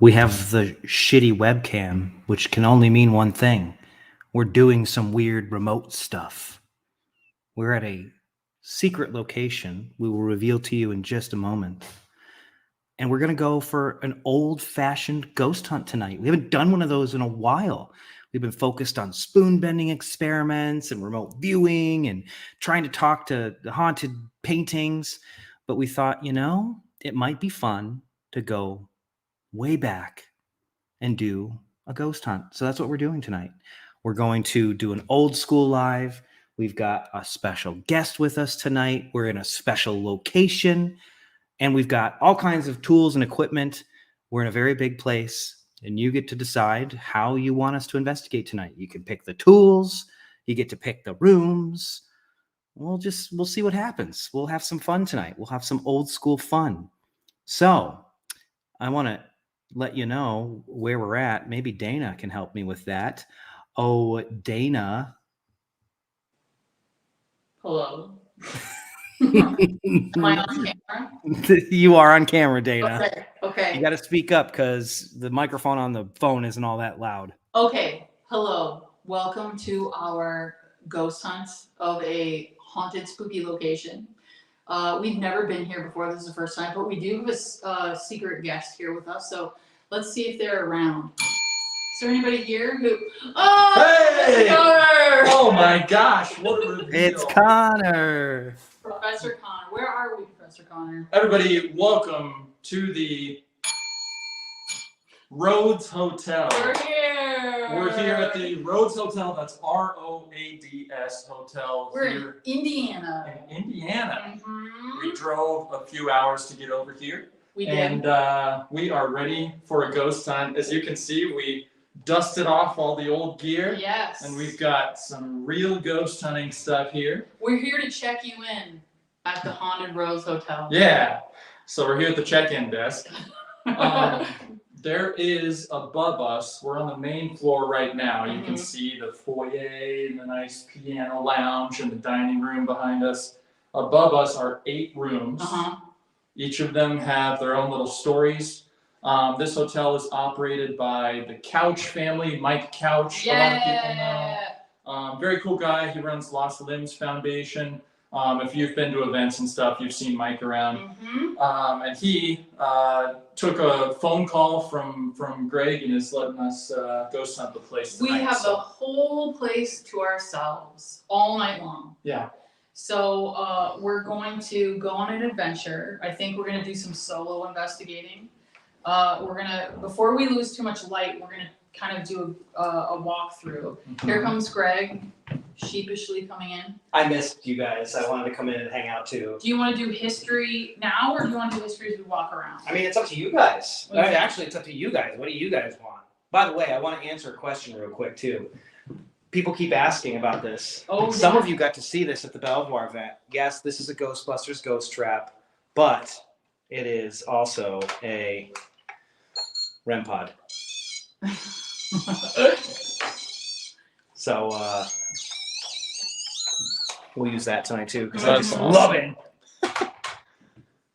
We have the shitty webcam, which can only mean one thing. We're doing some weird remote stuff. We're at a secret location we will reveal to you in just a moment. And we're going to go for an old-fashioned ghost hunt tonight. We haven't done one of those in a while. We've been focused on spoon bending experiments and remote viewing and trying to talk to the haunted paintings. But we thought, it might be fun to go way back and do a ghost hunt. So that's what we're doing tonight. We're going to do an old school live. We've got a special guest with us tonight. We're in a special location, and we've got all kinds of tools and equipment. We're in a very big place, and you get to decide how you want us to investigate tonight. You can pick the tools. You get to pick the rooms. We'll see what happens. We'll have some fun tonight. We'll have some old school fun. So I want to let you know where we're at. Maybe Dana can help me with that. Oh, Dana. Hello. Am I on camera? You are on camera, Dana. Okay. You got to speak up because the microphone on the phone isn't all that loud. Okay. Hello. Welcome to our ghost hunt of a haunted, spooky location. We've never been here before. This is the first time, but we do have a secret guest here with us. So let's see if they're around. Is there anybody here who? Oh, hey! Connor! Oh my gosh, what a reveal. It's Connor. Professor Connor. Where are we, Professor Connor? Everybody, welcome to the Rhodes Hotel. We're here. We're here at the Rhodes Hotel. That's ROADS Hotel. We're here in Indiana. in Indiana. Mm-hmm. We drove a few hours to get over here. We did. And we are ready for a ghost hunt. As you can see, we dusted off all the old gear. Yes. And we've got some real ghost hunting stuff here. We're here to check you in at the Haunted Rose Hotel. Yeah. So we're here at the check-in desk. There is above us, we're on the main floor right now. You can see the foyer and the nice piano lounge and the dining room behind us. Above us are 8 rooms. Each of them have their own little stories. This hotel is operated by the Couch family, Mike Couch. A lot of people know. Very cool guy. He runs Lost Limbs Foundation. If you've been to events and stuff, you've seen Mike around. And he took a phone call from Greg and is letting us ghost hunt the place tonight. We have the whole place to ourselves all night long. Yeah. So we're going to go on an adventure. I think we're going to do some solo investigating. Before we lose too much light, we're going to kind of do a walkthrough. Here comes Greg, sheepishly coming in. I missed you guys. I wanted to come in and hang out too. Do you want to do history now, or do you want to do history as we walk around? I mean, it's up to you guys. Actually, it's up to you guys. What do you guys want? By the way, I want to answer a question real quick too. People keep asking about this. Oh, Some of you got to see this at the Belvoir event. Yes, this is a Ghostbusters ghost trap, but it is also a REM pod. So we'll use that tonight too because I just love it.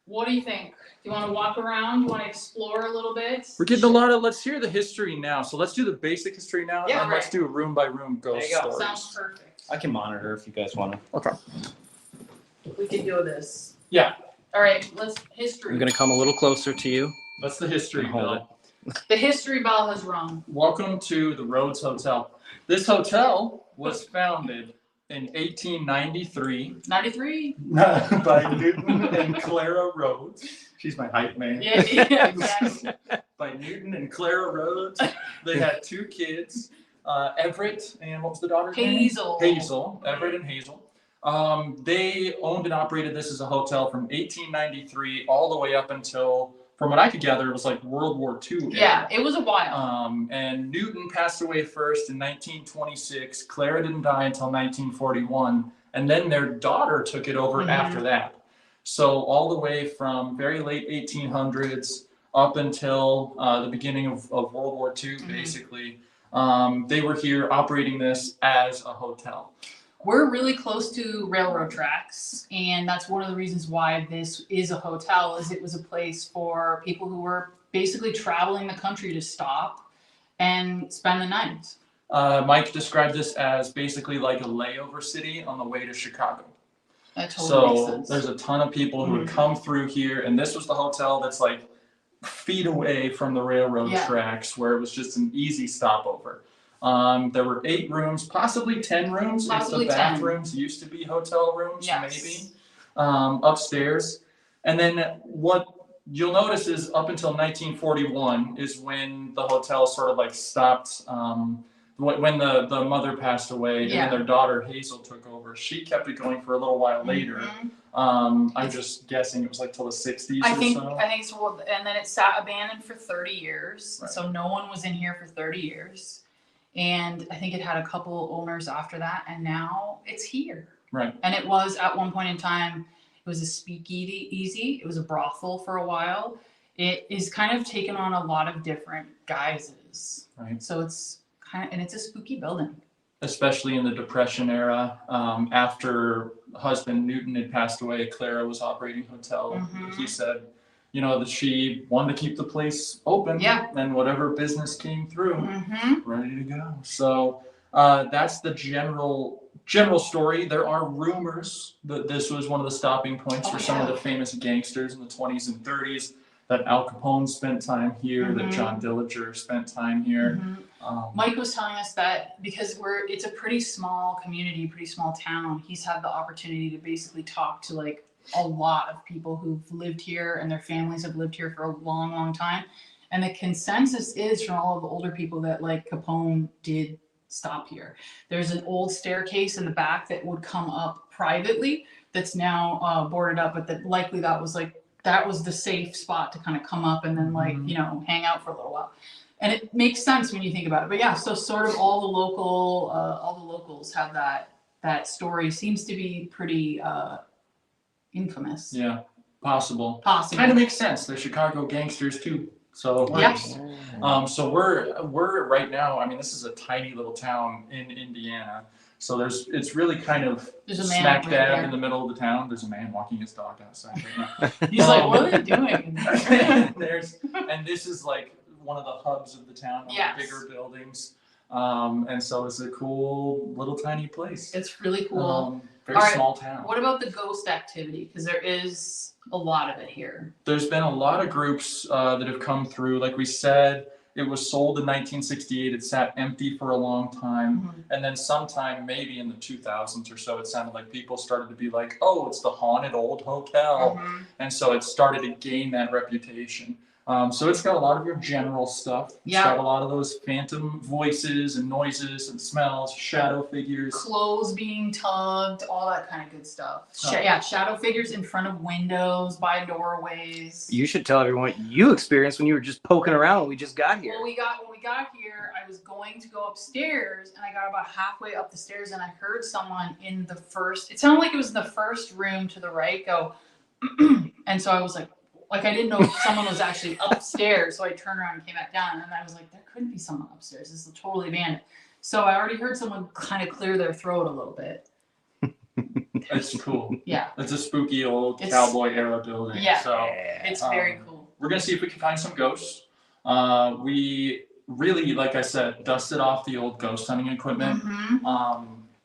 What do you think? Do you want to walk around? Do you want to explore a little bit? We're getting a lot of, let's hear the history now. So let's do the basic history now. Yeah, and let's do a room by room ghost There you go. stories. Sounds perfect. I can monitor if you guys want to. Okay. We can do this. Yeah. All right, let's history. I'm going to come a little closer to you. That's the history, Hold Bill. The history bell has rung. Welcome to the Rhodes Hotel. This hotel was founded in 1893 93? by Newton and Clara Rhodes. She's my hype man. Yeah, exactly. By Newton and Clara Rhodes. They had 2 kids, Everett and what was the daughter's name? Hazel. Hazel, Everett and Hazel. They owned and operated this as a hotel from 1893 all the way up until, from what I could gather, it was like World War II. Yeah, it was a while. And Newton passed away first in 1926. Clara didn't die until 1941. And then their daughter took it over after that. So all the way from very late 1800s up until the beginning of World War II, basically, they were here operating this as a hotel. We're really close to railroad tracks, and that's one of the reasons why this is a hotel, is it was a place for people who were basically traveling the country to stop and spend the night. Mike described this as basically like a layover city on the way to Chicago. That totally makes So sense. there's a ton of people who would Mhm. come through here, and this was the hotel that's like feet away from the railroad Yeah. tracks, where it was just an easy stopover. There were 8 rooms, possibly 10 rooms, Possibly if the 10. bathrooms used to be hotel rooms, Yes. maybe. Upstairs. And then what you'll notice is up until 1941 is when the hotel sort of like stopped. When the mother passed away, and Yeah. then their daughter Hazel took over. She kept it going for a little while later. Mhm. I'm just guessing it was like till the 60s I or think so. I think it's well, and then it sat abandoned for 30 years. Right. So no one was in here for 30 years. And I think it had a couple owners after that, and now it's here. Right. And it was at one point in time, it was a speakeasy. It was a brothel for a while. It is kind of taken on a lot of different guises. Right. So it's and it's a spooky building. Especially in the Depression era, after husband Newton had passed away, Clara was operating hotel. Mhm. He said, that she wanted to keep the place open, Yeah. and whatever business came through, Mm-hmm. ready to go. So that's the general story. There are rumors that this was one of the stopping points for some of the famous gangsters in the 20s and 30s. That Al Capone spent time here. That Mhm. John Dillinger spent time here. Mm-hmm. Um, Mike was telling us that because it's a pretty small community, pretty small town, he's had the opportunity to basically talk to like a lot of people who've lived here and their families have lived here for a long, long time. And the consensus is from all of the older people that like Capone did stop here. There's an old staircase in the back that would come up privately that's now boarded up, but that likely that was the safe spot to kind of come up and then like, Mhm. hang out for a little while. And it makes sense when you think about it. But yeah, so sort of all the locals have that story. Seems to be pretty infamous. yeah, possible. Possible. Kind of makes sense. They're Chicago gangsters too, so it works. So we're right now. I mean, this is a tiny little town in Indiana. So it's really kind of There's a man smack right dab there. in the middle of the town. There's a man walking his dog outside right now. He's like, what are they doing? and this is like one of the hubs of the town, one of Yes. the bigger buildings. And so it's a cool little tiny place. It's really cool. Very All right, small town. What about the ghost activity? Because there is a lot of it here. There's been a lot of groups that have come through. Like we said, it was sold in 1968. It sat empty for a long time. And then sometime maybe in the 2000s or so, it sounded like people started to be like, oh, it's the haunted old hotel. And so it started to gain that reputation. So it's got a lot of your general stuff. It's got a lot of those phantom voices and noises and smells, shadow figures. Clothes being tugged, all that kind of good stuff. Oh. Shadow figures in front of windows, by doorways. You should tell everyone what you experienced when you were just poking around when we just got here. When we got here, I was going to go upstairs, and I got about halfway up the stairs, and I heard someone in the first. It sounded like it was in the first room to the right. Go, and so I was like I didn't know if someone was actually upstairs, so I turned around and came back down, and I was like, there couldn't be someone upstairs. This is totally abandoned. So I already heard someone kind of clear their throat a little bit. It's cool. Yeah. It's a spooky old cowboy era building. Yeah. So It's very cool. we're gonna see if we can find some ghosts. We really, like I said, dusted off the old ghost hunting equipment.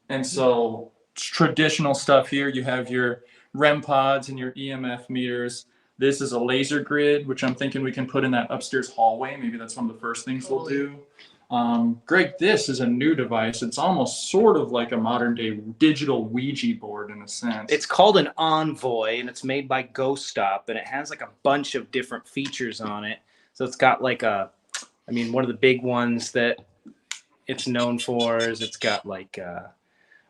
And so traditional stuff here, you have your REM pods and your EMF meters. This is a laser grid, which I'm thinking we can put in that upstairs hallway. Maybe that's one of the first things we'll do. Greg, this is a new device. It's almost sort of like a modern day digital Ouija board in a sense. It's called an Envoy, and it's made by Ghost Stop, and it has like a bunch of different features on it. So it's got like one of the big ones that it's known for is it's got like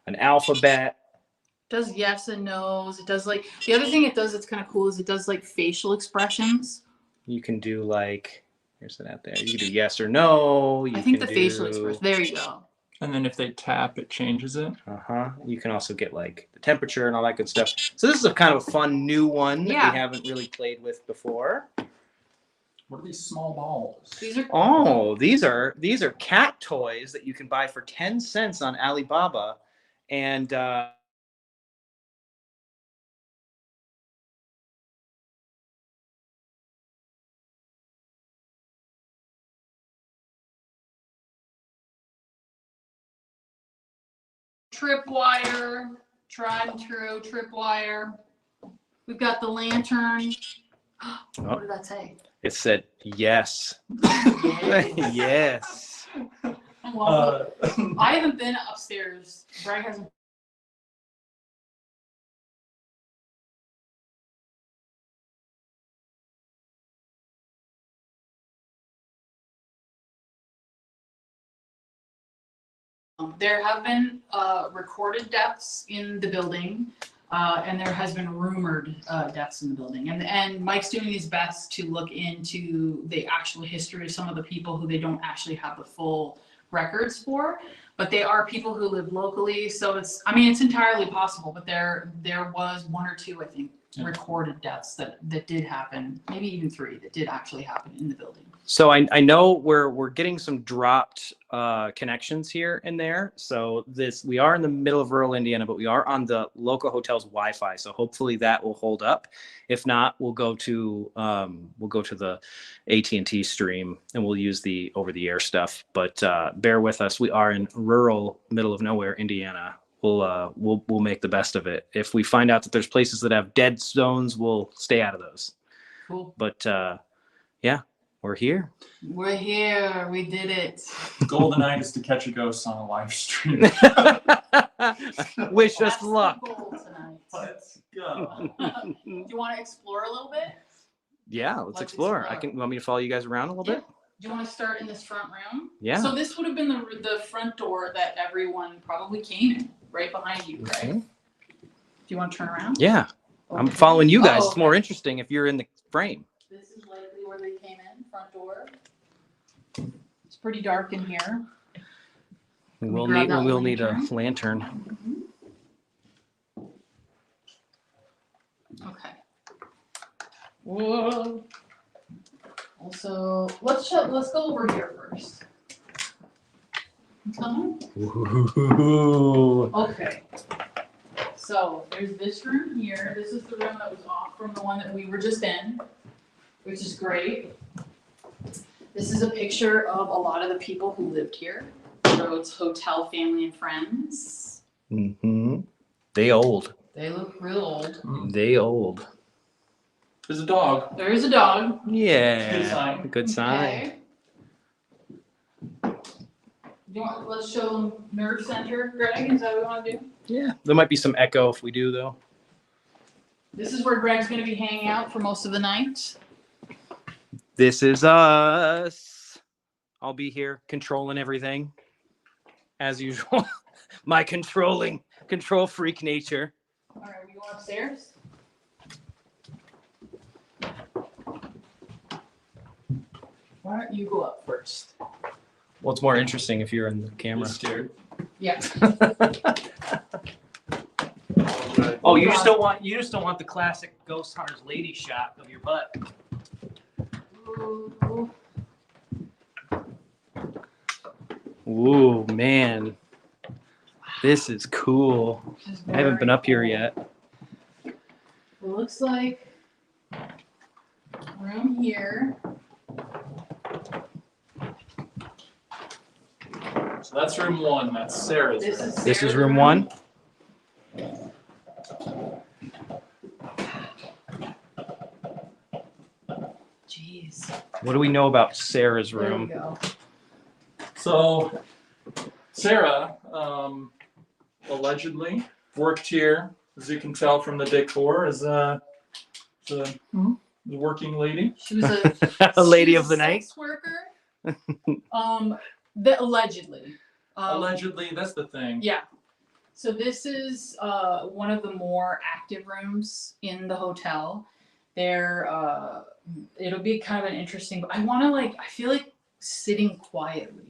an alphabet. Does yes and no's. It does like the other thing it does that's kind of cool is it does like facial expressions. You can do like, here's it out there. You can do yes or no. I think the facial expression. There you go. And then if they tap, it changes it. You can also get like the temperature and all that good stuff. So this is a kind of a fun new one that we haven't really played with before. What are these small balls? These are these are cat toys that you can buy for 10 cents on Alibaba, and tripwire, tried and true tripwire. We've got the lantern. What did that say? It said yes. Yes. Well, I haven't been upstairs. Brad hasn't. There have been recorded deaths in the building, and there has been rumored deaths in the building. And Mike's doing his best to look into the actual history of some of the people who they don't actually have the full records for, but they are people who live locally. So it's entirely possible, but there was one or two, I think, recorded deaths that did happen, maybe even 3 that did actually happen in the building. So I know we're getting some dropped connections here and there. So we are in the middle of rural Indiana, but we are on the local hotel's Wi-Fi. So hopefully that will hold up. If not, we'll go to the AT&T stream and we'll use the over-the-air stuff. But bear with us. We are in rural, middle of nowhere Indiana. We'll make the best of it. If we find out that there's places that have dead zones, we'll stay out of those. Cool. But yeah. We're here. We're here. We did it. Goal of the night is to catch a ghost on a live stream. Wish That's us luck. the goal tonight. Let's go. Do you want to explore a little bit? Yeah, let's Let's explore. explore. Want me to follow you guys around a little bit? Do you want to start in this front room? Yeah. So this would have been the front door that everyone probably came in, right behind you, right? Okay. Do you want to turn around? Yeah, I'm Okay. following you guys. Oh, It's more interesting if you're in the frame. This is likely where they came in, front door. It's pretty dark in here. We'll grab need that a lantern. Okay. Whoa. Also, let's go over here first. Come on. Ooh. Okay. So there's this room here. This is the room that was off from the one that we were just in, which is great. This is a picture of a lot of the people who lived here. Rhodes Hotel family and friends. Mm-hmm. They old. They look real old. They old. There's a dog. There is a dog. Yeah. Good sign. Good sign. Okay. Let's show them nerve center, Greg. Is that what we want to do? Yeah. There might be some echo if we do though. This is where Greg's going to be hanging out for most of the night. This is us. I'll be here controlling everything as usual. My control freak nature. All right, we go upstairs. Why don't you go up first? Well, it's more interesting if you're in the camera. I'm scared. Yeah. Oh, you just don't want the classic Ghost Hunters lady shot of your butt. Ooh. Ooh, man. This is cool. This is I haven't been very up here cool. yet. It looks like room here. So that's room 1. That's Sarah's This room. is This is Sarah's room 1. Jeez. What do we know about Sarah's There you room? go. So Sarah allegedly worked here, as you can tell from the decor, as the working lady. She was A lady she was of the a night. sex worker. Allegedly. Allegedly, that's the thing. Yeah. So this is one of the more active rooms in the hotel. It'll be kind of an interesting. I want to I feel like sitting quietly.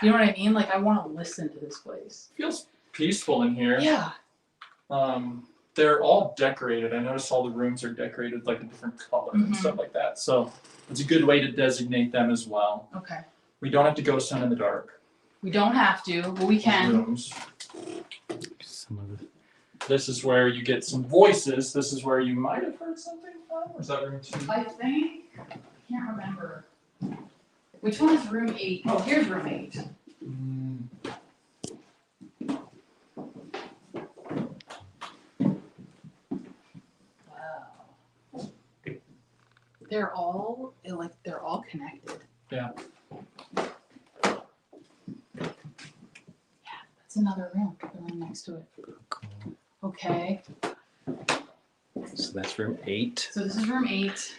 You know what I mean? Like I want to listen to this place. Feels peaceful in here. Yeah. They're all decorated. I noticed all the rooms are decorated like a different color and Mhm. stuff like that. So it's a good way to designate them as well. Okay. We don't have to go sun in the dark. We don't have to, but we can. Rooms. This is where you get some voices. This is where you might have heard something from. Or is that room 2? I think I can't remember. Which one is room 8? Oh, here's room 8. they're all connected. Yeah. Yeah, that's another room. The room next to it. Okay. So that's room 8. So this is room 8.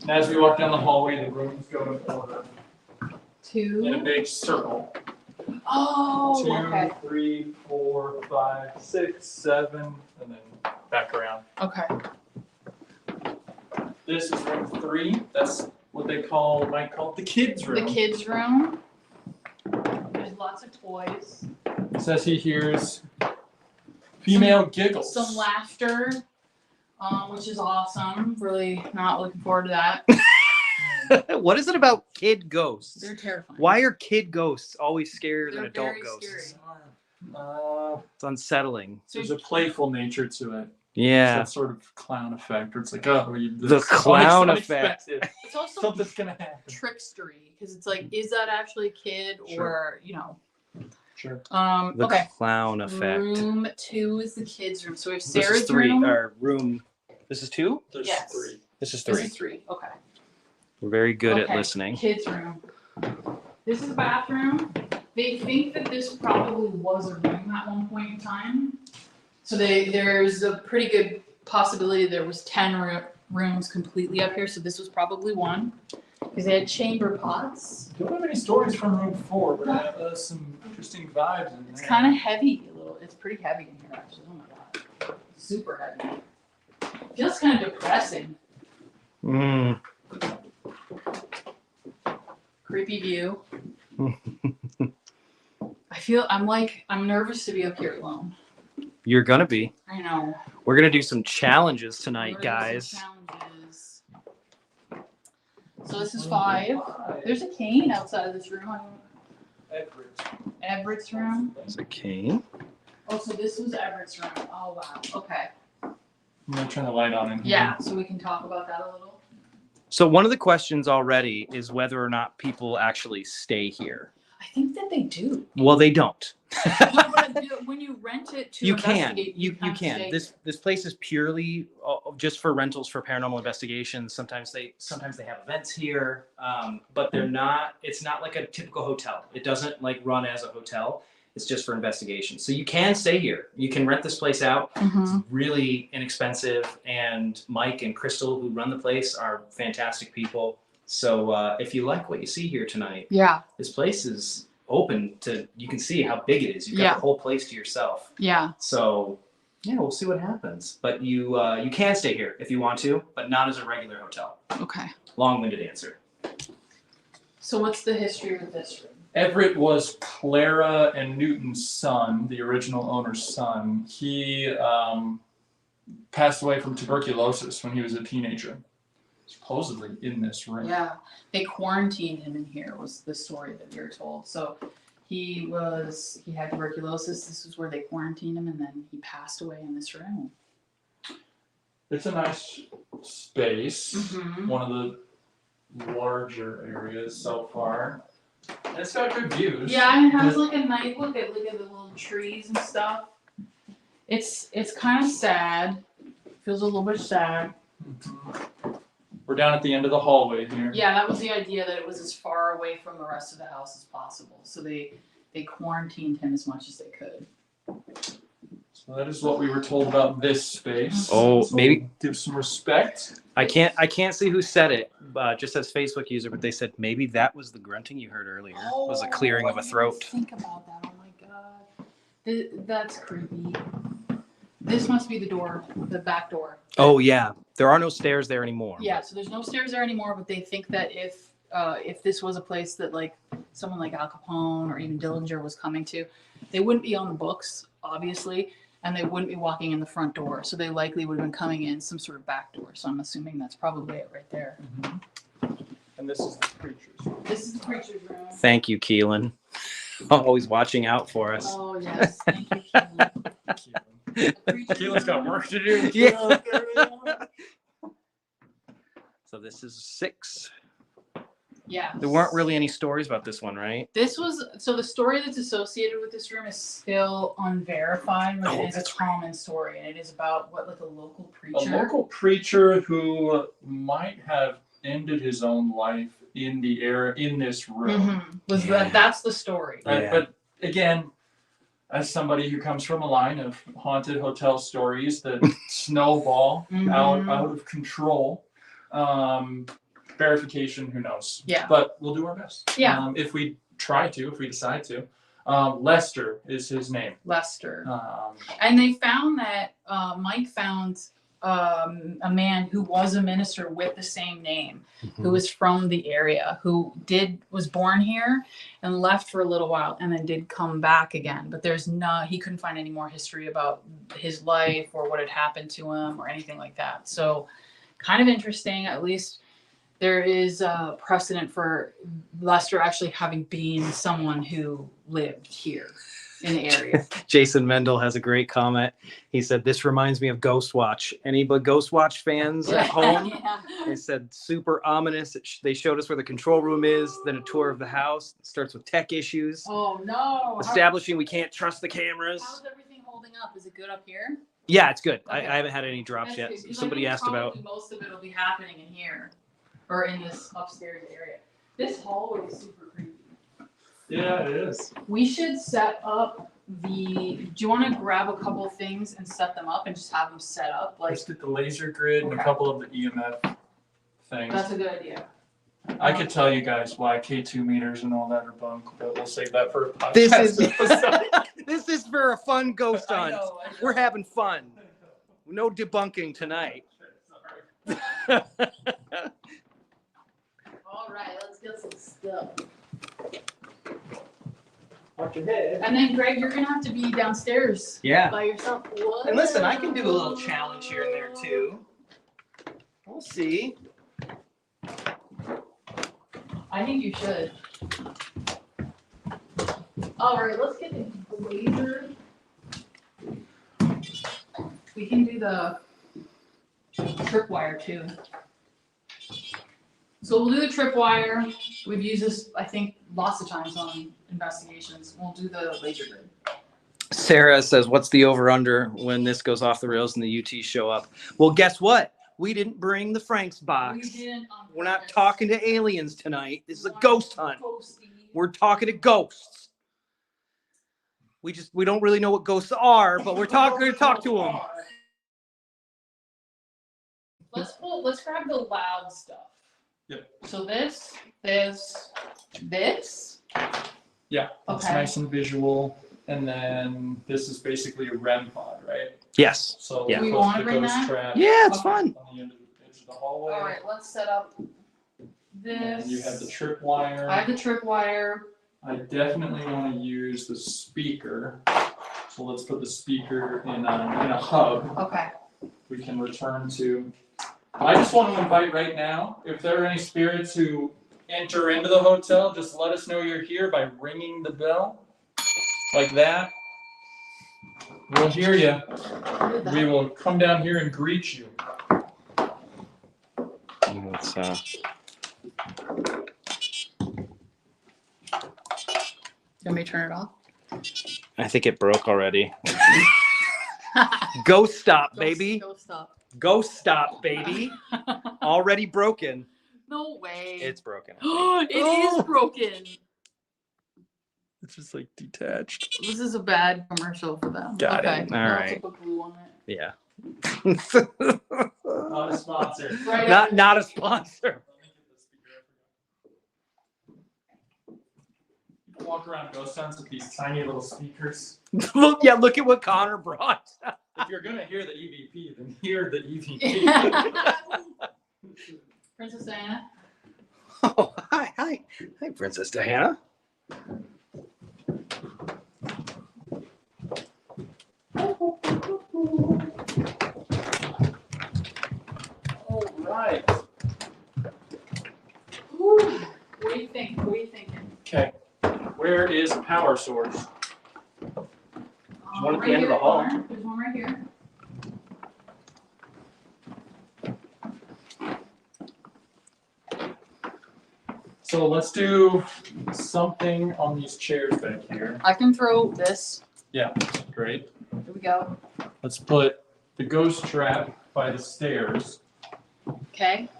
And as we walk down the hallway, the rooms go in order in a 2. big circle. Oh, 2, okay. 3, 4, 5, 6, 7, and then back around. Okay. This is room 3. That's what they might call the kids' room. The kids' room. There's lots of toys. It says he hears female giggles. Some laughter, which is awesome. Really not looking forward to that. What is it about kid ghosts? They're terrifying. Why are kid ghosts always scarier than They're adult very ghosts? scary. It's unsettling. So There's a playful nature to it. Yeah. It's that sort of clown effect where it's like, oh, The clown effect. unexpected. it's also Something's gonna happen. trickstery because it's like, is that actually a kid or Sure. The okay. clown effect. Room 2 is the kids' room. So we have This Sarah's is 3. room. Or room. This is 2? There's Yes. 3. This is This 3. is 3. Okay. We're very good at Okay, listening. Kids' room. This is the bathroom. They think that this probably was a room at one point in time. So there's a pretty good possibility there was 10 rooms completely up here. So this was probably one. Because they had chamber pots. Don't have any stories from room 4, but I have some interesting vibes in there. It's kind of heavy a little. It's pretty heavy in here actually. Oh my god. Super heavy. Feels kind of depressing. Mm. Creepy view. I'm nervous to be up here alone. You're gonna be. I know. We're gonna do some challenges tonight, What are guys. some challenges? So this is 5. There's a cane outside of this room. Everett's room. There's a cane. Oh, so this was Everett's room. Oh wow. Okay. I'm gonna turn the light on in here. Yeah. So we can talk about that a little. So one of the questions already is whether or not people actually stay here. I think that they do. Well, they don't. But when you rent it to You can. investigate, You have to can. stay This place is purely just for rentals for paranormal investigations. Sometimes they have events here, but they're not. It's not like a typical hotel. It doesn't like run as a hotel. It's just for investigation. So you can stay here. You can rent this place out. Mhm. It's really inexpensive, and Mike and Crystal, who run the place, are fantastic people. So if you like what you see here tonight, Yeah. this place is open to. You can see how big it is. You've got Yeah. the whole place to yourself. Yeah. So yeah, we'll see what happens. But you can stay here if you want to, but not as a regular hotel. Okay. Long-winded answer. So what's the history of this room? Everett was Clara and Newton's son, the original owner's son. He passed away from tuberculosis when he was a teenager. Supposedly in this room. Yeah, they quarantined him in here was the story that we were told. So he had tuberculosis. This is where they quarantined him, and then he passed away in this room. It's a nice space. Mhm. One of the larger areas so far. And it's got good views. Yeah, and it has like a nice look at the little trees and stuff. It's kind of sad. Feels a little bit sad. Mhm. We're down at the end of the hallway here. Yeah, that was the idea, that it was as far away from the rest of the house as possible. So they quarantined him as much as they could. So that is what we were told about this space. Oh, So maybe- give some respect. I can't see who said it. Just as Facebook user, but they said maybe that was the grunting you heard earlier. It was a clearing of a I didn't throat. Think about that. Oh my god, that's creepy. This must be the door, the back door. Oh yeah, there are no stairs there anymore. Yeah, so there's no stairs there anymore, but they think that if this was a place that like someone like Al Capone or even Dillinger was coming to, they wouldn't be on the books, obviously, and they wouldn't be walking in the front door. So they likely would have been coming in some sort of back door. So I'm assuming that's probably it right there. And this is the preacher's room. This is the preacher's room. Thank you, Keelan. Always watching out for us. Oh yes, thank you, Keelan. The preacher's Keelan's got room. work to do. Yeah. So this is 6. Yeah. There weren't really any stories about this one, right? This was so the story that's associated with this room is still unverified, but Oh, it is a that's common story, and it is about what like a local A preacher. local preacher who might have ended his own life in this room. Was Yeah. that's the story. Right, Yeah. but again, as somebody who comes from a line of haunted hotel stories that snowball out of control, verification, who knows? Yeah. But we'll do our best. Yeah. If we decide to. Lester is his name. Lester. And they found that Mike found a man who was a minister with the same name, who was from the area, who was born here and left for a little while and then did come back again. But he couldn't find any more history about his life or what had happened to him or anything like that. So kind of interesting. At least there is a precedent for Lester actually having been someone who lived here in the area. Jason Mendel has a great comment. He said, "This reminds me of Ghostwatch." Any but Ghostwatch fans at home? Yeah. They said super ominous. They showed us where the control room is, then a tour of the house. It starts with tech issues, Oh no. establishing we can't trust the cameras. How's everything holding up? Is it good up here? Yeah, it's good. Okay. I haven't had any drops That's yet. good, 'cause I Somebody think asked about. probably most of it will be happening in here or in this upstairs area. This hallway is super creepy. Yeah, it is. We should set up do you want to grab a couple things and set them up and just have them set up? Like, Let's get the laser grid and a Okay. couple of the EMF things. that's a good idea. I could tell you guys why K2 meters and all that are bunk, but we'll save that for a podcast. This is episode. this is for a fun ghost I hunt. know. We're having fun. No debunking tonight. Sorry. All right, let's get some stuff. Watch your head. And then, Greg, you're going to have to be downstairs Yeah. by yourself. What? And listen, I can do a little challenge here and there too. We'll see. I think you should. All right, let's get the laser. We can do the tripwire too. So we'll do the tripwire. We've used this, I think, lots of times on investigations. We'll do the laser grid. Sarah says, "What's the over/under when this goes off the rails and the UT show up?" Well, guess what? We didn't bring the Frank's box. We didn't on We're not purpose. talking to aliens tonight. This is a One ghost hunt. ghosty. We're talking to ghosts. We don't really know what ghosts are, but we're going to talk to them. Let's grab the loud stuff. Yep. So this. Yeah, it's Okay. nice and visual. And then this is basically a REM pod, right? Yes. So Yeah. Do we close wanna to the bring ghost that? trap Yeah, it's Okay. fun. on the end of the edge of the hallway. All right, let's set up this. And you have the tripwire. I have the tripwire. I definitely want to use the speaker. So let's put the speaker in a hub Okay. we can return to. I just want to invite right now, if there are any spirits who enter into the hotel, just let us know you're here by ringing the bell. Like that. We'll hear you. We will come down here and greet you. Let's, You want me to turn it off? I think it broke already. Ghost stop, baby. Go stop. Ghost stop, baby. Already broken. No way. It's broken. It is broken. It's just like detached. This is a bad commercial for them. Got it. Okay. All I'll right. put glue on it. Yeah. Not a sponsor. Right not a sponsor. Walk around ghost hunts with these tiny little speakers. Look at what Connor brought. If you're gonna hear the EVP, then hear the EVP. Princess Diana. Oh, hi, Princess Diana. All right. Whew. What do you think? What are you thinking? Okay. Where is power source? One at the Right end of the here, hall. Connor. There's one right here. So let's do something on these chairs back here. I can throw this. Yeah, great. Here we go. Let's put the ghost trap by the stairs, Okay.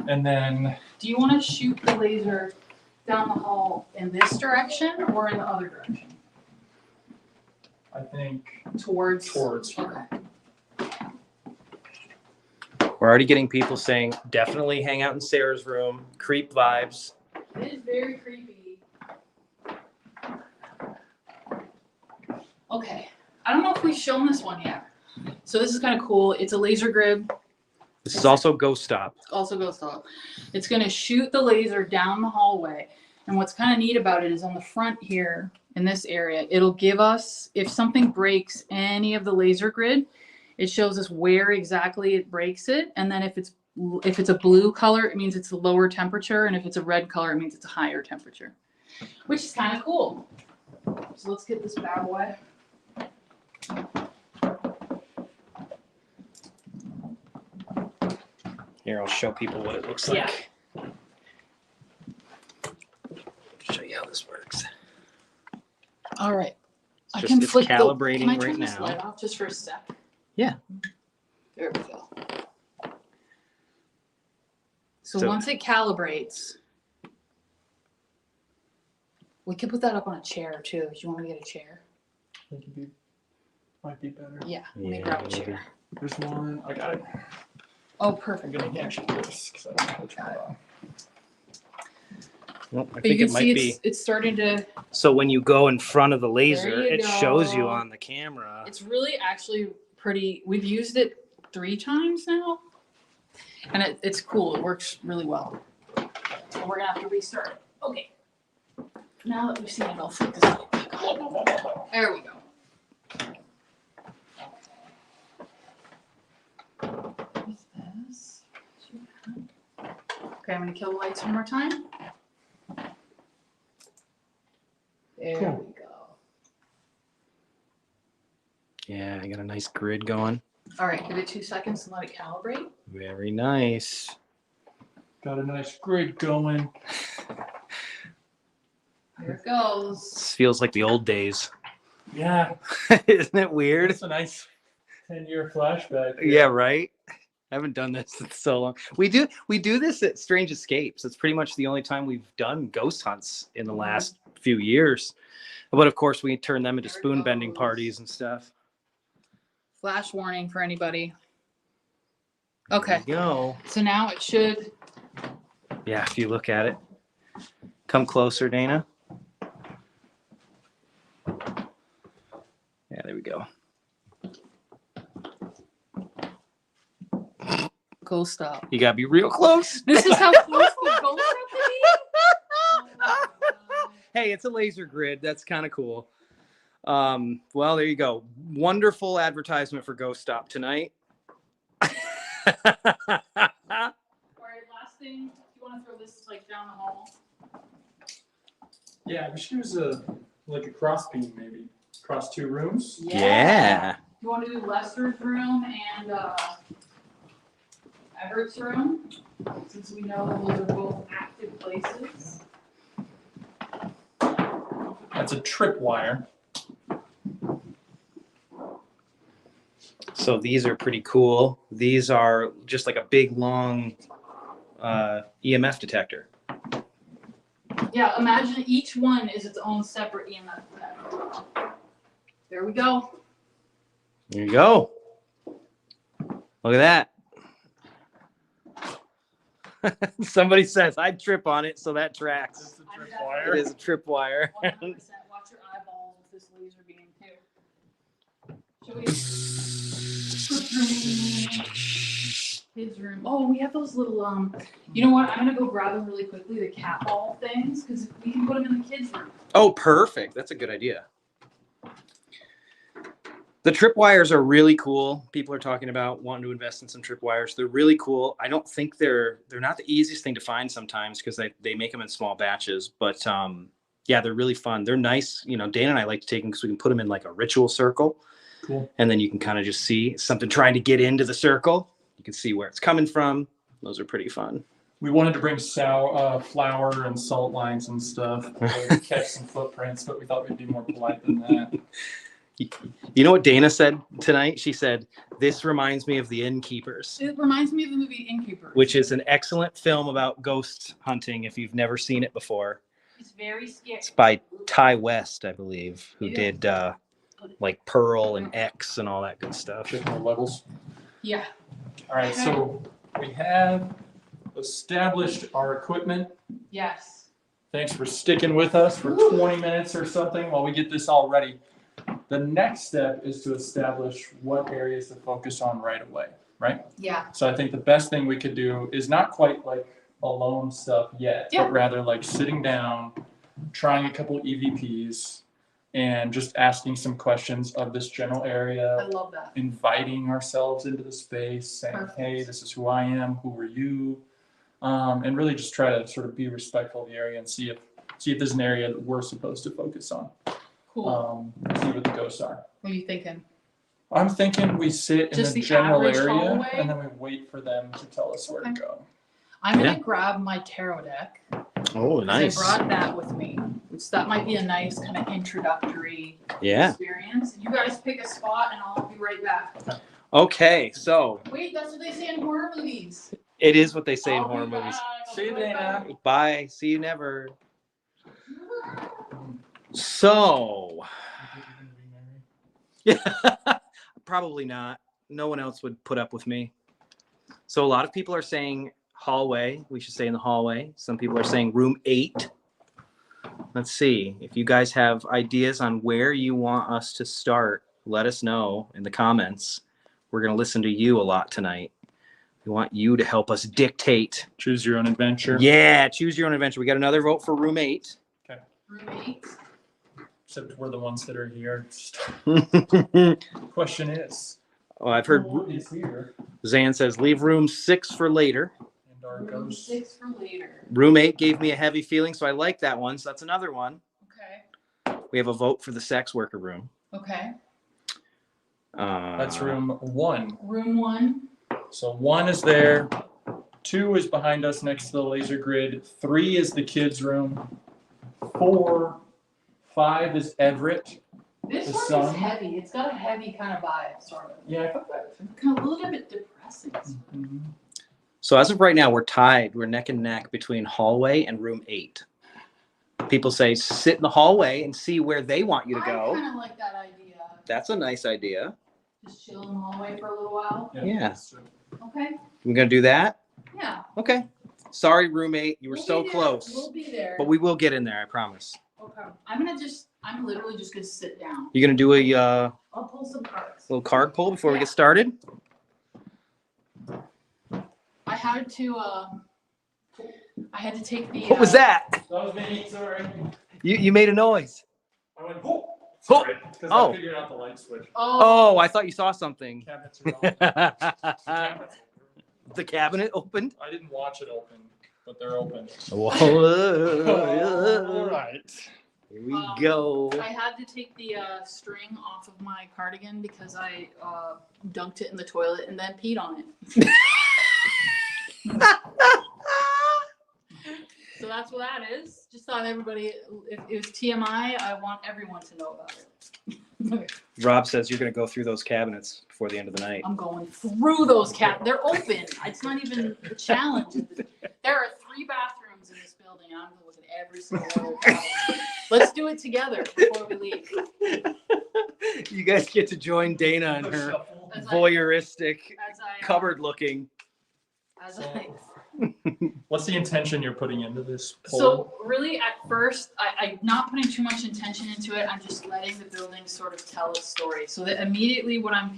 and then Do you want to shoot the laser down the hall in this direction or in the other direction? I think Towards. here. Okay. We're already getting people saying definitely hang out in Sarah's room. Creep vibes. It is very creepy. Okay. I don't know if we've shown this one yet. So this is kind of cool. It's a laser grid. This is also Ghost Stop. Also goes off. It's going to shoot the laser down the hallway. And what's kind of neat about it is on the front here in this area, it'll give us, if something breaks any of the laser grid, it shows us where exactly it breaks it. And then if it's a blue color, it means it's a lower temperature. And if it's a red color, it means it's a higher temperature, which is kind of cool. So let's get this bad boy. Here, I'll show people what it looks Yeah. like. Show you how this works. All right. I Just- can it's flick calibrating can I right turn this now. light off just for a sec? Yeah. There we go. So, So- once it calibrates, we could put that up on a chair too. Do you want me to get a chair? I think might be better. Yeah, let me Yeah, grab a maybe. chair. There's one. I got it. Oh, I'm perfect. gonna actually do this because I don't know how to turn it on. Well, I But you think can it might see be. it's starting to. So when you go in front of the laser, There you it shows you go. on the camera. It's really actually pretty. We've used it 3 times now, and it's cool. It works really well. So we're gonna have to restart it. Okay. Now that we've seen it, I'll flick this light back on. There we go. What's this? Okay, I'm gonna kill the lights one more time. There Cool. we go. Yeah, I got a nice grid going. All right, give it 2 seconds and let it calibrate. Very nice. Got a nice grid going. Here it goes. This feels like the old days. Yeah, Isn't it weird? it's a nice 10-year flashback. Yeah, right. I haven't done this in so long. We do this at Strange Escapes. It's pretty much the only time we've done ghost hunts in the last few years. But of course, we turn them into There it spoon bending goes. parties and stuff. Flash warning for anybody. There Okay, you go. so now it should. Yeah, if you look at it. Come closer, Dana. Yeah, there we go. Go stop. You gotta be real close. This is how close the ghost have to be? Oh my God. Hey, it's a laser grid. That's kind of cool. Well, there you go. Wonderful advertisement for Ghost Stop tonight. All right, last thing. You want to throw this like down the hall? Yeah, we should use a cross beam maybe. Across 2 rooms. Yeah. You want to do Lester's room and Everett's room, since we know those are both active places. That's a tripwire. So these are pretty cool. These are just like a big, long EMF detector. Yeah, imagine each one is its own separate EMF detector. There we go. There you go. Look at that. Somebody says I'd trip on it, so that tracks. It's a I did tripwire. It is a tripwire. 100%. Watch your eyeballs with this laser beam too. Should we? Kids room. Oh, we have those little You know what? I'm gonna go grab them really quickly. The cat ball things, because we can put them in the kids' room. Oh, perfect. That's a good idea. The tripwires are really cool. People are talking about wanting to invest in some tripwires. They're really cool. I don't think they're not the easiest thing to find sometimes because they make them in small batches. But yeah, they're really fun. They're nice. You know, Dana and I like to take them because we can put them in like a ritual circle. Cool. And then you can kind of just see something trying to get into the circle. You can see where it's coming from. Those are pretty fun. We wanted to bring flour and salt lines and stuff to catch some footprints, but we thought we'd be more polite than that. You know what Dana said tonight? She said, "This reminds me of The Innkeepers," It reminds me of the movie Innkeepers. which is an excellent film about ghost hunting if you've never seen it before. It's very scary. It's by Ty West, I believe, who Yeah. did like Pearl and X and all that good stuff. Get more levels. Yeah. All right, so we have established our equipment. Yes. Thanks for sticking with us for 20 minutes or something while we get this all ready. The next step is to establish what areas to focus on right away, right? Yeah. So I think the best thing we could do is not quite like alone stuff yet, Yeah. but rather like sitting down, trying a couple EVPs, and just asking some questions of this general I area, love that. inviting ourselves into the space, saying, Perfect. hey, this is who I am, who are you? And really just try to sort of be respectful of the area and see if there's an area that we're supposed to focus on. Cool. See what the ghosts are. What are you thinking? I'm thinking we sit in Just the the general average area hallway? and then we wait for them to tell us where to Okay. go. I'm Yeah. gonna grab my tarot deck. Oh, 'Cause I brought that with me. Which that might be a nice kind of introductory Yeah. experience. You guys pick a spot and I'll be right back. Okay, so Wait, that's what they say in horror movies. it is what they say in I'll be horror back. movies. I'll See be you, right Dana. back. Bye. See you never. So, probably not. No one else would put up with me. So a lot of people are saying hallway. We should stay in the hallway. Some people are saying room 8. Let's see. If you guys have ideas on where you want us to start, let us know in the comments. We're going to listen to you a lot tonight. We want you to help us dictate. Choose your own adventure. Yeah, choose your own adventure. We got another vote for room 8. Room 8. Except we're the ones that are here. Oh, Question is, I've heard who is here Zan says leave room 6 for later. and our Room ghosts? 6 for later. Room 8 gave me a heavy feeling, so I like that one. So that's another one. Okay. We have a vote for the sex worker room. Okay. That's room 1. Room 1. So 1 is there. 2 is behind us next to the laser grid. 3 is the kids' room. 4, 5 is Everett. This The one sun. is heavy. It's got a heavy kind of vibe, sort of. Yeah, I thought that. Kind of a little bit depressing. Mhm. So as of right now, we're tied. We're neck and neck between hallway and room 8. People say sit in the hallway and see where they want you to I go. kind of like that idea. That's a nice idea. Just chill in the hallway for a little while. Yeah. that's true. Okay. We're gonna do that. Yeah. Okay. Sorry, room 8. You were We'll so be there. close, We'll be there. but we will get in there. I promise. Okay. I'm literally just gonna sit down. You gonna do a I'll pull some cards. little card pull before we get started? I had to take the. What was that? That was me, sorry. You made a noise. I went, oh, sorry. Because Oh. I figured out the light switch. Oh. Oh, I thought you saw something. Cabinets are open. The Cabinets open. cabinet opened. I didn't watch it open, but they're open. All right. Here we go. I had to take the string off of my cardigan because I dunked it in the toilet and then peed on it. So that's what that is. Just thought everybody, if it was TMI, I want everyone to know about it. Rob says you're going to go through those cabinets before the end of the night. I'm going through those They're open. It's not even a challenge. There are 3 bathrooms in this building, and I'm going to look at every single one of them. Let's do it together before we leave. You guys get to join Dana and her As I- voyeuristic As I, cupboard looking. As I, What's the intention you're putting into this poll? so really, at first, I'm not putting too much intention into it. I'm just letting the building sort of tell its story. So that immediately, what I'm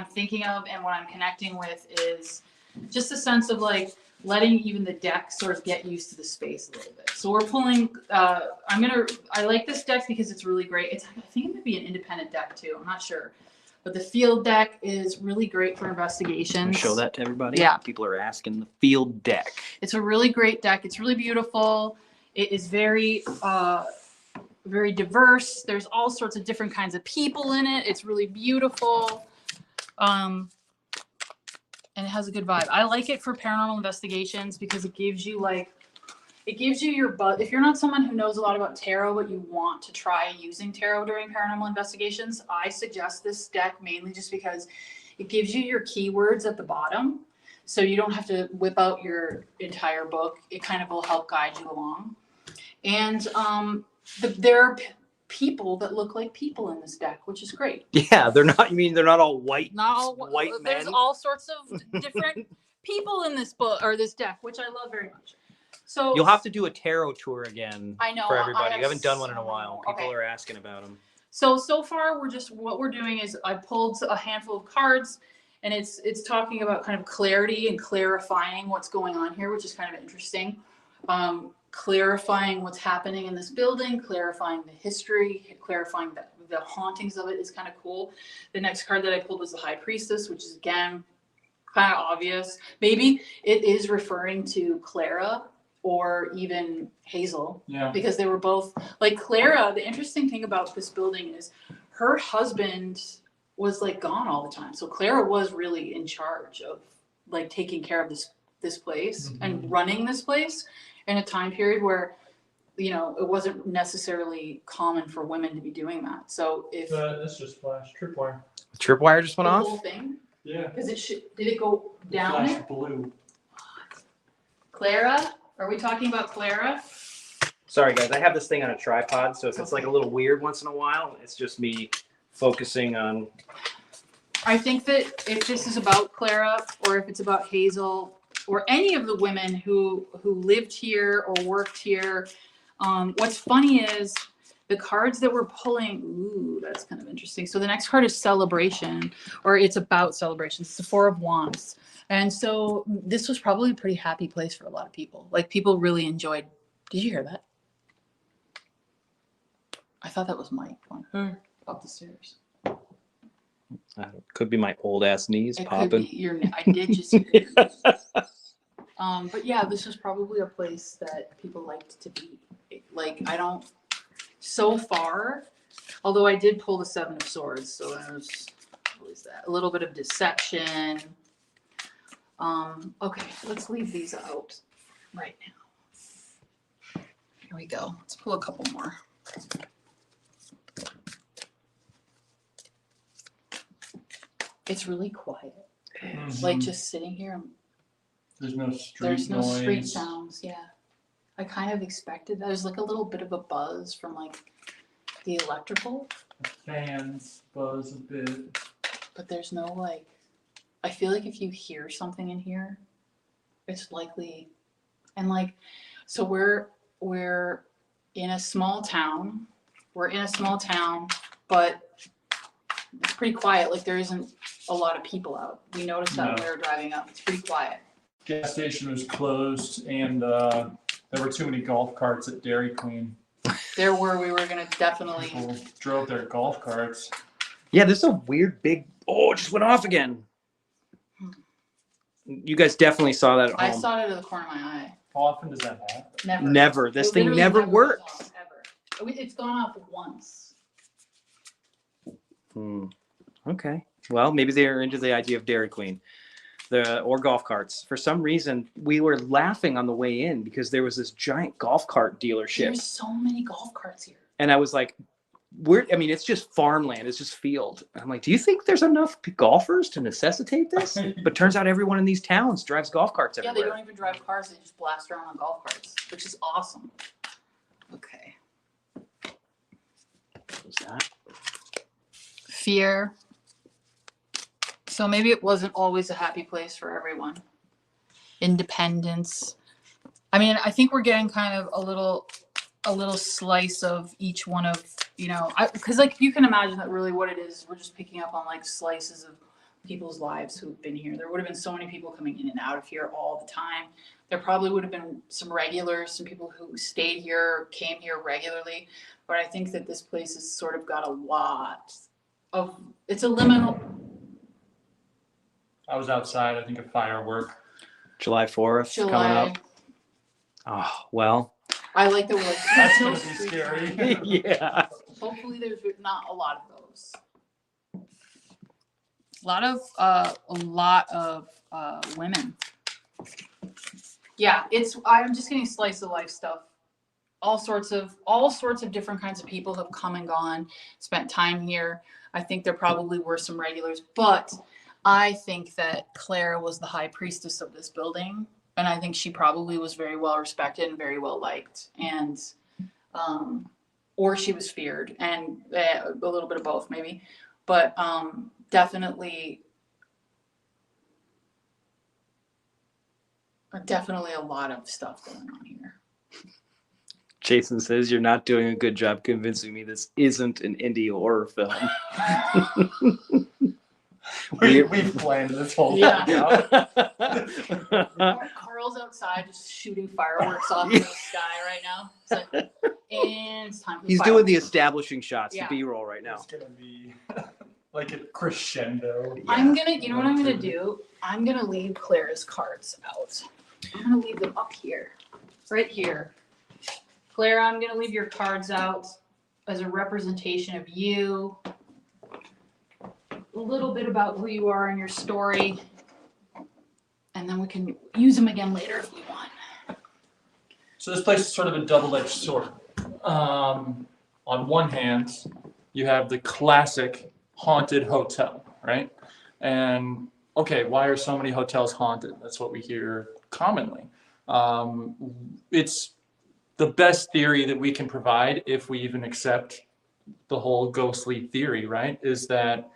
thinking of and what I'm connecting with is just a sense of like letting even the deck sort of get used to the space a little bit. So we're pulling. I like this deck because it's really great. I think it might be an independent deck too. I'm not sure. But the field deck is really great for investigations. Show that to everybody. Yeah. People are asking the field deck. It's a really great deck. It's really beautiful. It is very, very diverse. There's all sorts of different kinds of people in it. It's really beautiful. and it has a good vibe. I like it for paranormal investigations because it gives you your butt. If you're not someone who knows a lot about tarot, but you want to try using tarot during paranormal investigations, I suggest this deck mainly just because it gives you your keywords at the bottom. So you don't have to whip out your entire book. It kind of will help guide you along. And there are people that look like people in this deck, which is great. Yeah, they're not. You mean they're not all white? Not all white men. There's all sorts of different people in this book or this deck, which I love very much. So You'll have to do a tarot tour again. I know, for I everybody. have You haven't done one in a so while. many. People Okay. are asking about them. So far what we're doing is I pulled a handful of cards, and it's talking about kind of clarity and clarifying what's going on here, which is kind of interesting. Clarifying what's happening in this building, clarifying the history, clarifying the hauntings of it is kind of cool. The next card that I pulled was the High Priestess, which is again kind of obvious. Maybe it is referring to Clara or even Hazel, Yeah. because they were both like Clara. The interesting thing about this building is her husband was like gone all the time. So Clara was really in charge of like taking care of this place and running this place in a time period where, you know, it wasn't necessarily common for women to be doing that. So if This just flashed tripwire. Tripwire just the went whole off. thing, Yeah. because did it go down there? Flashed blue. Clara? Are we talking about Clara? Sorry guys, I have this thing on a tripod, so if it's like a little weird once in a while, it's just me focusing on. I think that if this is about Clara or if it's about Hazel or any of the women who lived here or worked here, what's funny is the cards that we're pulling. Ooh, that's kind of interesting. So the next card is Celebration, or it's about celebration. It's the Four of Wands. And so this was probably a pretty happy place for a lot of people. Like people really enjoyed. Did you hear that? I thought that was Mike going up the stairs. Could be my old ass knees It could popping. be your. I did just hear your knees. But yeah, this was probably a place that people liked to be. Like I don't. So far, although I did pull the Seven of Swords, so there's what is that? A little bit of deception. Okay, let's leave these out right now. Here we go. Let's pull a couple more. It's really quiet. Like just sitting here, There's no street there's no noise. street sounds. Yeah, I kind of expected. There's like a little bit of a buzz from like the electrical, Fans buzz a bit. but there's no like. I feel like if you hear something in here, it's likely, and like, so we're in a small town. We're in a small town, but it's pretty quiet. Like there isn't a lot of people out. We noticed that when we were driving up. It's pretty quiet. Gas station was closed, and there were too many golf carts at Dairy Queen. There were. We were gonna definitely. People drove their golf carts. Yeah, this is a weird big. Oh, it just went off again. You guys definitely saw that at I home. saw it out of the corner of my eye. How often does that happen? Never. Never. This It thing literally never goes works. off, ever. It's gone off once. Okay. Well, maybe they're into the idea of Dairy Queen, or golf carts. For some reason, we were laughing on the way in because there was this giant golf cart dealership, There's so many golf carts here. and I was like, it's just farmland. It's just field." I'm like, "Do you think there's enough golfers to necessitate this?" But turns out everyone in these towns drives golf carts Yeah, everywhere. they don't even drive cars. They just blast around on golf carts, which is awesome. Okay. What was that? Fear. So maybe it wasn't always a happy place for everyone. Independence. I mean, I think we're getting kind of a little slice of each one of, because like you can imagine that really what it is, we're just picking up on like slices of people's lives who've been here. There would have been so many people coming in and out of here all the time. There probably would have been some regulars, some people who stayed here, came here regularly. But I think that this place has sort of got a lot of, it's a liminal. I was outside, I think, a firework. July 4th coming July. up. Oh, well. I like that we're like, That's no gonna be street scary. signs. Yeah. Hopefully there's not a lot of those. A lot of women. Yeah, I'm just getting slice of life stuff. All sorts of different kinds of people have come and gone, spent time here. I think there probably were some regulars, but I think that Claire was the high priestess of this building, and I think she probably was very well respected and very well liked, and or she was feared, and a little bit of both maybe, but definitely a lot of stuff going on here. Jason says you're not doing a good job convincing me this isn't an indie horror film. We've planned this whole Yeah. thing out. Carl's outside just shooting fireworks off in the sky right now. It's like, and it's time for He's fireworks. doing the establishing shots, Yeah. the B-roll right now. It's gonna be like a crescendo. I'm gonna, you know what I'm gonna do? I'm gonna leave Claire's cards out. I'm gonna leave them up here, right here. Claire, I'm gonna leave your cards out as a representation of you. A little bit about who you are and your story. And then we can use them again later if we want. So this place is sort of a double-edged sword. On one hand, you have the classic haunted hotel, right? And okay, why are so many hotels haunted? That's what we hear commonly. It's the best theory that we can provide, if we even accept the whole ghostly theory, right? Is that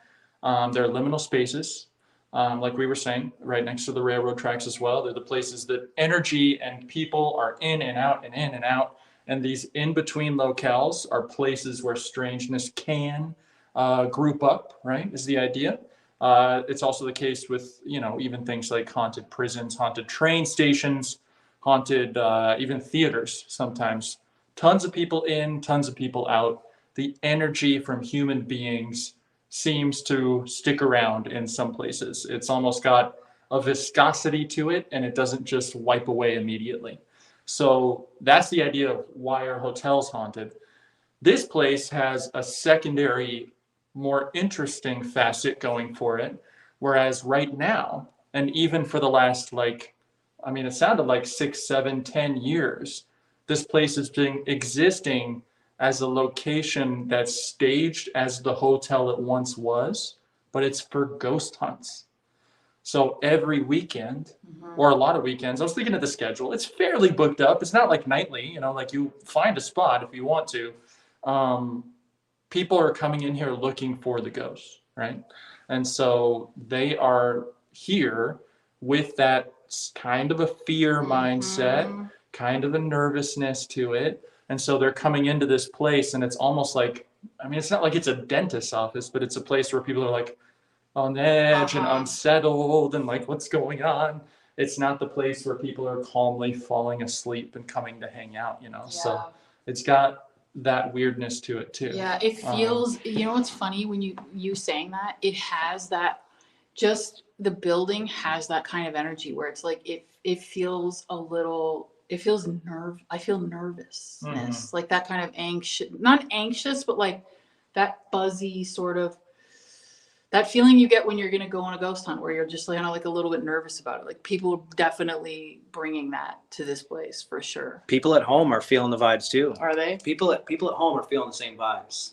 there are liminal spaces, like we were saying, right next to the railroad tracks as well. They're the places that energy and people are in and out and in and out. And these in-between locales are places where strangeness can group up, right, is the idea. It's also the case with, even things like haunted prisons, haunted train stations, haunted even theaters sometimes. Tons of people in, tons of people out. The energy from human beings seems to stick around in some places. It's almost got a viscosity to it, and it doesn't just wipe away immediately. So that's the idea of why are hotels haunted. This place has a secondary, more interesting facet going for it. Whereas right now, and even for the last it sounded like 6, 7, 10 years, this place has been existing as a location that's staged as the hotel it once was, but it's for ghost hunts. So every weekend, or a lot of weekends, I was thinking of the schedule, it's fairly booked up. It's not like nightly, like you find a spot if you want to. People are coming in here looking for the ghosts, right? And so they are here with that kind of a fear mindset, kind of a nervousness to it. And so they're coming into this place, and it's almost like, it's not like it's a dentist's office, but it's a place where people are like on edge and unsettled and like, what's going on? It's not the place where people are calmly falling asleep and coming to hang out, So it's got that weirdness to it too. Yeah, it feels, what's funny when you saying that, it has that, just the building has that kind of energy where it's like, it feels a little, I feel nervousness, like that kind of not anxious, but like that buzzy sort of, that feeling you get when you're going to go on a ghost hunt where you're just like a little bit nervous about it. Like people are definitely bringing that to this place for sure. People at home are feeling the vibes too. Are they? People at home are feeling the same vibes.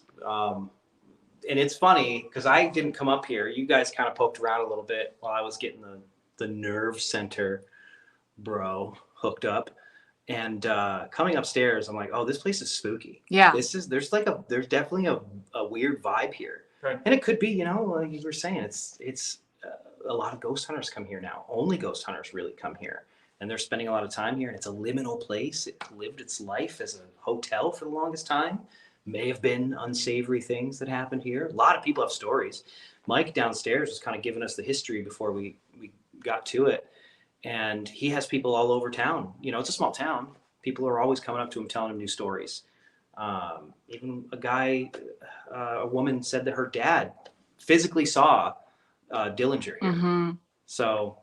And it's funny because I didn't come up here. You guys kind of poked around a little bit while I was getting the nerve center hooked up. And coming upstairs, I'm like, oh, this place is spooky. Yeah. There's definitely a weird vibe here. Right. And it could be, like you were saying, it's a lot of ghost hunters come here now. Only ghost hunters really come here. And they're spending a lot of time here. And it's a liminal place. It lived its life as a hotel for the longest time. May have been unsavory things that happened here. A lot of people have stories. Mike downstairs was kind of giving us the history before we got to it. And he has people all over town. It's a small town. People are always coming up to him, telling him new stories. Even a woman said that her dad physically saw Dillinger here. So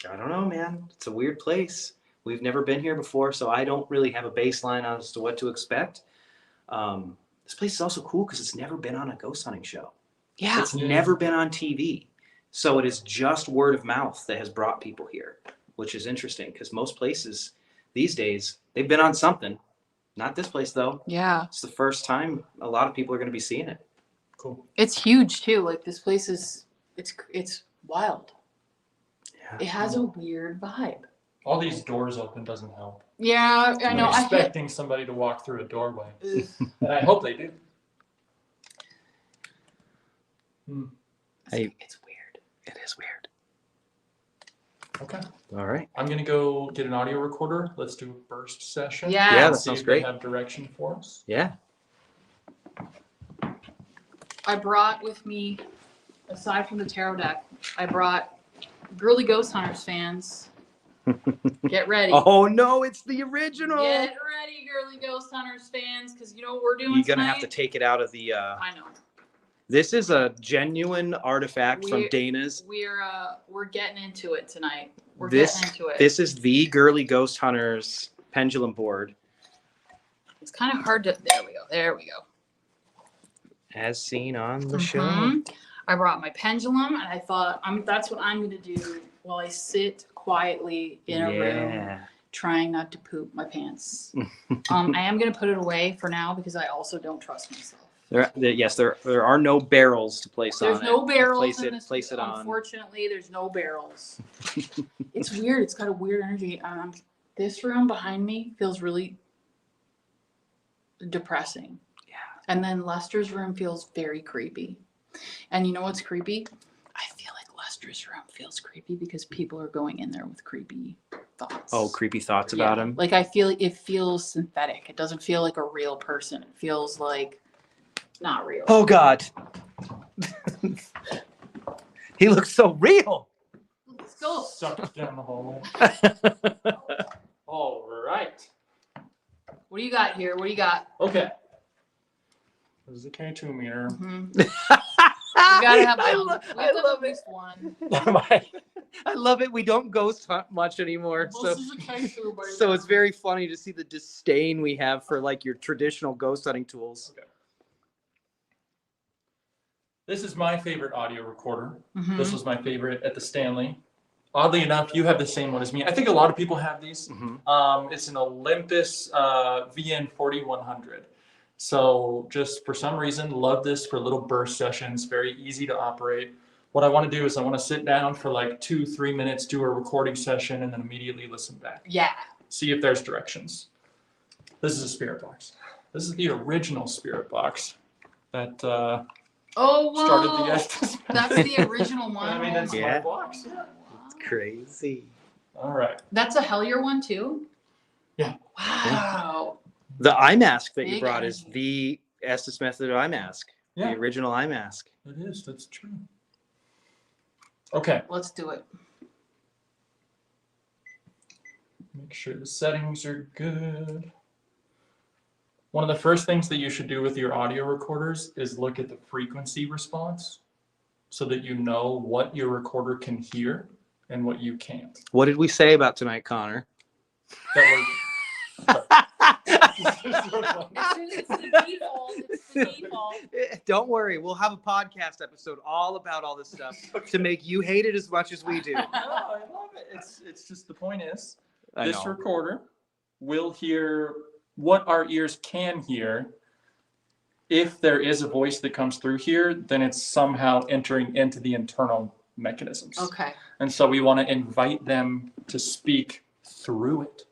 I don't know, man. It's a weird place. We've never been here before, so I don't really have a baseline as to what to expect. This place is also cool because it's never been on a ghost hunting show. Yeah. It's never been on TV. So it is just word of mouth that has brought people here, which is interesting because most places these days, they've been on something. Not this place, though. Yeah. It's the first time a lot of people are going to be seeing it. Cool. It's huge too. Like this place is, it's wild. Yeah. It has a weird vibe. All these doors open doesn't help. Yeah, I know. I'm I hit. expecting somebody to walk through a doorway, and I hope they do. Hey. It's weird. It is weird. Okay. All right. I'm gonna go get an audio recorder. Let's do a burst session. Yeah. Yeah, that See sounds if great. They have direction for us. Yeah. I brought with me, aside from the tarot deck, I brought Girly Ghost Hunters fans. Get ready. Oh no, it's the original. Get ready, Girly Ghost Hunters fans, because you know what we're doing You're gonna tonight? have to take it out of the. I know. This is a genuine artifact from We- Dana's. We're getting into it tonight. We're This getting into it. this is the Girly Ghost Hunters pendulum board, It's kind of hard to. There we go. There we go. as seen on the show. Mhm. I brought my pendulum, and I thought that's what I'm going to do while I sit quietly in a room, Yeah. trying not to poop my pants. I am going to put it away for now because I also don't trust myself. There are no barrels to place There's on it. no barrels Place in it. this. Place it on. Unfortunately, there's no barrels. It's weird. It's got a weird energy. This room behind me feels really depressing. Yeah. And then Lester's room feels very creepy. And you know what's creepy? I feel like Lester's room feels creepy because people are going in there with creepy thoughts. Oh, creepy thoughts about Yeah. him. Like I feel it feels synthetic. It doesn't feel like a real person. It feels like not real. Oh God. He looks so real. Let's go. Sucked down the hallway. All right. What do you got here? What do you got? Okay. This is a K2 meter. Mm-hmm. We gotta have I one. lo- We I have to have love at least one. I love it. We don't ghost hunt much anymore, so This is a K2, baby. so it's very funny to see the disdain we have for like your traditional ghost hunting tools. This is my favorite audio recorder. Mhm. This was my favorite at the Stanley. Oddly enough, you have the same one as me. I think a lot of people have these. It's an Olympus VN 4100. So just for some reason, love this for little burst sessions. Very easy to operate. What I want to do is I want to sit down for like 2-3 minutes, do a recording session, and then immediately listen back. Yeah. See if there's directions. This is a spirit box. This is the original spirit box that Oh, whoa. started the Estes. That's the original one. I mean, that's Yeah. my box. Yeah. Crazy. All right. That's a Hellier one too? Yeah. Wow. The eye mask that you Big brought is energy. the Estes Method eye mask. Yeah. The original eye mask. It is. That's true. Okay. Let's do it. Make sure the settings are good. One of the first things that you should do with your audio recorders is look at the frequency response so that you know what your recorder can hear and what you can't. What did we say about tonight, Connor? That It's the default. It's the default. Don't worry, we'll have a podcast episode all about all this stuff to make you hate it as much as we do. no, I love it. It's just the point is I this know. recorder will hear what our ears can hear. If there is a voice that comes through here, then it's somehow entering into the internal mechanisms. Okay. And so we want to invite them to speak through it,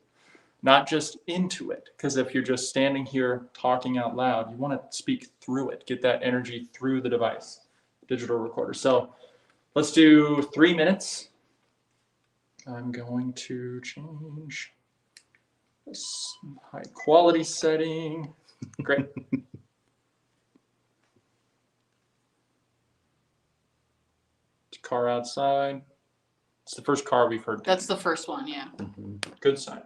not just into it. Because if you're just standing here talking out loud, you want to speak through it, get that energy through the device, digital recorder. So let's do 3 minutes. I'm going to change this high quality setting. Great. Car outside. It's the first car we've heard. That's the first one, yeah. Good sign.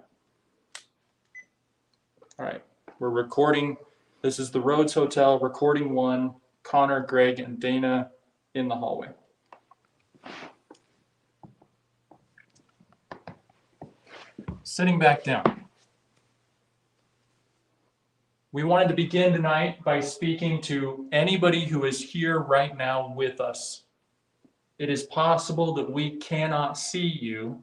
All right, we're recording. This is the Rhodes Hotel, recording 1, Connor, Greg, and Dana in the hallway. Sitting back down. We wanted to begin tonight by speaking to anybody who is here right now with us. It is possible that we cannot see you.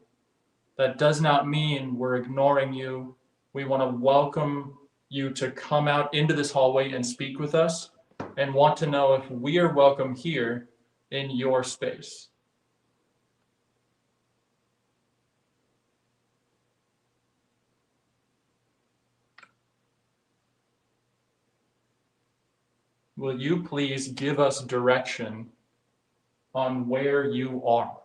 That does not mean we're ignoring you. We want to welcome you to come out into this hallway and speak with us, and want to know if we are welcome here in your space. Will you please give us direction on where you are?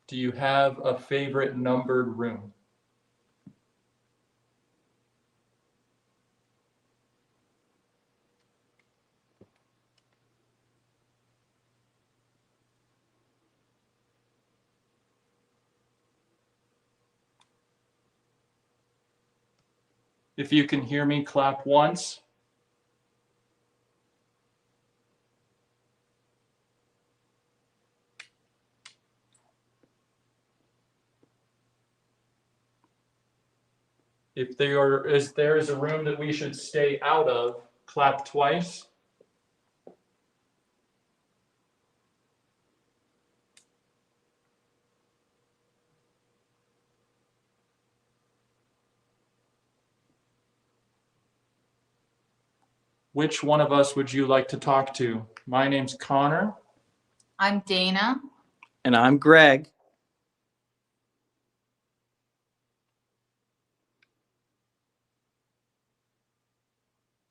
Do you have a favorite numbered room? If you can hear me, clap once. If there is a room that we should stay out of, clap twice. Which one of us would you like to talk to? My name's Connor. I'm Dana. And I'm Greg.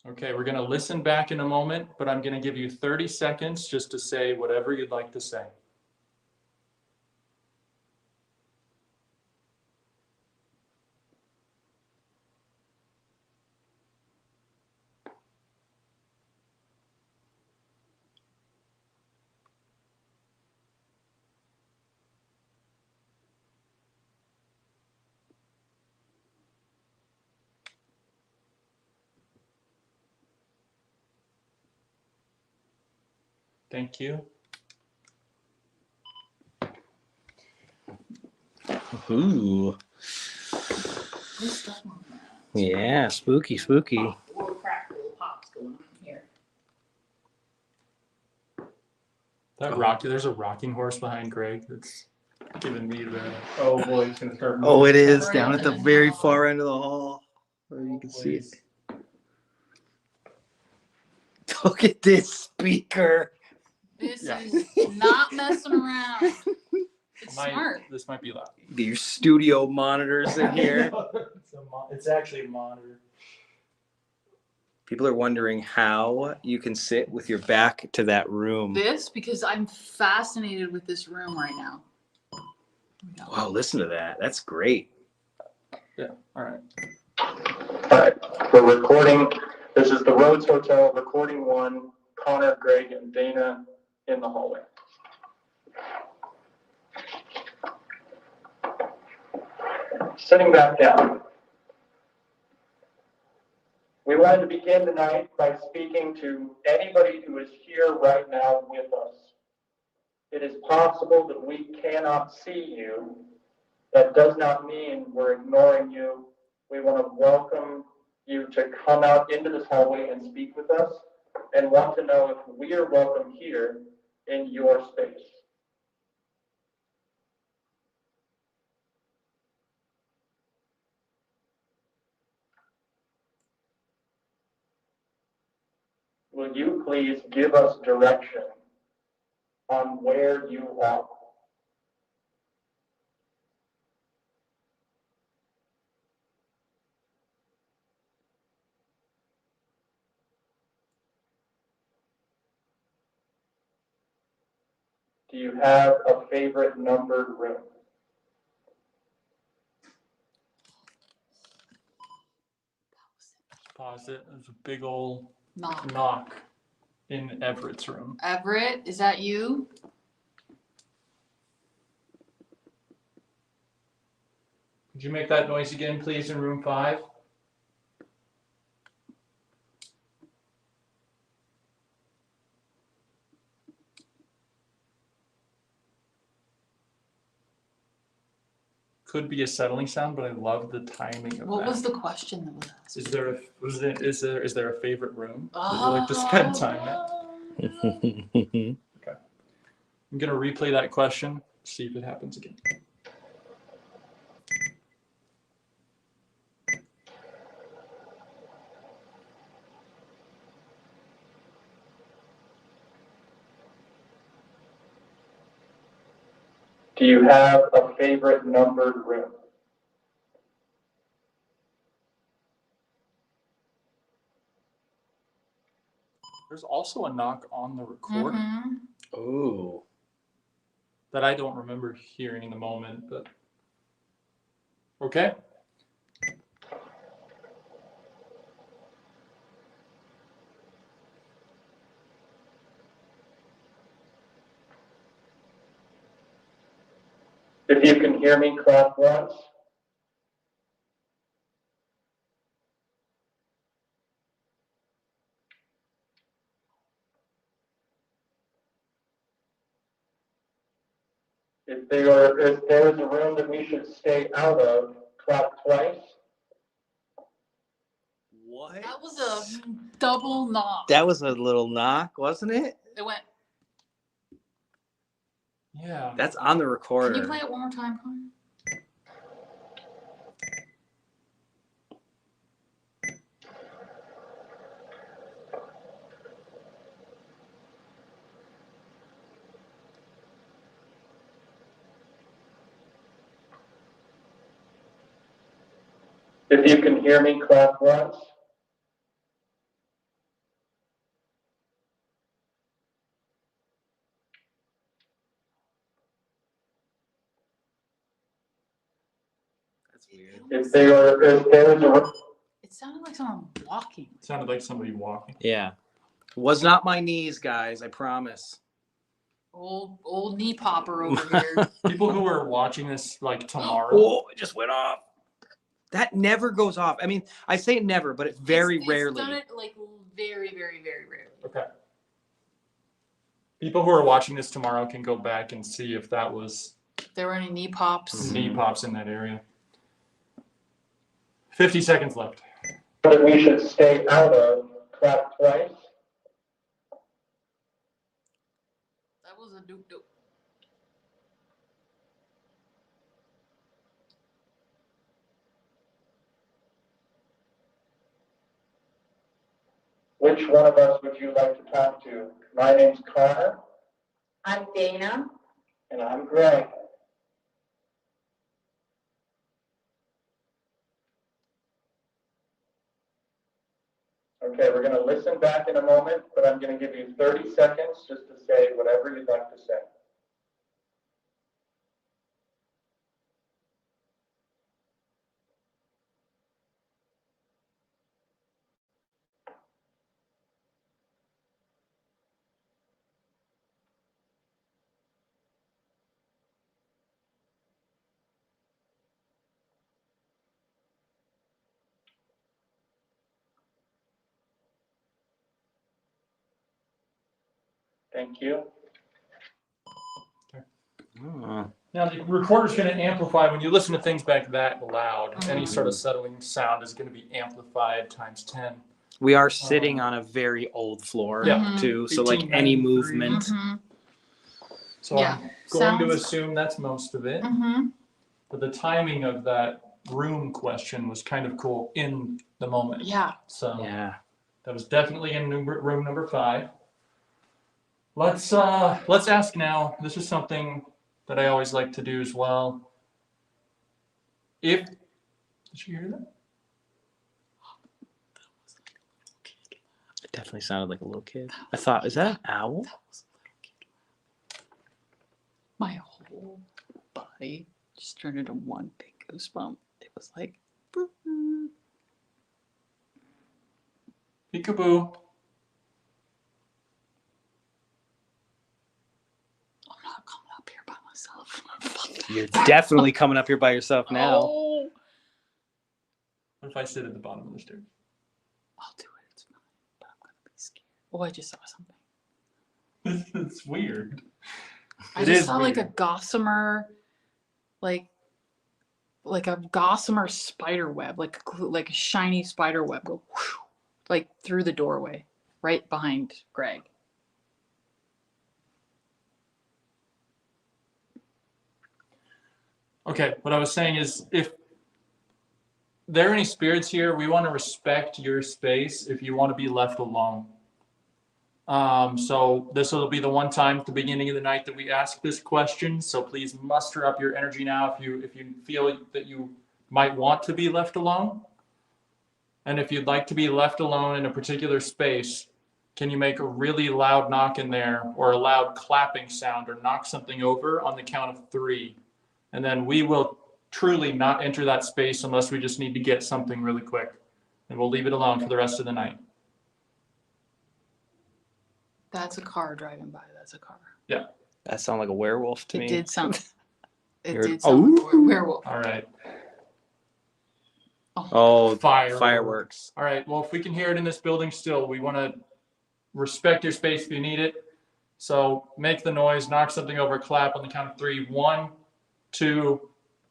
Okay, we're going to listen back in a moment, but I'm going to give you 30 seconds just to say whatever you'd like to say. Thank you. Ooh. There's stuff on that. Yeah, spooky, spooky. Little crack, little pops going on here. There's a rocking horse behind Greg that's giving me the, oh boy, it's going to start moving. Oh, it is Right down up at the in the very hall. far end of the hall. Where you can see it. Please. Look at this speaker. This Yeah. is not messing around. It's smart. This might be loud. Your studio monitors in here. It's actually a monitor. People are wondering how you can sit with your back to that room. This, because I'm fascinated with this room right now. Wow, listen to that. That's great. Yeah, all right. All right, we're recording. This is the Rhodes Hotel, recording one, Connor, Greg, and Dana in the hallway. Sitting back down. We wanted to begin tonight by speaking to anybody who is here right now with us. It is possible that we cannot see you. That does not mean we're ignoring you. We want to welcome you to come out into this hallway and speak with us, and want to know if we are welcome here in your space. Will you please give us direction on where you are? Do you have a favorite numbered room? Pause it. There's a big old Knock. knock in Everett's room. Everett, is that you? Could you make that noise again, please, in room 5? could be a settling sound, but I love the timing of What that. was the question that was asked? Is there a favorite room that you like to spend time in? I'm gonna replay that question, see if it happens again. Do you have a favorite numbered room? There's also a knock on the recorder Mhm. Ooh. that I don't remember hearing in the moment, but okay. If you can hear me, clap once. If there is a room that we should stay out of, clap twice. What? That was a double knock. That was a little knock, wasn't it? It went. Yeah. That's on the recorder. Can you play it one more time, Connor? If you can hear me, clap once. That's weird. If there is a It sounded like someone walking. It sounded like somebody walking. Yeah. Was not my knees, guys. I promise. Old knee popper over here. People who are watching this like tomorrow. Oh, it just went off. That never goes off. I mean, I say it never, but it very It's rarely. done it like very, very, very rarely. Okay. People who are watching this tomorrow can go back and see if that was There were any knee pops. knee pops in that area. 50 seconds left. that we should stay out of, clap twice. That was a doop doop. Which one of us would you like to talk to? My name's Connor. I'm Dana. And I'm Greg. Okay, we're going to listen back in a moment, but I'm going to give you 30 seconds just to say whatever you'd like to say. Thank you. Oh. Now the recorder's going to amplify when you listen to things back that loud. Any sort of settling sound is going to be amplified times 10. We are sitting on a very old floor, Yeah. too. So, like, any 1893. movement. Mm-hmm. So Yeah. I'm going to Sounds- assume that's most of it. Mm-hmm. But the timing of that room question was kind of cool in the moment. Yeah. So Yeah. that was definitely in room number 5. Let's ask now. This is something that I always like to do as well. Did you hear that? It definitely sounded like a little kid. I thought, is that an owl? My whole body just turned into one big goosebump. It was like, I'm Peekaboo. not coming up here by myself. You're definitely coming up here by yourself now. Oh, What if I sit at the bottom of the stairs? I'll do it. It's fine. But I'm gonna be scared. Oh, I just saw something. It's weird. I It just is saw like a weird. gossamer, like like a gossamer spider web, like a shiny spider web go whoosh, like through the doorway right behind Greg. Okay, what I was saying is if there are any spirits here, we want to respect your space if you want to be left alone. So this will be the one time at the beginning of the night that we ask this question. So please muster up your energy now if you feel that you might want to be left alone. And if you'd like to be left alone in a particular space, can you make a really loud knock in there or a loud clapping sound or knock something over on the count of 3? And then we will truly not enter that space unless we just need to get something really quick. And we'll leave it alone for the rest of the night. That's a car driving by. That's a car. That sounded like a werewolf to It me. did sound. It You're- did sound like a werewolf. All right. Oh, Fireworks. fireworks. All right. Well, if we can hear it in this building still, we want to respect your space if you need it. So make the noise, knock something over, clap on the count of 3. 1, 2,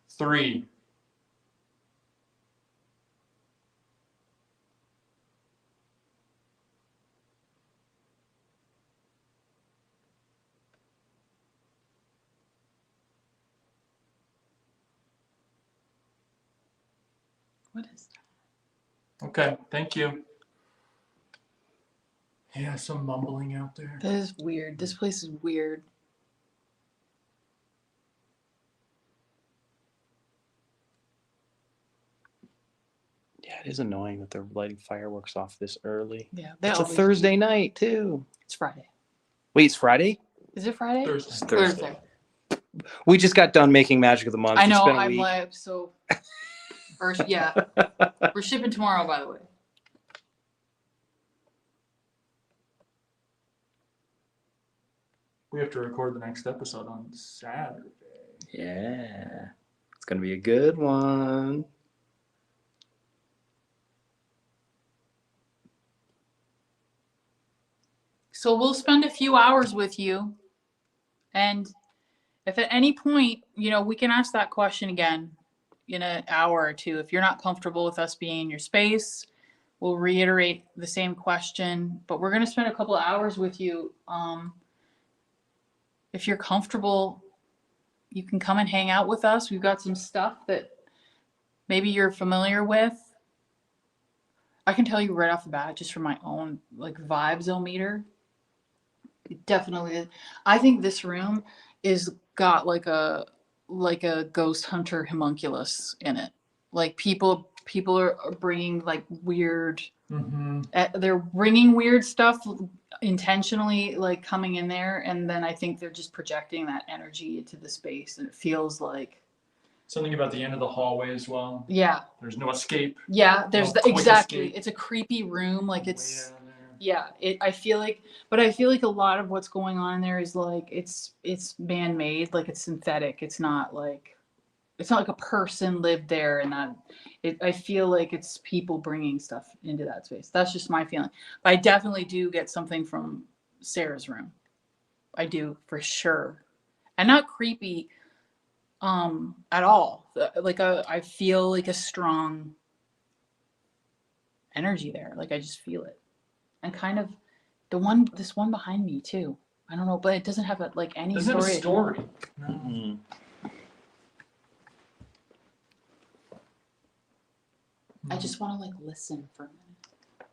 3. What is that? Okay. Thank you. Yeah, some mumbling out there. That is weird. This place is weird. Yeah, it is annoying that they're lighting fireworks off this early. Yeah, they It's a always Thursday do. night too. It's Friday. Wait, it's Friday? Is it Friday? Thursday. It's Thursday. Thursday. We just got done making Magic of the Month. I know. It's been a I'm week. like so. Or yeah, we're shipping tomorrow. By the way. We have to record the next episode on Saturday. Yeah. It's going to be a good one. So we'll spend a few hours with you. And if at any point, we can ask that question again in an hour or two. If you're not comfortable with us being in your space, we'll reiterate the same question. But we're going to spend a couple of hours with you. If you're comfortable, you can come and hang out with us. We've got some stuff that maybe you're familiar with. I can tell you right off the bat, just from my own vibes-o-meter. It definitely is. I think this room is got like a ghost hunter homunculus in it. Like people are bringing like weird. Mm-hmm. They're bringing weird stuff intentionally, like coming in there, and then I think they're just projecting that energy into the space, and it feels like. Something about the end of the hallway as well. Yeah. There's no escape. Yeah. There's No quick exactly. escape. It's a creepy room. Like Way it's. down there. Yeah, I feel like a lot of what's going on in there is like it's man-made, like it's synthetic. It's not like a person lived there, and I feel like it's people bringing stuff into that space. That's just my feeling. But I definitely do get something from Sarah's room. I do for sure, and not creepy, at all. I feel like a strong energy there. Like I just feel it. And kind of this one behind me too. I don't know, but it doesn't have any Doesn't have a story. story. No. Mm. I just want to listen for a minute.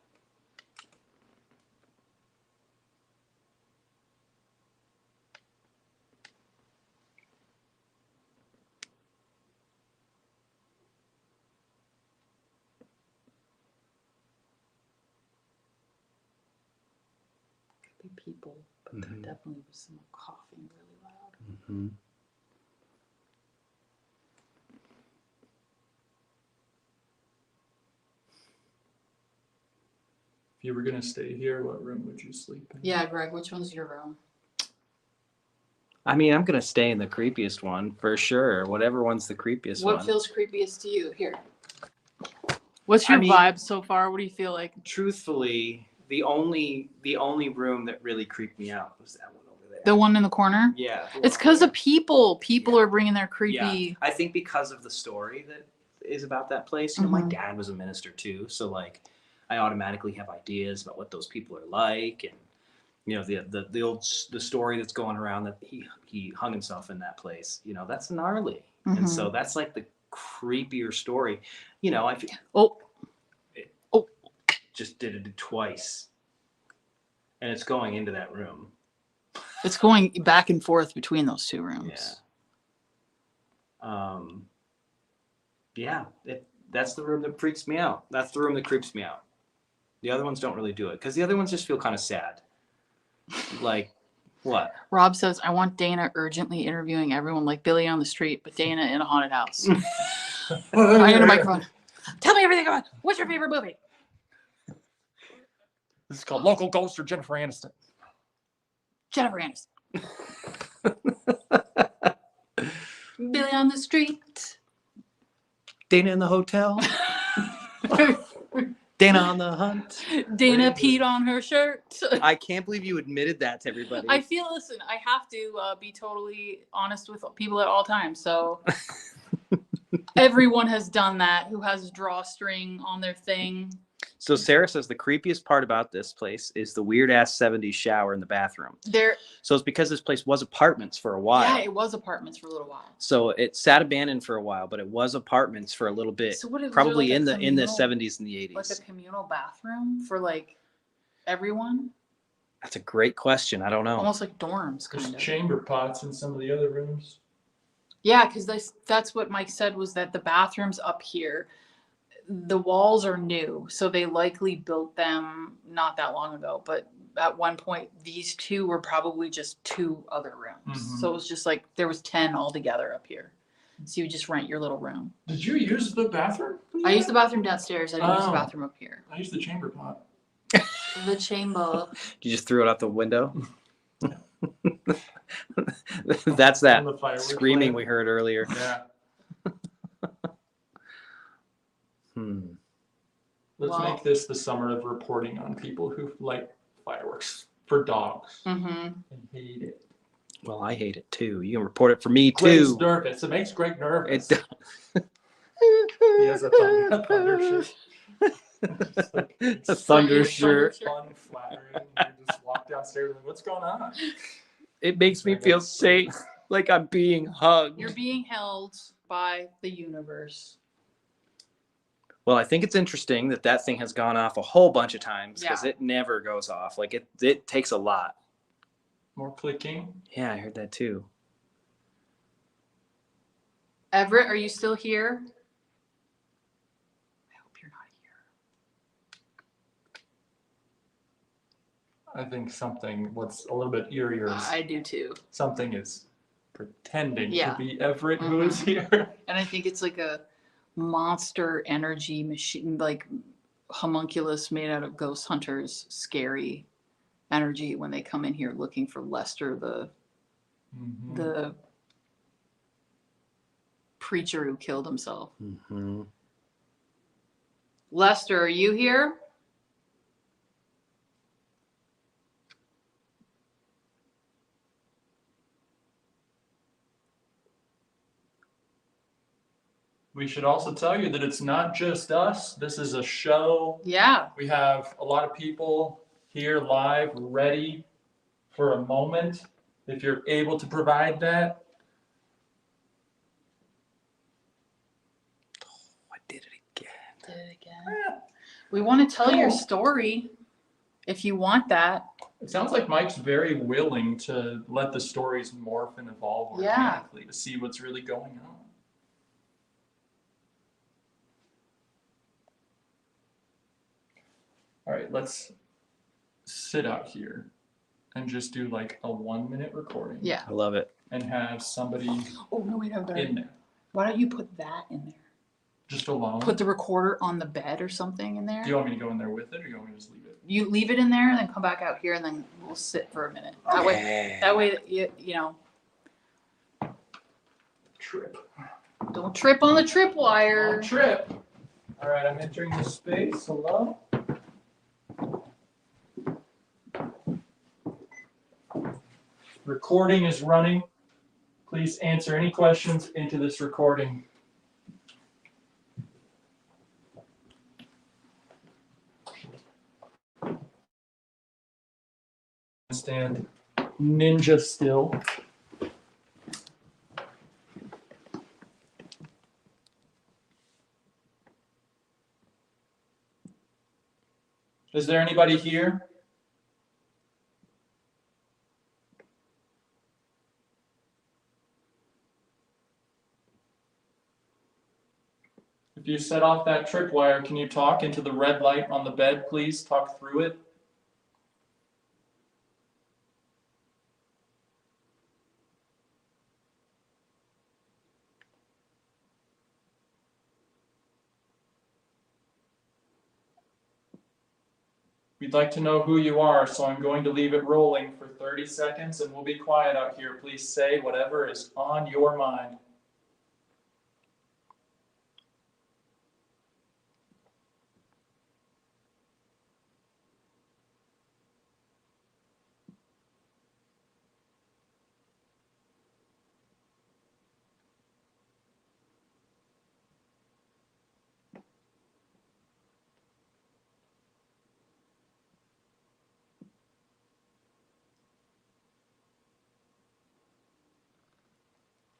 Could be people, but there Mhm. definitely was someone coughing really loud. Mm-hmm. If you were gonna stay here, what room would you sleep in? Yeah, Greg, which one's your room? I mean, I'm going to stay in the creepiest one for sure. Whatever one's the creepiest What one. feels creepiest to you? Here. What's your I mean- vibe so far? What do you feel like? Truthfully, the only room that really creeped me out was that one over there. The one in the corner? Yeah. It's because of people. People Yeah. are bringing their Yeah, creepy. I think because of the story that is about that place. You know, my Mhm. dad was a minister too, so like, I automatically have ideas about what those people are like, and you know, the story that's going around that he hung himself in that place. You know, that's gnarly, and so that's like the creepier story. You know, I Oh, just did it twice, and it's going into that room. it's going back and forth between those two Yeah. rooms. Yeah, that's the room that freaks me out. That's the room that creeps me out. The other ones don't really do it because the other ones just feel kind of sad. Like, what? Rob says, I want Dana urgently interviewing everyone like Billy on the street, but Dana in a haunted house. I need a microphone. Tell me everything about it. What's your favorite movie? This is called Local Ghost or Jennifer Aniston. Jennifer Aniston. Billy on the street. Dana in the hotel. Dana on the hunt. Dana peed on her shirt. I can't believe you admitted that to everybody. Listen, I have to be totally honest with people at all times. So everyone has done that who has a drawstring on their thing. So Sarah says the creepiest part about this place is the weird ass 70s shower in the bathroom. So it's because this place was apartments for a while. Yeah, it was apartments for a little while. So it sat abandoned for a while, but it was apartments for a little bit. So what, was probably there like in the 70s and the 80s. like a communal bathroom for like everyone? That's a great question. I don't know. Almost like dorms, There's kind of. chamber pots in some of the other rooms. Yeah, because that's what Mike said, was that the bathrooms up here, the walls are new, so they likely built them not that long ago. But at one point, these two were probably just two other rooms. Mhm. So it was just like there was 10 altogether up here. So you would just rent your little room. Did you use the bathroom? I used the bathroom downstairs. I didn't use the Oh. bathroom up here. I used the chamber pot. The chamber. You just threw it out the window. That's that When the fireworks screaming went. we heard earlier. Yeah. Let's Well- make this the summer of reporting on people who light fireworks for dogs Mm-hmm. and hate it. Well, I hate it too. You can report it for me Greg's too. nervous. It makes Greg nervous. It He has a thunder shirt. It's like, it's A thunder so shirt. Fun, flattering. You just walk downstairs and what's going on? It makes me feel safe, like I'm being hugged. You're being held by the universe. Well, I think it's interesting that thing has gone off a whole bunch of times because Yeah. it never goes off. Like it takes a lot. More clicking. Yeah, I heard that too. Everett, are you still here? I hope you're not here. I think something what's a little bit eerier is I do too. something is pretending Yeah. to be Everett who is here. And I think it's like a monster energy machine, like homunculus made out of ghost hunters, scary energy when they come in here looking for Lester, Mhm. the preacher who killed himself. Mm-hmm. Lester, are you here? We should also tell you that it's not just us. This is a show. Yeah. We have a lot of people here live, ready for a moment. If you're able to provide that, I did it again. Did it again. We want to tell your story if you want that. it sounds like Mike's very willing to let the stories morph and evolve Yeah. organically to see what's really going on. All right, let's sit out here and just do like a 1 minute recording. Yeah. I love it. And have somebody Oh, no, wait, I'm in there, Why don't you put that in there? just alone. Put the recorder on the bed or something in there. Do you want me to go in there with it, or do you want me to just leave it? You leave it in there and then come back out here and then we'll sit for a minute. That way you know, Trip. don't trip on the tripwire. Trip. All right, I'm entering the space. Hello. Recording is running. Please answer any questions into this recording. Stand ninja still. Is there anybody here? If you set off that tripwire, can you talk into the red light on the bed, please? Talk through it. We'd like to know who you are, so I'm going to leave it rolling for 30 seconds and we'll be quiet out here. Please say whatever is on your mind.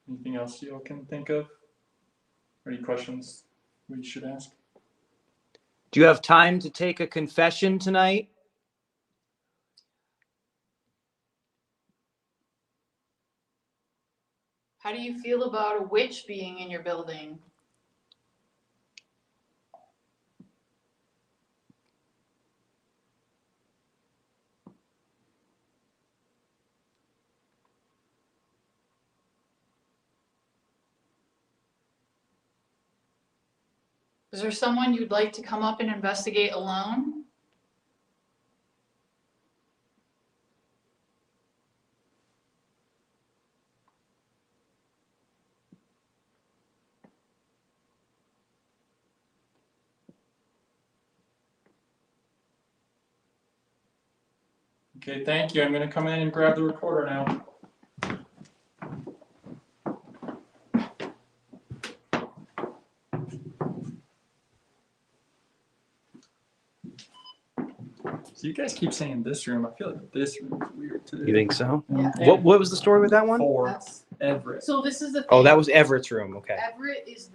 Anything else you all can think of? Any questions we should ask? Do you have time to take a confession tonight? How do you feel about a witch being in your building? Is there someone you'd like to come up and investigate alone? Okay, thank you. I'm going to come in and grab the recorder now. So you guys keep saying this room. I feel like this room is weird too. You think so? Yeah. What was the story with that one? For That's, Everett. so this is the thing. Oh, that was Everett's room. Okay. Everett is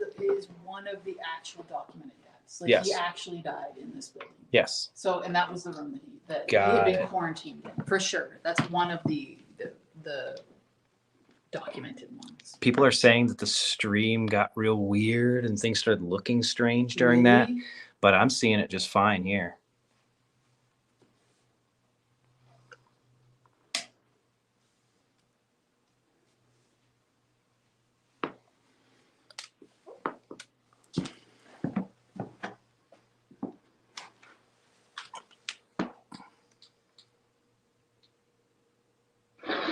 one of the actual documented deaths. Like Yes. he actually died in this building. Yes. So, and that was the room that he Got had been it. quarantined in, for sure. That's one of the documented ones. People are saying that the stream got real weird and things started looking strange during that, Really? but I'm seeing it just fine here.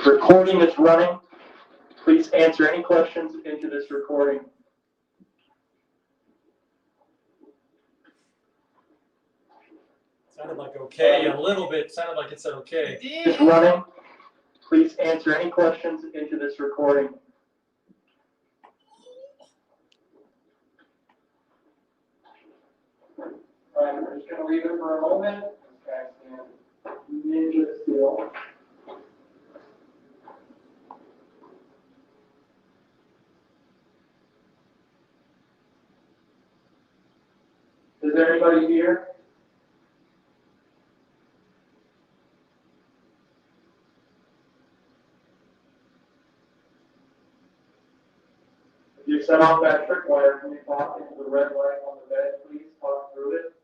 Recording is running. Please answer any questions into this recording. Sounded like okay, a little bit. Sounded like it said okay. It Is did. running. Please answer any questions into this recording. All right, we're just going to leave it for a moment. Okay, ninja still. Is there anybody here? If you set off that tripwire, can you talk into the red light on the bed, please? Talk through it.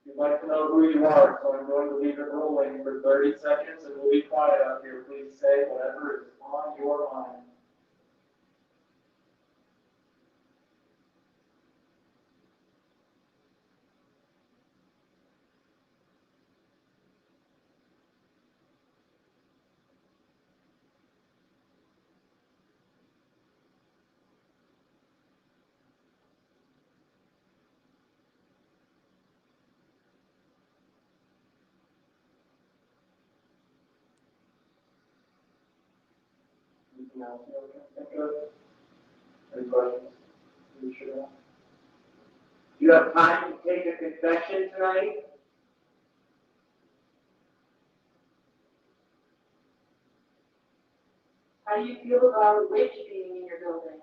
You'd like to know who you are, so I'm going to leave it rolling for 30 seconds and we'll be quiet out here. Please say whatever is on your mind. else you can think of? Any questions? You sure? You have time to take a confession tonight? How do you feel about a witch being in your building?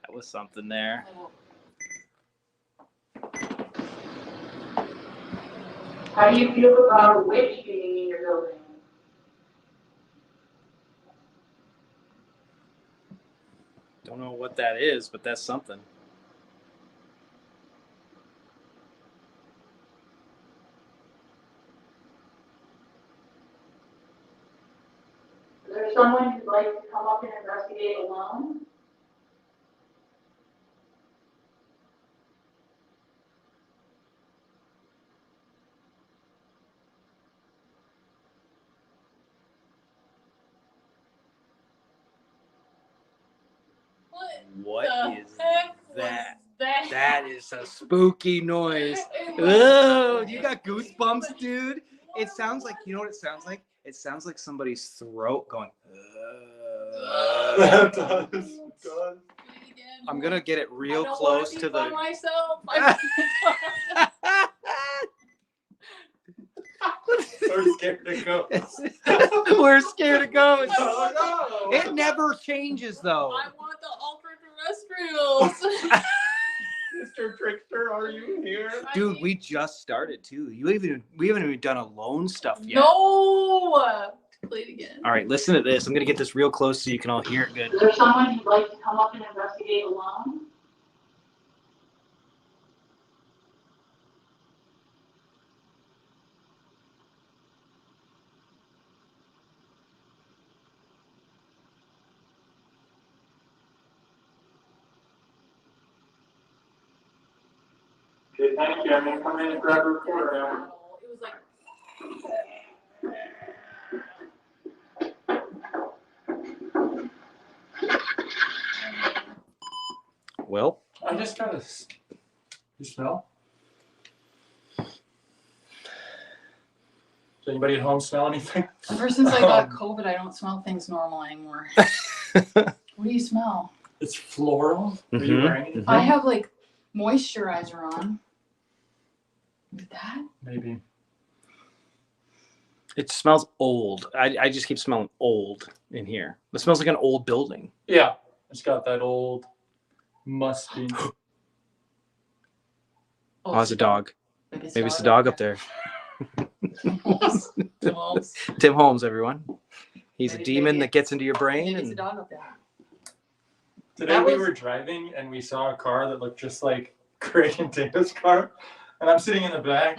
That was something there. How do you feel about a witch being in your building? Don't know what that is, but that's something. Is there someone you'd like to come up and investigate alone? What is heck that? was That is a spooky noise. It was- Oh, you got goosebumps, dude. It sounds like, you know what it sounds like? It sounds like somebody's throat going. That does. I'm gonna get it real I don't close wanna to be by the. myself. We're scared to go. We're scared to go. Oh, no. It never changes though. I want the ultra terrestrials. Mr. Trickster, are you here? Dude, we just started too. We haven't even done alone stuff yet. No. Play it again. All right, listen to this. I'm gonna get this real close so you can all hear it good. Is there someone you'd like to come up and investigate alone? Okay, thank you. I'm gonna come in and grab a recorder now. It was like. Well, I just got a. You smell? Does anybody at home smell anything? Ever since I got COVID, I don't smell things normal anymore. What do you smell? It's floral. Are you Mhm, wearing anything? mhm. I have like moisturizer on. With that? Maybe. it smells old. I just keep smelling old in here. It smells like an old building. Yeah. It's got that old musty. Oh, it's a dog. Maybe Maybe it's a dog up there. Tim Holmes, everyone. He's a Maybe- demon maybe- that gets into your brain. Maybe it's a And dog up there. Today That we was- were driving and we saw a car that looked just like Craig and Dana's car. And I'm sitting in the back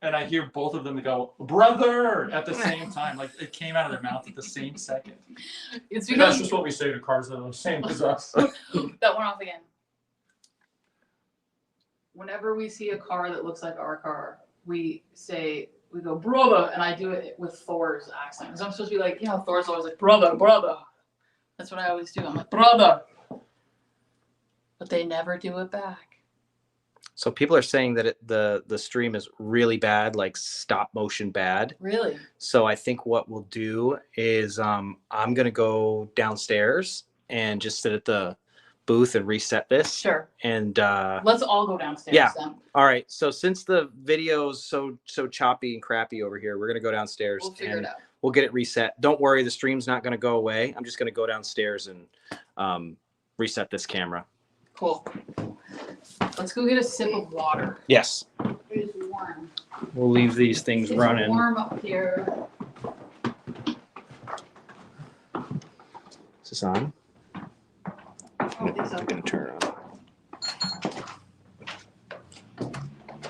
and I hear both of them go, brother, at the same time. Like it came out of their mouth at the same second. It's And that's because just what we say to cars that are the same as us. that went off again. Whenever we see a car that looks like our car, we go, brother, and I do it with Thor's accent. Because I'm supposed to be like, Thor's always like, brother, brother. That's what I always do. I'm like, brother. But they never do it back. so people are saying that the stream is really bad, like stop motion bad. Really? So I think what we'll do is I'm gonna go downstairs and just sit at the booth and reset this. Sure. And Let's all go downstairs Yeah. then. all right. So since the video's so choppy and crappy over here, we're gonna go downstairs We'll figure and it out. we'll get it reset. Don't worry, the stream's not gonna go away. I'm just gonna go downstairs and reset this camera. Cool. Let's go get a sip of water. Yes. It is warm. We'll leave these things It's running. warm up here. Is this on? I don't think so. I'm gonna turn it on.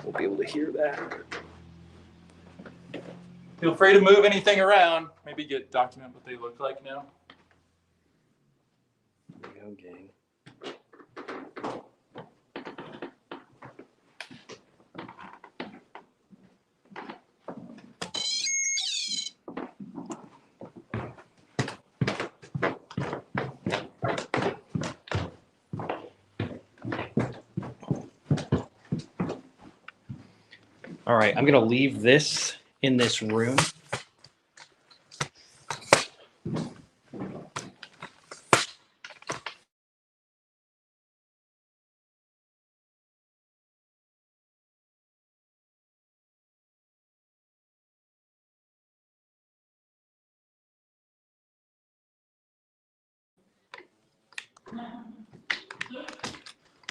We'll be able to hear that. Feel free to move anything around. Maybe document what they look like now. There we go, gang. All right, I'm gonna leave this in this room.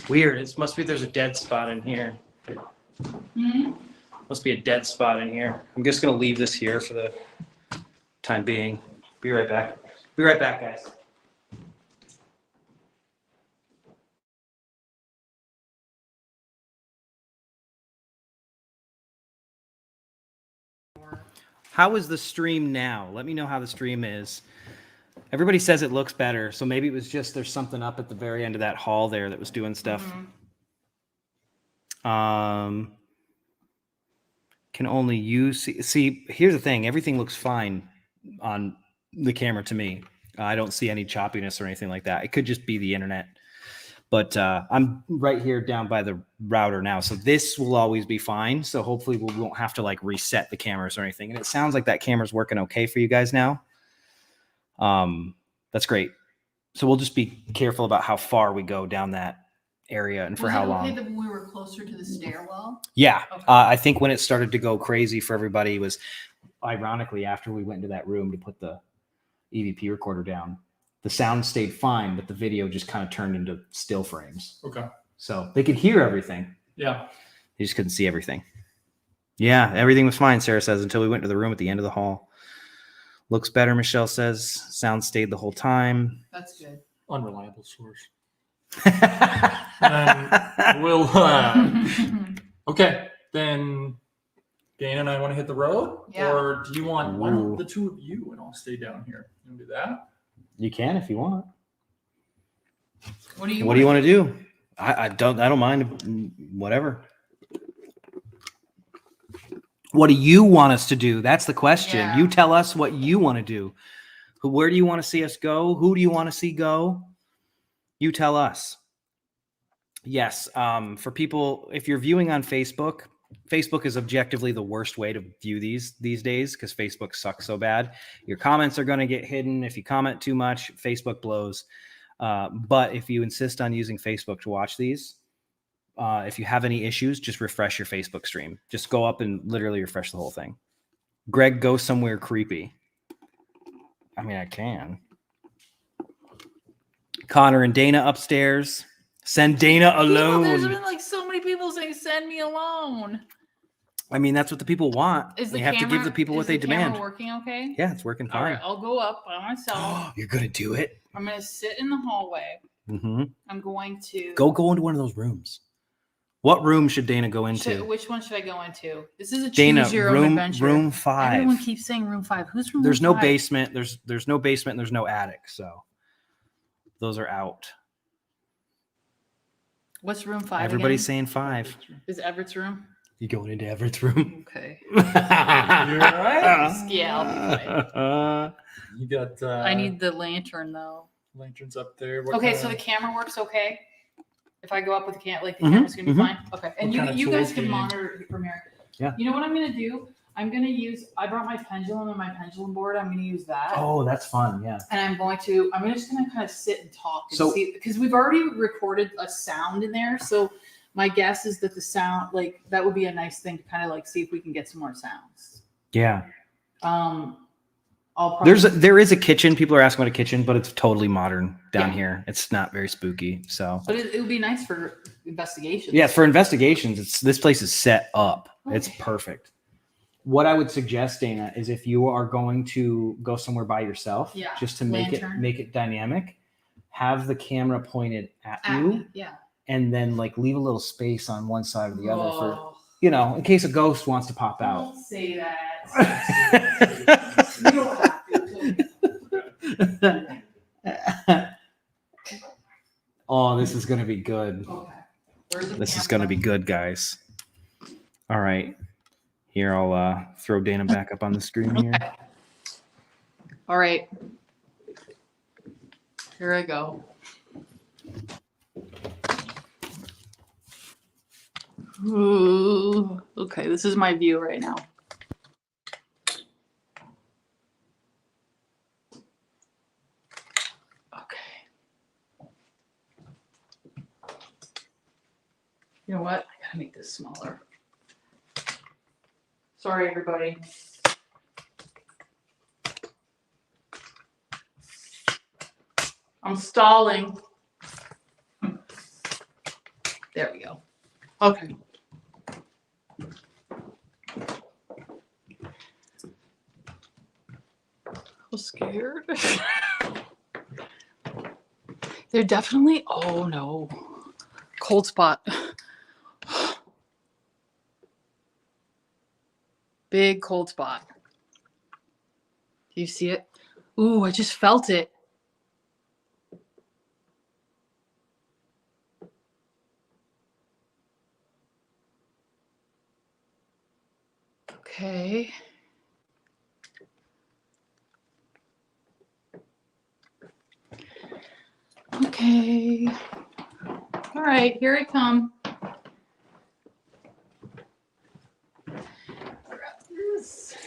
Weird. It must be there's a dead spot in here. Must be a dead spot in here. I'm just gonna leave this here for the time being. Be right back. Be right back, guys. How is the stream now? Let me know how the stream is. Everybody says it looks better, so maybe it was just there's something up at the very end of that hall there that was doing stuff. Can only you see? Here's the thing. Everything looks fine on the camera to me. I don't see any choppiness or anything like that. It could just be the internet. But I'm right here down by the router now, so this will always be fine. So hopefully we won't have to like reset the cameras or anything. And it sounds like that camera's working okay for you guys now. That's great. So we'll just be careful about how far we go down that area and for how long. Was it okay that we were closer to the stairwell? Yeah, Okay. I think when it started to go crazy for everybody was ironically after we went into that room to put the EVP recorder down. The sound stayed fine, but the video just kind of turned into still frames. Okay. So they could hear everything. Yeah. They just couldn't see everything. Yeah, everything was fine, Sarah says, until we went to the room at the end of the hall. Looks better, Michelle says. Sound stayed the whole time. That's good. Unreliable source. We'll. Okay, then Dana and I want to hit the road, Yeah. or do you want one Ooh. of the two of you and I'll stay down here? You want to do that? You can if you want. What do you What do you want to do? I don't mind. Whatever. What do you want us to do? That's the question. Yeah. You tell us what you want to do. Where do you want to see us go? Who do you want to see go? You tell us. Yes. For people, if you're viewing on Facebook, Facebook is objectively the worst way to view these days because Facebook sucks so bad. Your comments are going to get hidden. If you comment too much, Facebook blows. But if you insist on using Facebook to watch these, if you have any issues, just refresh your Facebook stream. Just go up and literally refresh the whole thing. Greg, go somewhere creepy. I mean, I can. Connor and Dana upstairs. Send Dana alone. There's been like so many people saying, "Send me alone." I mean, that's what the people want. Is the We have to give the people what they demand. Working okay? Yeah, it's working All fine. right, I'll go up by myself. You're gonna do it. I'm gonna sit in the hallway. Mm-hmm. I'm going to Go into one of those rooms. What room should Dana go into? Which one should I go into? This is a Dana, choose your own adventure. room 5. Everyone keeps saying room 5. Who's room? There's no 5? basement. There's no basement. And there's no attic. So those are out. What's room 5? Everybody's again? saying 5. Is Everett's room? You going into Everett's room? Okay. You're right. Yeah, I'll be fine. You got. I need the lantern though. lanterns up there. What Okay, kinda- so the camera works okay. If I go up with the camera, like the Mhm, camera's gonna be mhm. fine. Okay, and What kind of you tools guys do can you need? monitor from here. Yeah. You know what I'm gonna do? I'm gonna use. I brought my pendulum and my pendulum board. I'm gonna use that. Oh, that's fun. Yeah. And I'm just gonna kind of sit and talk and So- see, because we've already recorded a sound in there. So my guess is that the sound, like, that would be a nice thing to kind of like see if we can get some more sounds. Yeah. I'll probably. There is a kitchen. People are asking about a kitchen, but it's totally modern down Yeah. here. It's not very spooky. So But it would be nice for investigations. yeah, for investigations, this place is set up. It's Okay. perfect. What I would suggest, Dana, is if you are going to go somewhere by yourself, Yeah, just to make lantern. it dynamic, have the camera pointed at Ah, you, yeah. and then like leave a little space on one side or the other for Oh, in case a ghost wants to pop out. don't say that. You don't have to. Oh, this is gonna be good. Okay. Where's the This is camera? gonna be good, guys. All right. Here, I'll throw Dana back up on the screen here. All right. Here I go. Ooh, okay, this is my view right now. You know what? I gotta make this smaller. Sorry, everybody. I'm stalling. There we go. Okay. I was scared. They're definitely, oh no. Cold spot. Big cold spot. Do you see it? Ooh, I just felt it. Okay. Okay. All right, here I come. Grab this.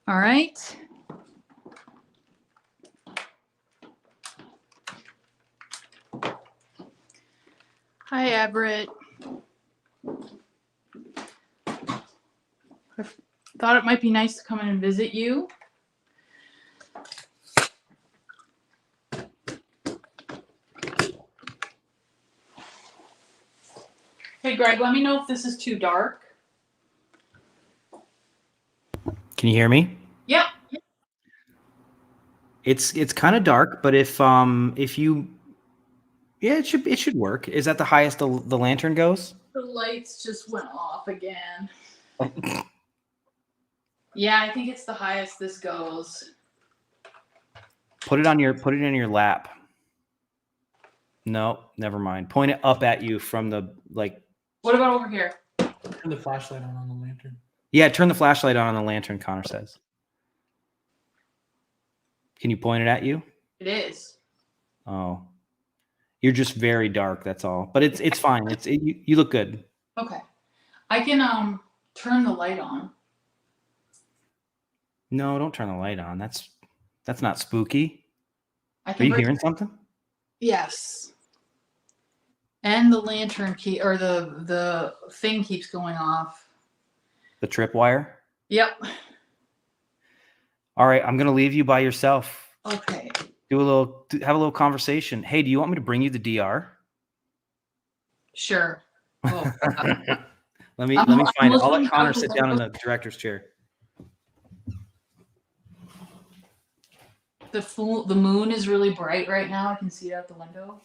All right. Hi, Everett. I thought it might be nice to come in and visit you. Hey, Greg, let me know if this is too dark. Can you hear me? Yep. It's kind of dark, but if you, yeah, it should work. Is that the highest the lantern goes? The lights just went off again. Yeah, I think it's the highest this goes. Put it on your lap. No, never mind. Point it up at you from the like. What about over here? Turn the flashlight on the lantern. Yeah, turn the flashlight on the lantern. Connor says. Can you point it at you? It is. Oh, you're just very dark. That's all. But it's fine. You look good. Okay. I can turn the light on. No, don't turn the light on. That's not spooky. I Are can you bring- hearing something? Yes. And the lantern key or the thing keeps going off. The tripwire. Yep. All right, I'm gonna leave you by yourself. Okay. Have a little conversation. Hey, do you want me to bring you the DR? Sure. Oh, let me I'm find it. I'll listening let Connor to- sit down in the director's chair. the moon is really bright right now. I can see it out the window.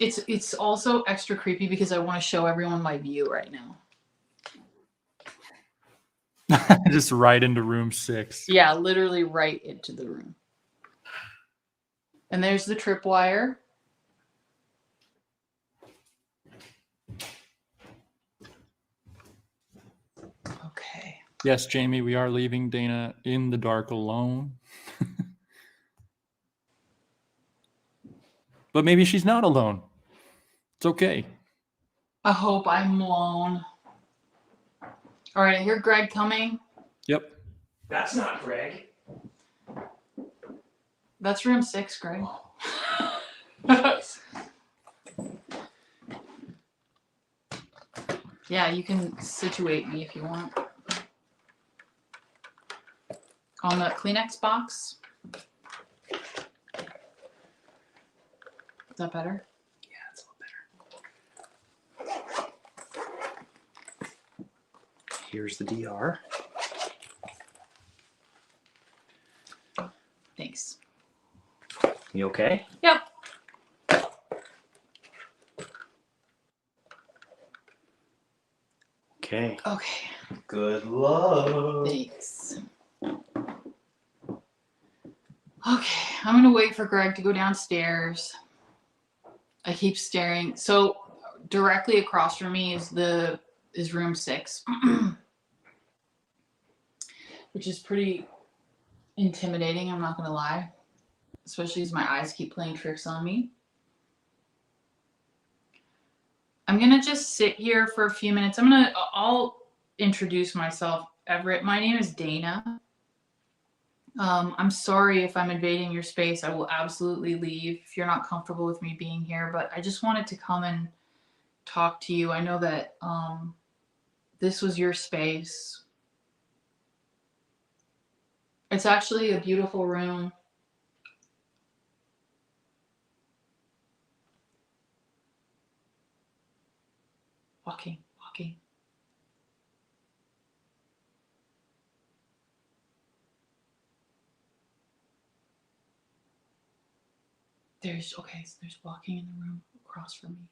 It's also extra creepy because I want to show everyone my view right now. Just right into room 6. Yeah, literally right into the room. And there's the tripwire. Okay. Yes, Jamie, we are leaving Dana in the dark alone. But maybe she's not alone. It's okay. I hope I'm alone. All right, I hear Greg coming. Yep. That's not Greg. That's room 6, Greg. Yeah, you can situate me if you want. On the Kleenex box. Is that better? Yeah, it's a little better. Here's the DR. Thanks. You okay? Yep. Okay. Okay. Good luck. Thanks. Okay, I'm gonna wait for Greg to go downstairs. I keep staring. So directly across from me is room 6, which is pretty intimidating. I'm not gonna lie, especially as my eyes keep playing tricks on me. I'm gonna just sit here for a few minutes. I'll introduce myself. Everett, my name is Dana. I'm sorry if I'm invading your space. I will absolutely leave if you're not comfortable with me being here, but I just wanted to come and talk to you. I know that this was your space. It's actually a beautiful room. Walking, walking. There's walking in the room across from me.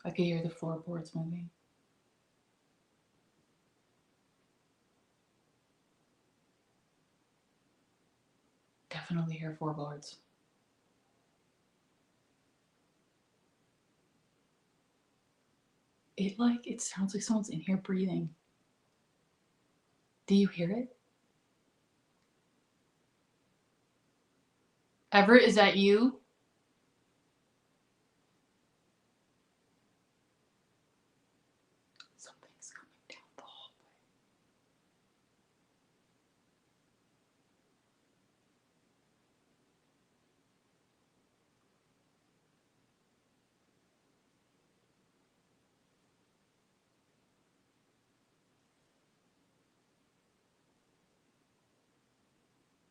I could hear the floorboards moving. Definitely hear floorboards. It sounds like someone's in here breathing. Do you hear it? Everett, is that you? Something's coming down the hallway.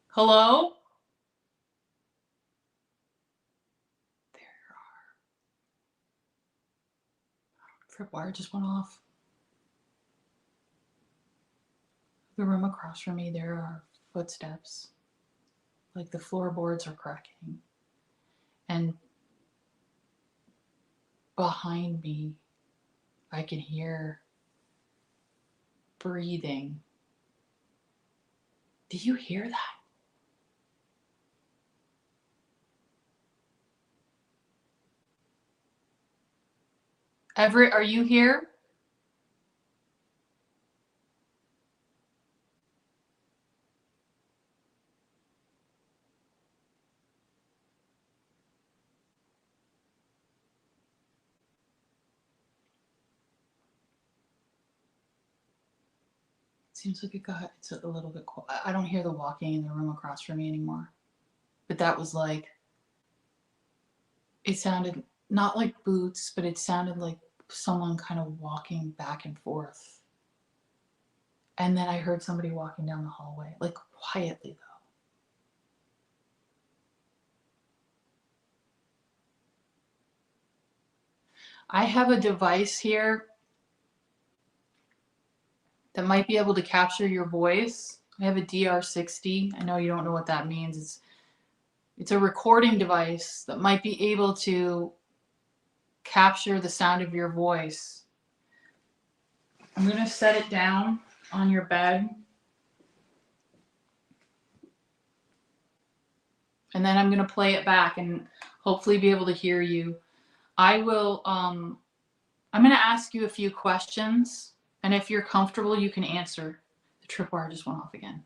Hello? Tripwire just went off. The room across from me, there are footsteps. Like the floorboards are cracking. And behind me, I can hear breathing. Do you hear that? Everett, are you here? Seems like it's a little bit quiet. I don't hear the walking in the room across from me anymore. But that was like, it sounded not like boots, but it sounded like someone kind of walking back and forth. And then I heard somebody walking down the hallway, like quietly though. I have a device here that might be able to capture your voice. I have a DR60. I know you don't know what that means. It's a recording device that might be able to capture the sound of your voice. I'm going to set it down on your bed. And then I'm going to play it back and hopefully be able to hear you. I'm going to ask you a few questions. And if you're comfortable, you can answer. The tripwire just went off again.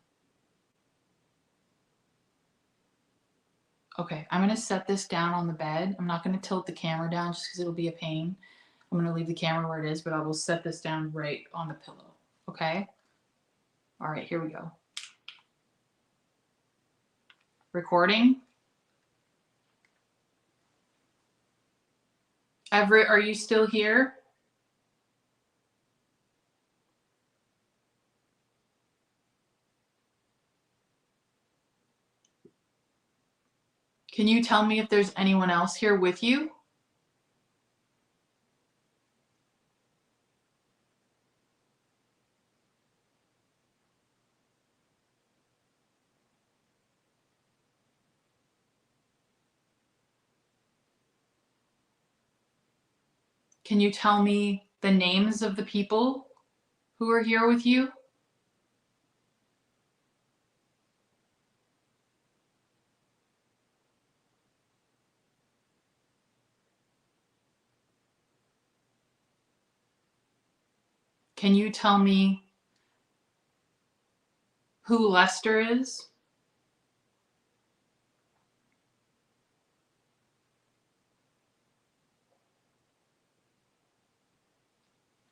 Okay, I'm going to set this down on the bed. I'm not going to tilt the camera down just because it'll be a pain. I'm going to leave the camera where it is, but I will set this down right on the pillow. Okay? All right, here we go. Recording. Everett, are you still here? Can you tell me if there's anyone else here with you? Can you tell me the names of the people who are here with you? Can you tell me who Lester is?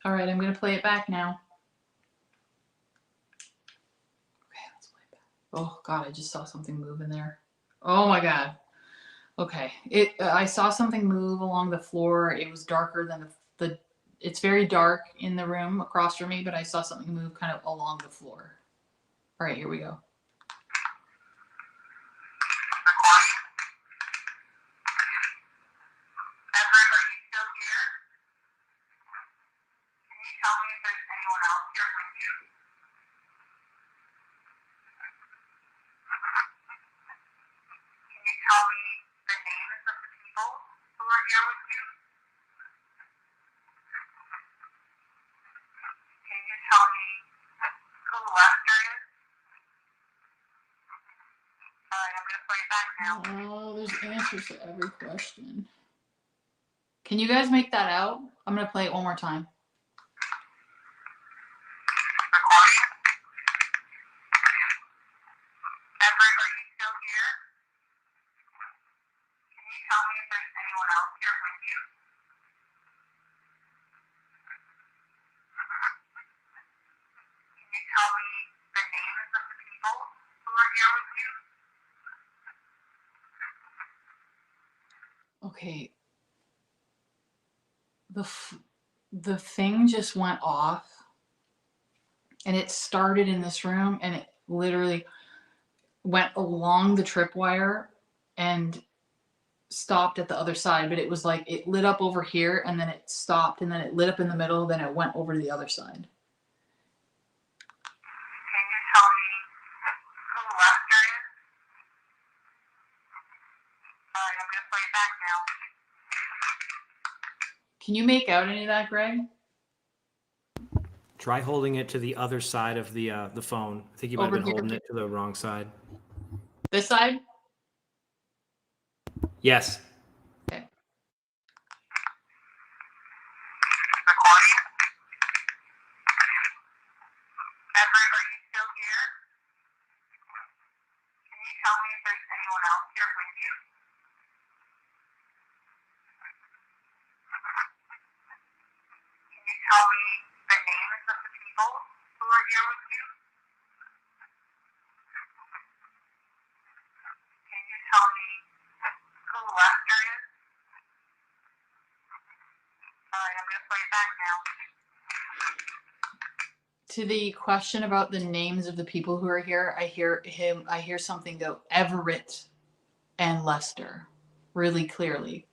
All right, I'm going to play it back now. Okay, let's play it back. Oh God, I just saw something move in there. Oh my God. Okay. I saw something move along the floor. It was darker than the it's very dark in the room across from me, but I saw something move kind of along the floor. All right, here we go. Oh, there's answers to every question. Can you guys make that out? I'm gonna play it one more time. Okay. The thing just went off, and it started in this room, and it literally went along the tripwire and stopped at the other side. But it was like it lit up over here, and then it stopped, and then it lit up in the middle, then it went over to the other side. Can you make out any of that, Greg? Try holding it to the other side of the phone. I think you might have Over been here. holding it to the wrong side. This side? Yes. Okay. To the question about the names of the people who are here, I hear something go Everett and Lester really clearly.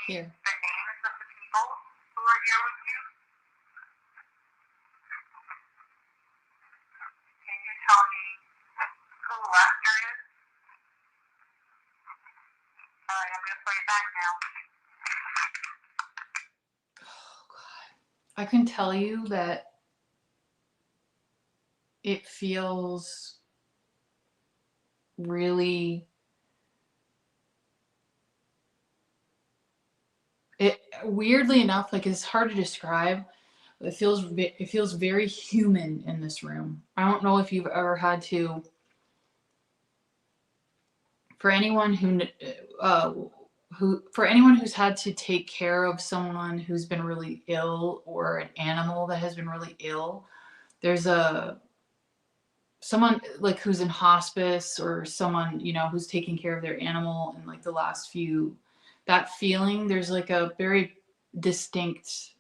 Here. I can tell you that it feels really weirdly enough, like it's hard to describe. It feels very human in this room. I don't know if you've ever had to. For anyone for anyone who's had to take care of someone who's been really ill or an animal that has been really ill, there's someone like who's in hospice or someone, who's taking care of their animal in like the last few, that feeling, there's like a very distinct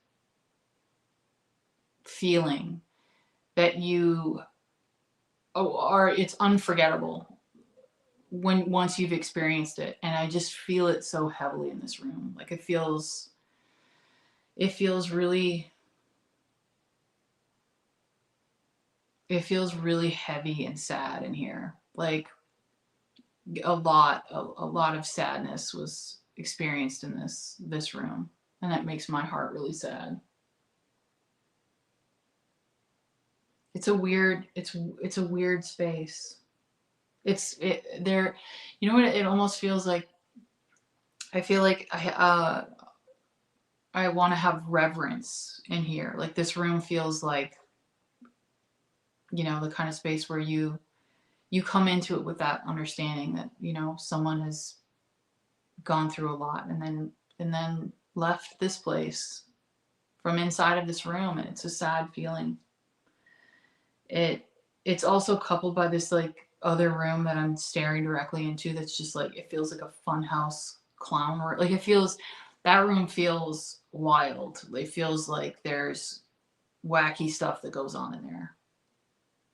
feeling that it's unforgettable once you've experienced it. And I just feel it so heavily in this room. Like it feels really heavy and sad in here. Like a lot of sadness was experienced in this room, and that makes my heart really sad. It's a weird space. You know what it almost feels like? I feel like I want to have reverence in here. Like this room feels like you know, the kind of space where you come into it with that understanding that, you know, someone has gone through a lot and then left this place from inside of this room, and it's a sad feeling. It's also coupled by this like other room that I'm staring directly into that's just like, it feels like a funhouse clown room. Like that room feels wild. It feels like there's wacky stuff that goes on in there.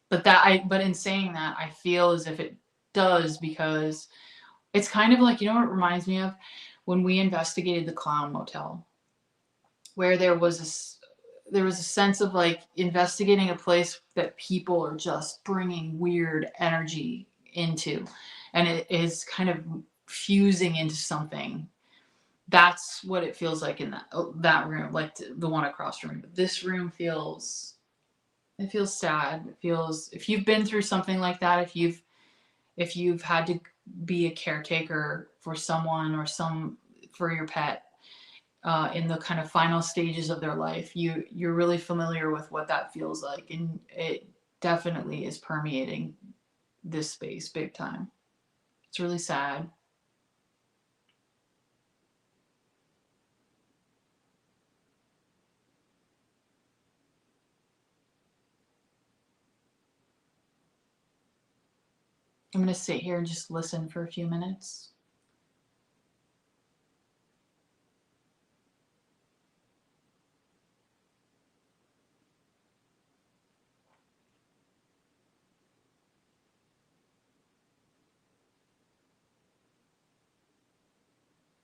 But in saying that, I feel as if it does, because it's kind of like, you know what it reminds me of? When we investigated the Clown Motel, where there was a sense of like investigating a place that people are just bringing weird energy into, and it is kind of fusing into something. That's what it feels like in that room, like the one across from me. But this room feels sad. It feels, if you've been through something like that, if you've had to be a caretaker for someone or for your pet in the kind of final stages of their life, you're really familiar with what that feels like, and it definitely is permeating this space big time. It's really sad. I'm going to sit here and just listen for a few minutes.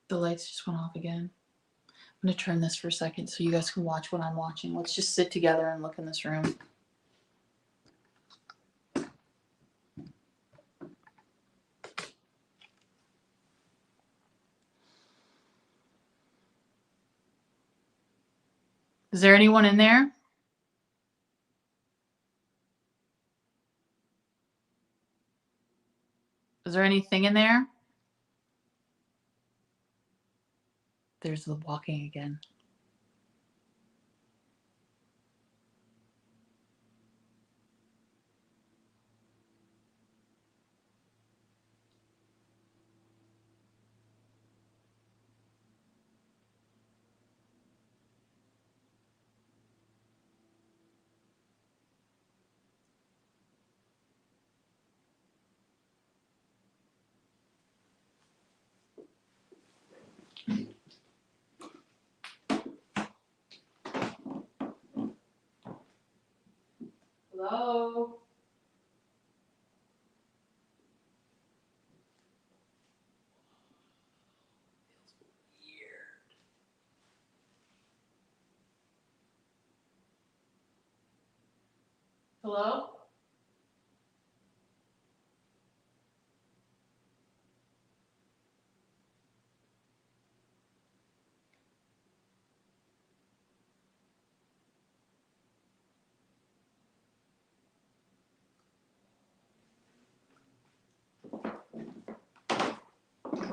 The lights just went off again. I'm going to turn this for a second so you guys can watch what I'm watching. Let's just sit together and look in this room. Is there anyone in there? Is there anything in there? There's the walking again. Hello? Hello?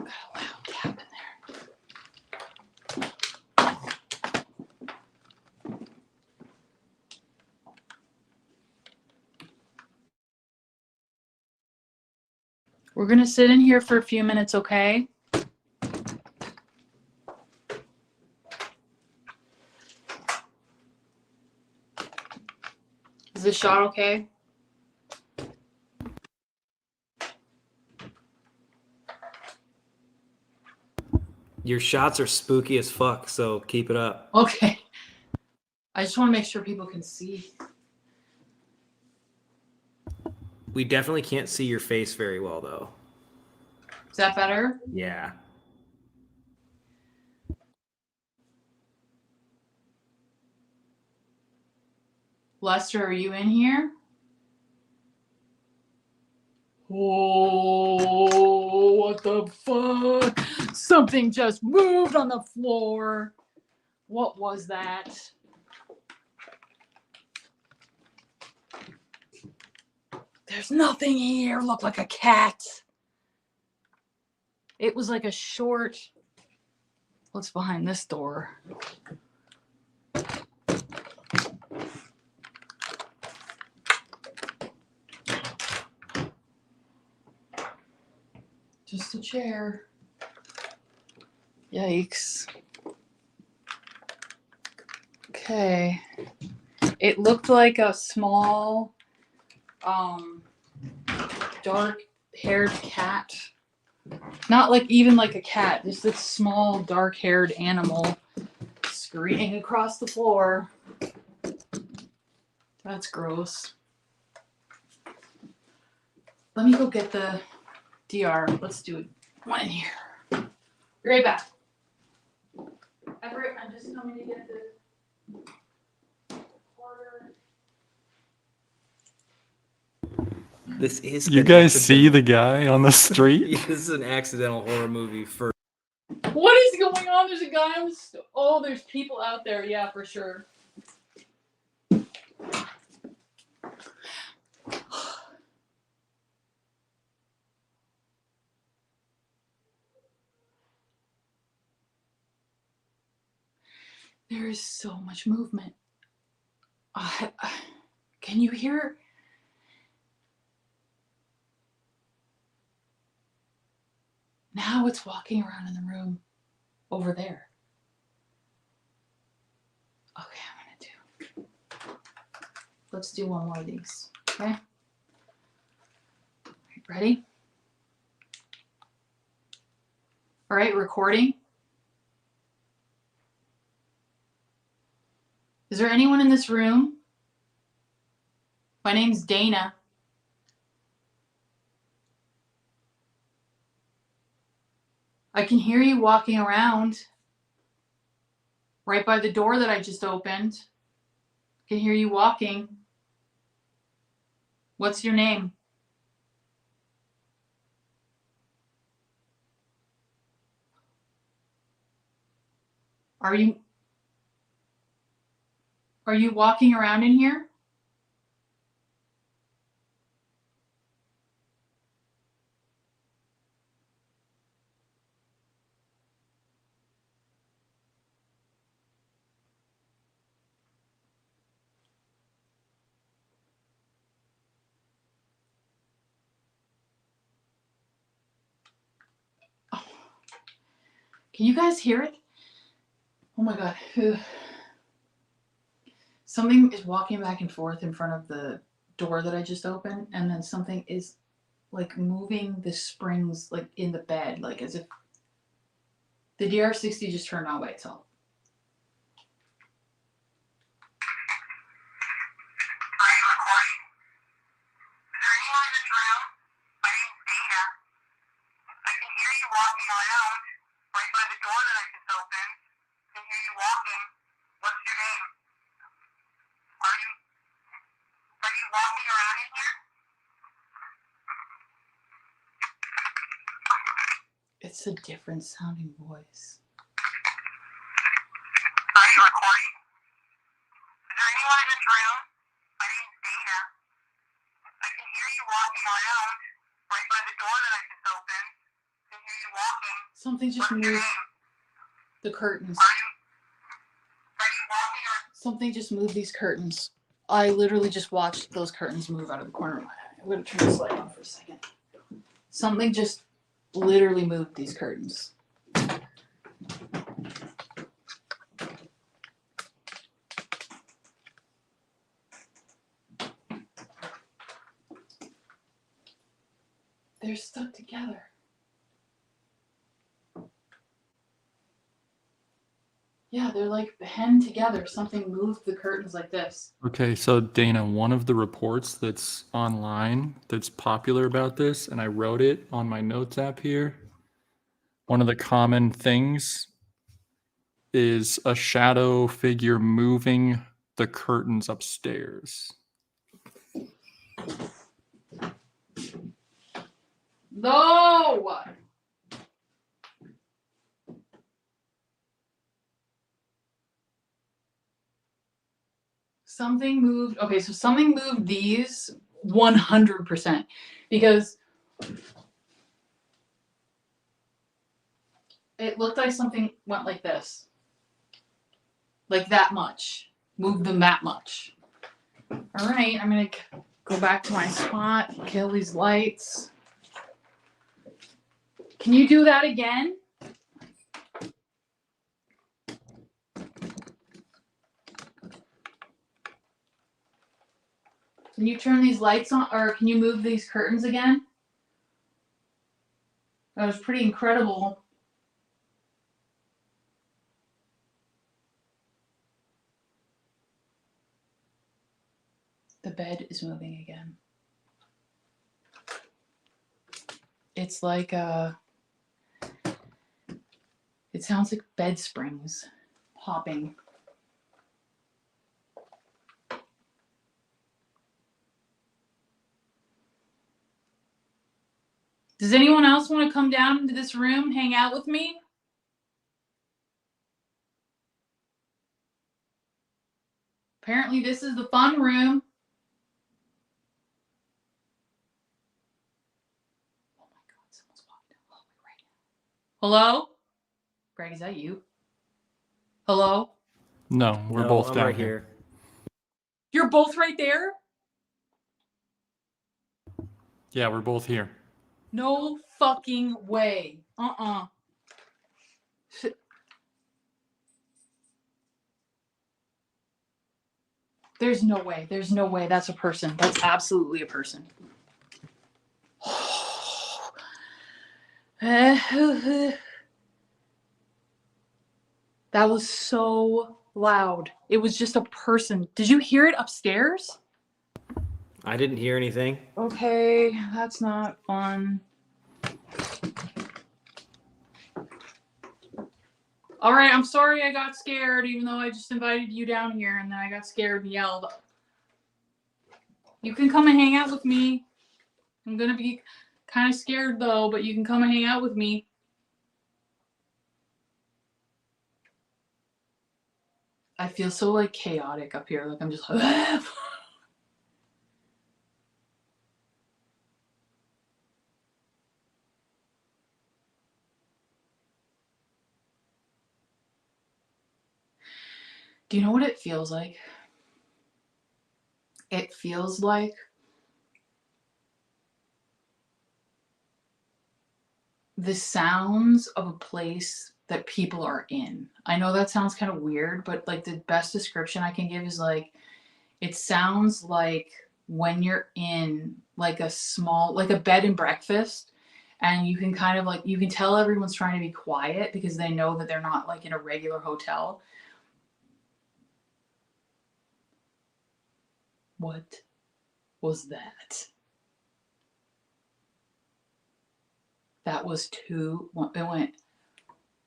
Got a loud tap in there. We're going to sit in here for a few minutes, okay? Is this shot okay? Your shots are spooky as fuck, so keep it up. Okay. I just want to make sure people can see. We definitely can't see your face very well, though. Is that better? Yeah. Lester, are you in here? Oh, what the fuck? Something just moved on the floor. What was that? There's nothing here. Looked like a cat. It was like a short. What's behind this door? Just a chair. Yikes. Okay. It looked like a small, dark-haired cat. Not like even like a cat, just this small, dark-haired animal screaming across the floor. That's gross. Let me go get the DR. Let's do one in here. Be right back. Everett, I'm just coming to get the order. This is. You an guys see accidental- the guy on the street? Yeah, this is an accidental horror movie for. What is going on? There's a guy on the oh, there's people out there. Yeah, for sure. There is so much movement. Can you hear? Now it's walking around in the room over there. Okay, let's do one more of these. Okay. Ready? All right, recording. Is there anyone in this room? My name's Dana. I can hear you walking around right by the door that I just opened. I can hear you walking. What's your name? Are you walking around in here? Oh. Can you guys hear it? Oh my God. Something is walking back and forth in front of the door that I just opened, and then something is like moving the springs like in the bed, like as if the DR60 just turned on by itself. It's a different sounding voice. Are you recording? Is there anyone in this room? My name's Dana. I can hear you walking around right by the door that I just opened. I can hear you walking. Something just What's your moved name? the curtains. Are you walking around? Something just moved these curtains. I literally just watched those curtains move out of the corner of my eye. I'm gonna turn this light on for a second. Something just literally moved these curtains. They're stuck together. Yeah, they're like hemmed together. Something moved the curtains like this. Okay, so Dana, one of the reports that's online that's popular about this, and I wrote it on my notes app here. One of the common things is a shadow figure moving the curtains upstairs. No! Something moved. Okay, so something moved these 100% because it looked like something went like this. Like that much. Moved them that much. All right, I'm going to go back to my spot, kill these lights. Can you do that again? Can you turn these lights on, or can you move these curtains again? That was pretty incredible. The bed is moving again. It's like it sounds like bed springs hopping. Does anyone else want to come down into this room, hang out with me? Apparently this is the fun room. Oh my God, someone's walking down the hallway right now. Hello? Greg, is that you? Hello? No, we're No, both I'm down right here. You're both right there? Yeah, we're both here. No fucking way. There's no way. There's no way. That's a person. That's absolutely a person. That was so loud. It was just a person. Did you hear it upstairs? I didn't hear anything. Okay, that's not fun. All right, I'm sorry I got scared, even though I just invited you down here and then I got scared and yelled. You can come and hang out with me. I'm gonna be kind of scared though, but you can come and hang out with me. I feel so like chaotic up here. Like I'm just Do you know what it feels like? It feels like the sounds of a place that people are in. I know that sounds kind of weird, but like the best description I can give is like it sounds like when you're in like a small, like a bed and breakfast, and you can kind of like, you can tell everyone's trying to be quiet because they know that they're not like in a regular hotel. What was that? That was it went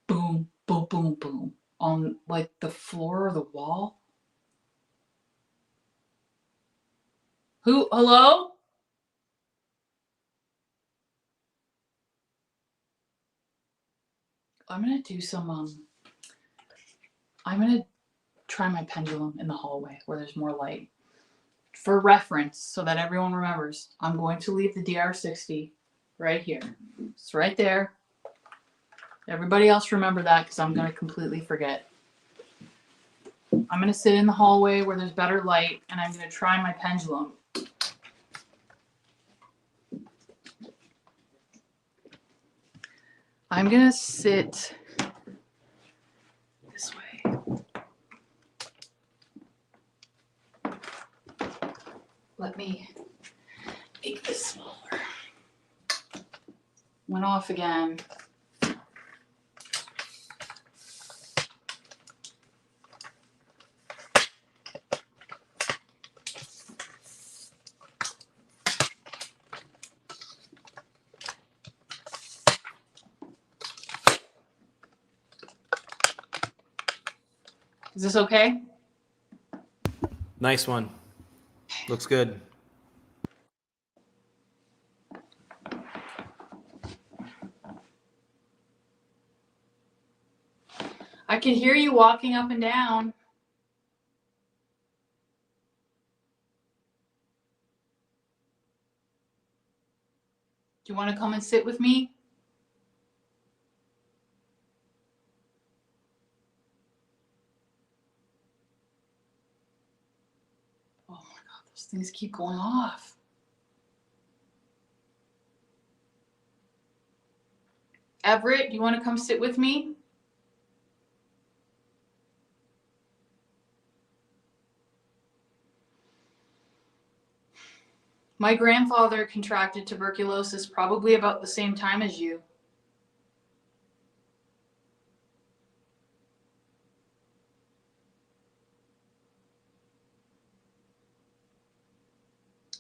boom, boom, boom, boom on like the floor or the wall. Hello? I'm gonna do some, I'm gonna try my pendulum in the hallway where there's more light. For reference, so that everyone remembers, I'm going to leave the DR60 right here. It's right there. Everybody else remember that because I'm gonna completely forget. I'm gonna sit in the hallway where there's better light and I'm gonna try my pendulum. I'm gonna sit this way. Let me make this smaller. Went off again. Is this okay? Nice one. Looks good. I can hear you walking up and down. Do you want to come and sit with me? Oh my God, those things keep going off. Everett, do you want to come sit with me? My grandfather contracted tuberculosis probably about the same time as you.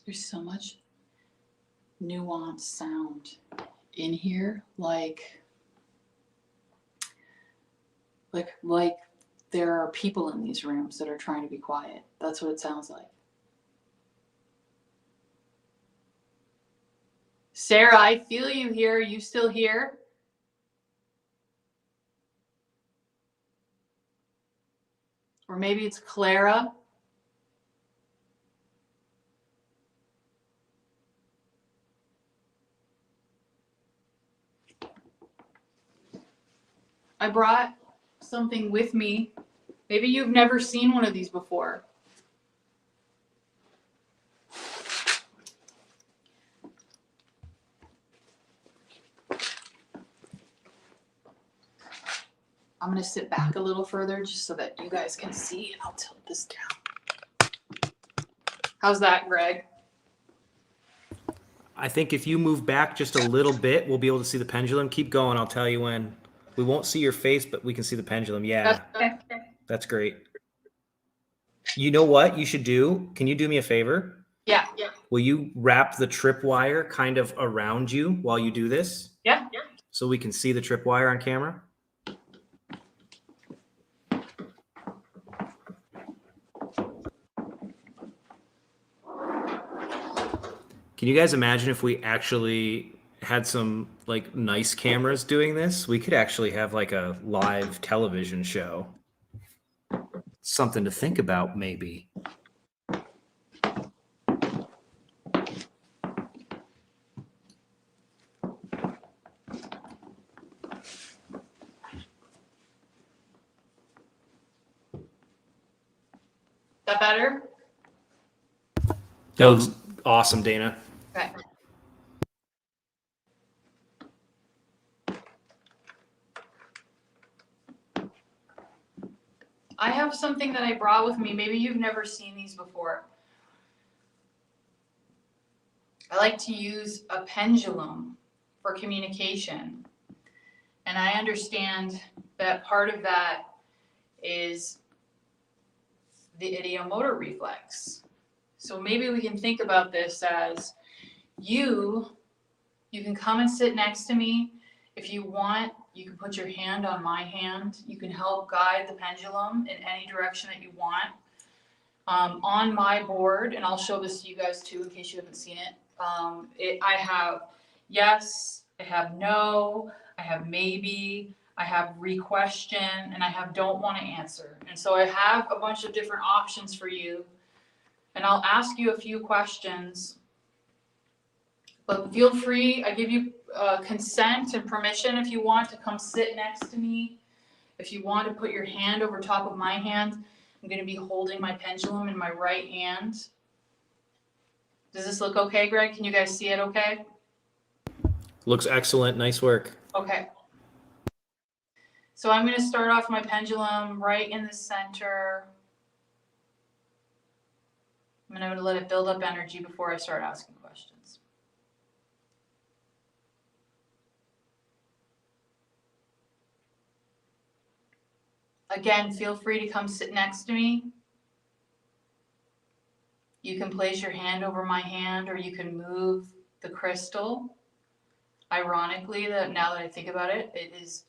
There's so much nuanced sound in here, like there are people in these rooms that are trying to be quiet. That's what it sounds like. Sarah, I feel you here. Are you still here? Or maybe it's Clara. I brought something with me. Maybe you've never seen one of these before. I'm going to sit back a little further just so that you guys can see, and I'll tilt this down. How's that, Greg? I think if you move back just a little bit, we'll be able to see the pendulum. Keep going. I'll tell you when. We won't see your face, but we can see the pendulum. Yeah, that's great. You know what you should do? Can you do me a favor? Yeah. Will you wrap the tripwire kind of around you while you do this? Yeah. So we can see the tripwire on camera? Can you guys imagine if we actually had some like nice cameras doing this? We could actually have like a live television show. Something to think about, maybe. That better? That was awesome, Dana. Okay. I have something that I brought with me. Maybe you've never seen these before. I like to use a pendulum for communication. And I understand that part of that is the ideomotor reflex. So maybe we can think about this as you can come and sit next to me. If you want, you can put your hand on my hand. You can help guide the pendulum in any direction that you want. On my board, and I'll show this to you guys too in case you haven't seen it. I have yes, I have no, I have maybe, I have re-question, and I have don't want to answer. And so I have a bunch of different options for you. And I'll ask you a few questions. But feel free, I give you consent and permission if you want to come sit next to me. If you want to put your hand over top of my hand, I'm going to be holding my pendulum in my right hand. Does this look okay, Greg? Can you guys see it okay? Looks excellent. Nice work. Okay. So I'm going to start off my pendulum right in the center. I'm going to let it build up energy before I start asking questions. Again, feel free to come sit next to me. You can place your hand over my hand, or you can move the crystal. Ironically, that now that I think about it, it's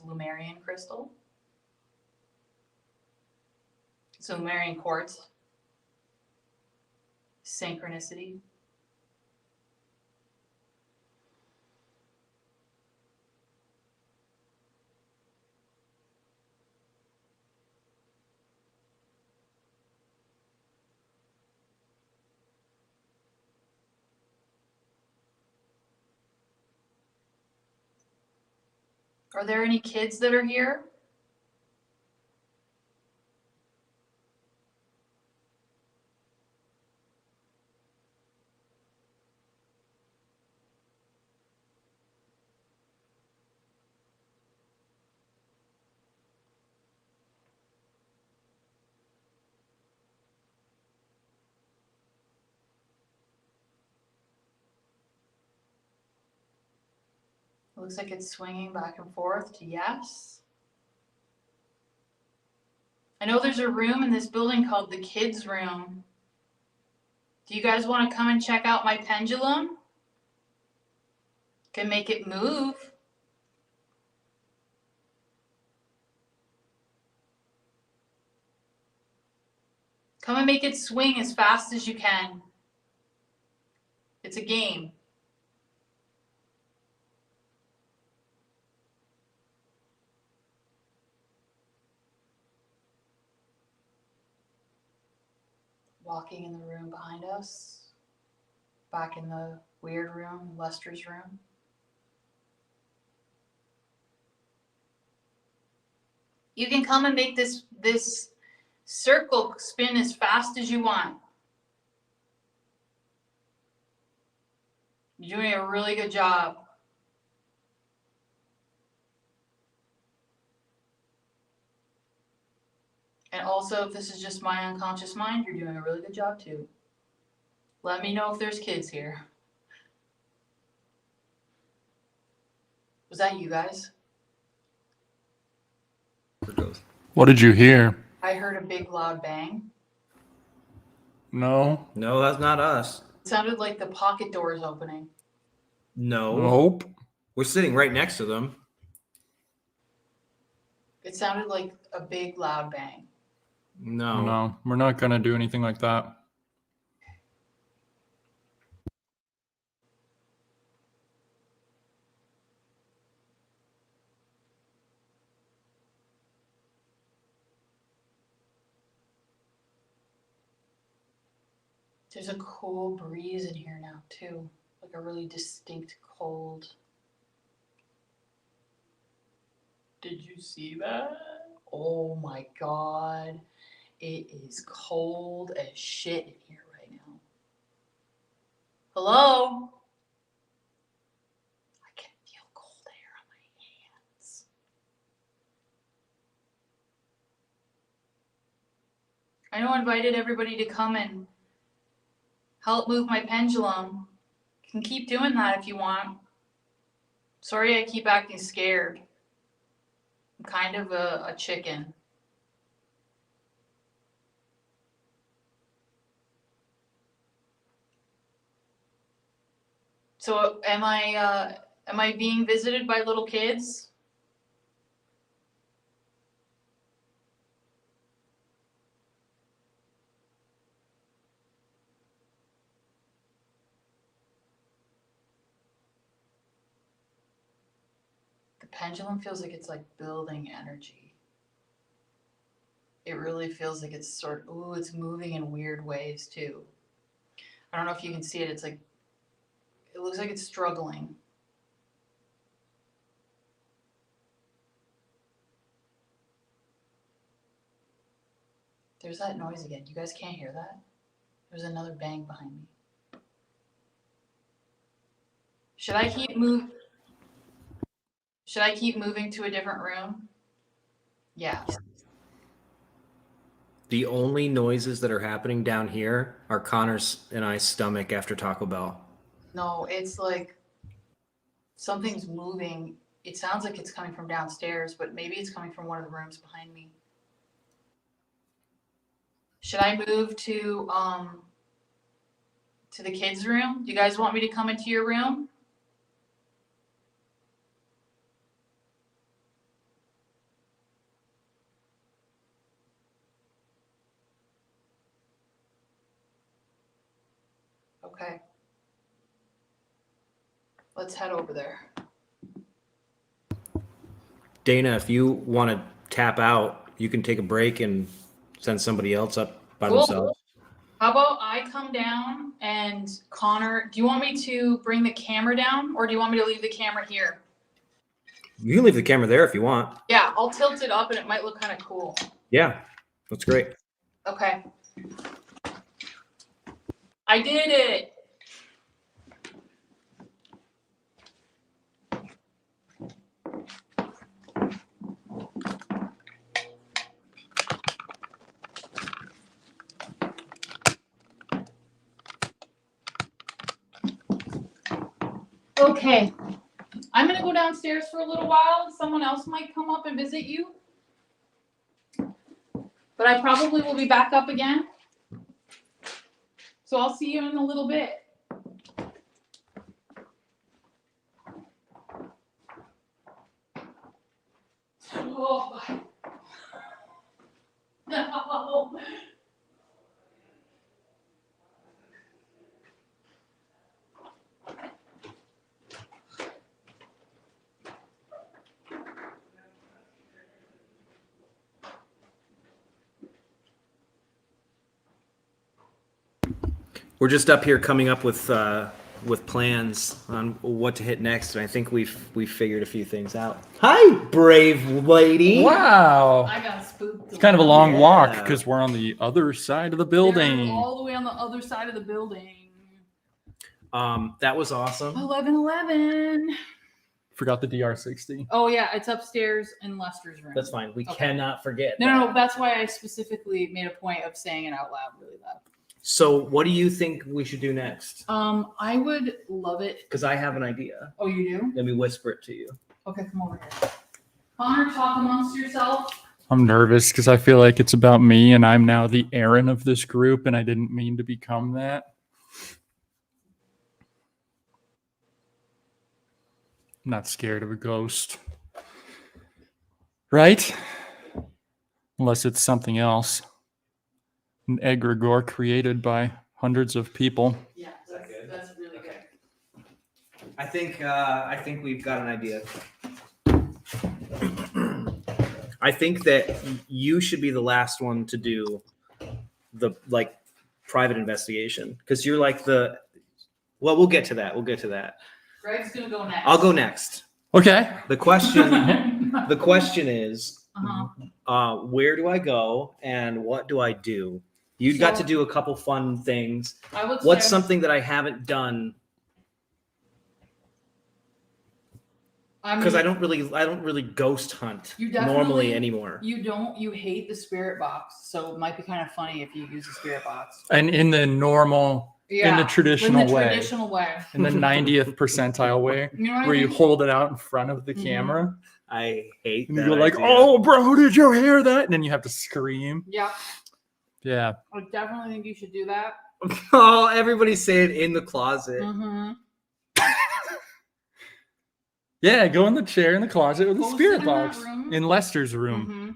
Lumerian crystal. So Lumerian quartz. Synchronicity. Are there any kids that are here? Looks like it's swinging back and forth to yes. I know there's a room in this building called the kids' room. Do you guys want to come and check out my pendulum? Can make it move. Come and make it swing as fast as you can. It's a game. Walking in the room behind us. Back in the weird room, Lester's room. You can come and make this circle spin as fast as you want. You're doing a really good job. And also, if this is just my unconscious mind, you're doing a really good job too. Let me know if there's kids here. Was that you guys? What did you hear? I heard a big loud bang. No. No, that's not us. It sounded like the pocket doors opening. No. Nope. We're sitting right next to them. It sounded like a big loud bang. No. No, we're not gonna do anything like that. There's a cool breeze in here now too. Like a really distinct cold. Did you see that? Oh my God. It is cold as shit in here right now. Hello? I can feel cold air on my hands. I know I invited everybody to come and help move my pendulum. You can keep doing that if you want. Sorry I keep acting scared. I'm kind of a chicken. So am I being visited by little kids? The pendulum feels like it's like building energy. It really feels like it's it's moving in weird ways too. I don't know if you can see it. It's like, it looks like it's struggling. There's that noise again. You guys can't hear that? There's another bang behind me. Should I keep moving to a different room? Yeah. The only noises that are happening down here are Connor's and I's stomach after Taco Bell. No, it's like something's moving. It sounds like it's coming from downstairs, but maybe it's coming from one of the rooms behind me. Should I move to the kids' room? Do you guys want me to come into your room? Okay. Let's head over there. Dana, if you want to tap out, you can take a break and send somebody else up by Cool. themselves. How about I come down and Connor, do you want me to bring the camera down or do you want me to leave the camera here? You can leave the camera there if you want. Yeah, I'll tilt it up and it might look kind of cool. Yeah, that's great. Okay. I did it. Okay. I'm gonna go downstairs for a little while. Someone else might come up and visit you. But I probably will be back up again. So I'll see you in a little bit. Oh, my. No. We're just up here coming up with plans on what to hit next, and I think we've figured a few things out. Hi, brave lady. Wow. I got spooked. It's kind of a long walk Yeah. because we're on the other side of the They're building. all the way on the other side of the building. That was awesome. 1111. Forgot the DR60. Oh yeah, it's upstairs in Lester's room. That's fine. We Okay. cannot forget. No, that's why I specifically made a point of saying it out loud, really loud. So, what do you think we should do next? I would love it. Because I have an idea. Oh, you do? Let me whisper it to you. Okay, come over here. Connor, talk amongst yourself. I'm nervous because I feel like it's about me and I'm now the Aaron of this group and I didn't mean to become that. I'm not scared of a ghost. Right? Unless it's something else. An egregore created by hundreds of people. Yeah, that's really good. I think we've got an idea. I think that you should be the last one to do the private investigation because you're like the. Well, we'll get to that. Greg's gonna go next. I'll go next. Okay. The question is, Uh-huh. where do I go and what do I do? You got to So- do a couple fun things. I would What's say, something that I haven't done? Because I don't really ghost hunt You normally definitely- anymore. You hate the spirit box, so it might be kind of funny if you use the spirit box. And in the normal, in the traditional way, Traditional way. in the 90th percentile way, You know what where I you mean? hold it out in front of the Mhm. camera. I hate And that. you go like, idea. "Oh, bro, did you hear that?" And then you have to scream. Yeah, Yeah. I definitely think you should do that. Oh, everybody's saying in the closet. Mm-hmm. Yeah, go in the chair in the closet with the Go sit spirit in that box room. in Lester's room. Mm-hmm.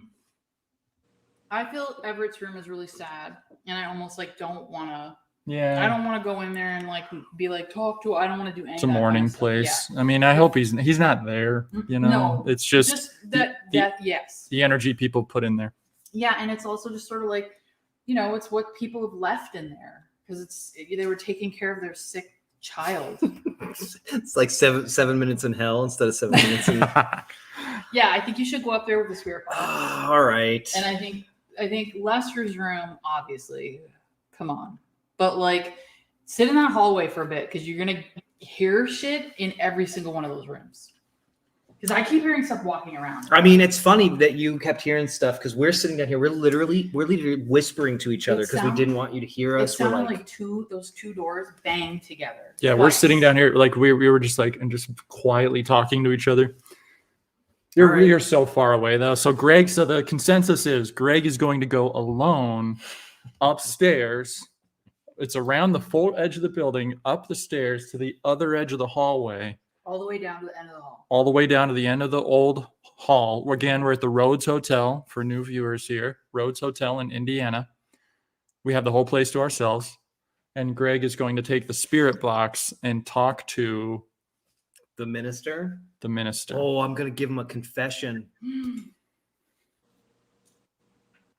I feel Everett's room is really sad, and I almost don't want to. Yeah. I don't want to go in there and be talk to. I don't want to do any. It's a of that kind morning of stuff. place. I mean, I hope he's not there, you know. No, It's Yeah. just that. Yes. the energy people put in there. Yeah, and it's also just sort of it's what people have left in there because they were taking care of their sick child. It's like 7 minutes in hell instead of 7 minutes in. Yeah, I think you should go up there with the spirit box. All right. And I think Lester's room, obviously, come on, but sit in that hallway for a bit because you're gonna hear shit in every single one of those rooms. Because I keep hearing stuff walking around. I mean, it's funny that you kept hearing stuff because we're sitting down here. We're literally whispering to each other because we didn't want you to hear It us. We're sounded like, those two doors bang together. Yeah, we're Twice. sitting down here we were just and just quietly talking to each other. All right. You're so far away though. So the consensus is Greg is going to go alone upstairs. It's around the full edge of the building, up the stairs to the other edge of the hallway, all the way down to the end of the hall. all the way down to the end of the old hall. Again, we're at the Rhodes Hotel for new viewers here. Rhodes Hotel in Indiana. We have the whole place to ourselves. And Greg is going to take the spirit box and talk to the minister. the minister. Oh, I'm gonna give him a confession.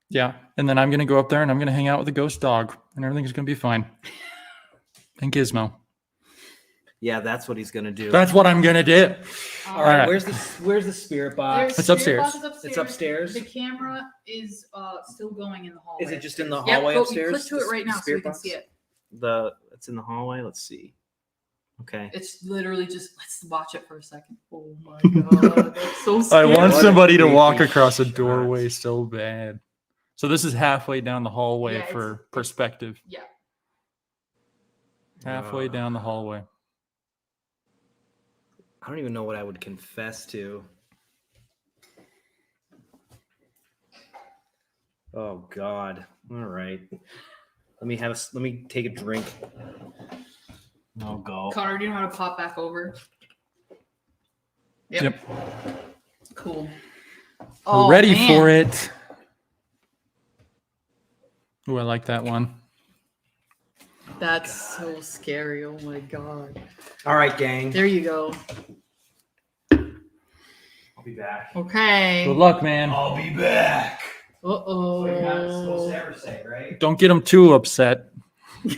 Yeah. And then I'm going to go up there and I'm going to hang out with the ghost dog and everything's going to be fine. And Gizmo. Yeah, that's what he's gonna do. That's what I'm going to do. All right. right. Where's the spirit box? There's It's spirit upstairs. box It's upstairs? The camera is still going in the hallway. Is it just in the Yep, hallway go- upstairs? Click to it right The now so spirit we can box? see it. It's in the hallway. Let's see. Okay. It's literally just let's watch it for a second. Oh my god, that's so I scary. want What a somebody to creepy walk across a shot. doorway so bad. So this is halfway down the hallway Yeah, for perspective. Yeah. Halfway down the hallway. I don't even know what I would confess to. Oh God. All right. Let me take a drink. I'll go. Connor, do you know how to pop back over? Yep. Cool. We're ready for it. Ooh, I like that one. That's so scary. Oh my God. All right, gang. There you go. I'll be back. Okay. Good luck, man. I'll be back. Uh-oh. What you're not supposed to ever say, right? Don't get them too upset. Oh,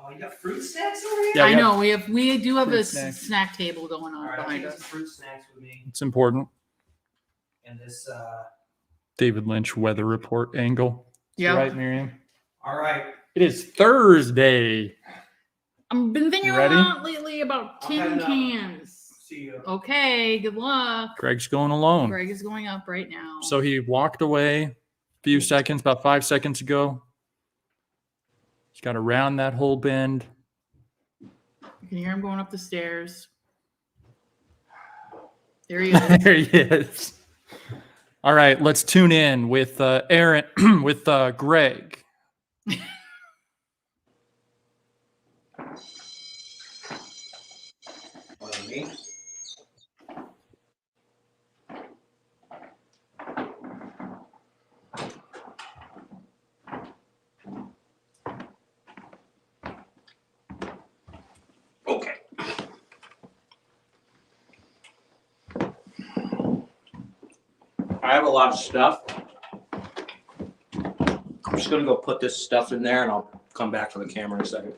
you got fruit snacks over here? Yeah, I know we do have fruit a snacks. snack table going All on right, I'll behind take us. some fruit snacks with me. It's important. And this, David Lynch weather report angle. Yeah. Right, Miriam? all right. It is Thursday. I've been thinking You a ready? lot lately about I'll tin head up. cans. See you. Okay, good luck. Greg's going alone. Greg is going up right now. So he walked away a few seconds, about 5 seconds ago. He's got to round that whole bend. You can hear him going up the stairs. There he is. There he is. All right, let's tune in with Aaron, with Greg. Me? Okay. I have a lot of stuff. I'm just gonna go put this stuff in there and I'll come back to the camera in a second.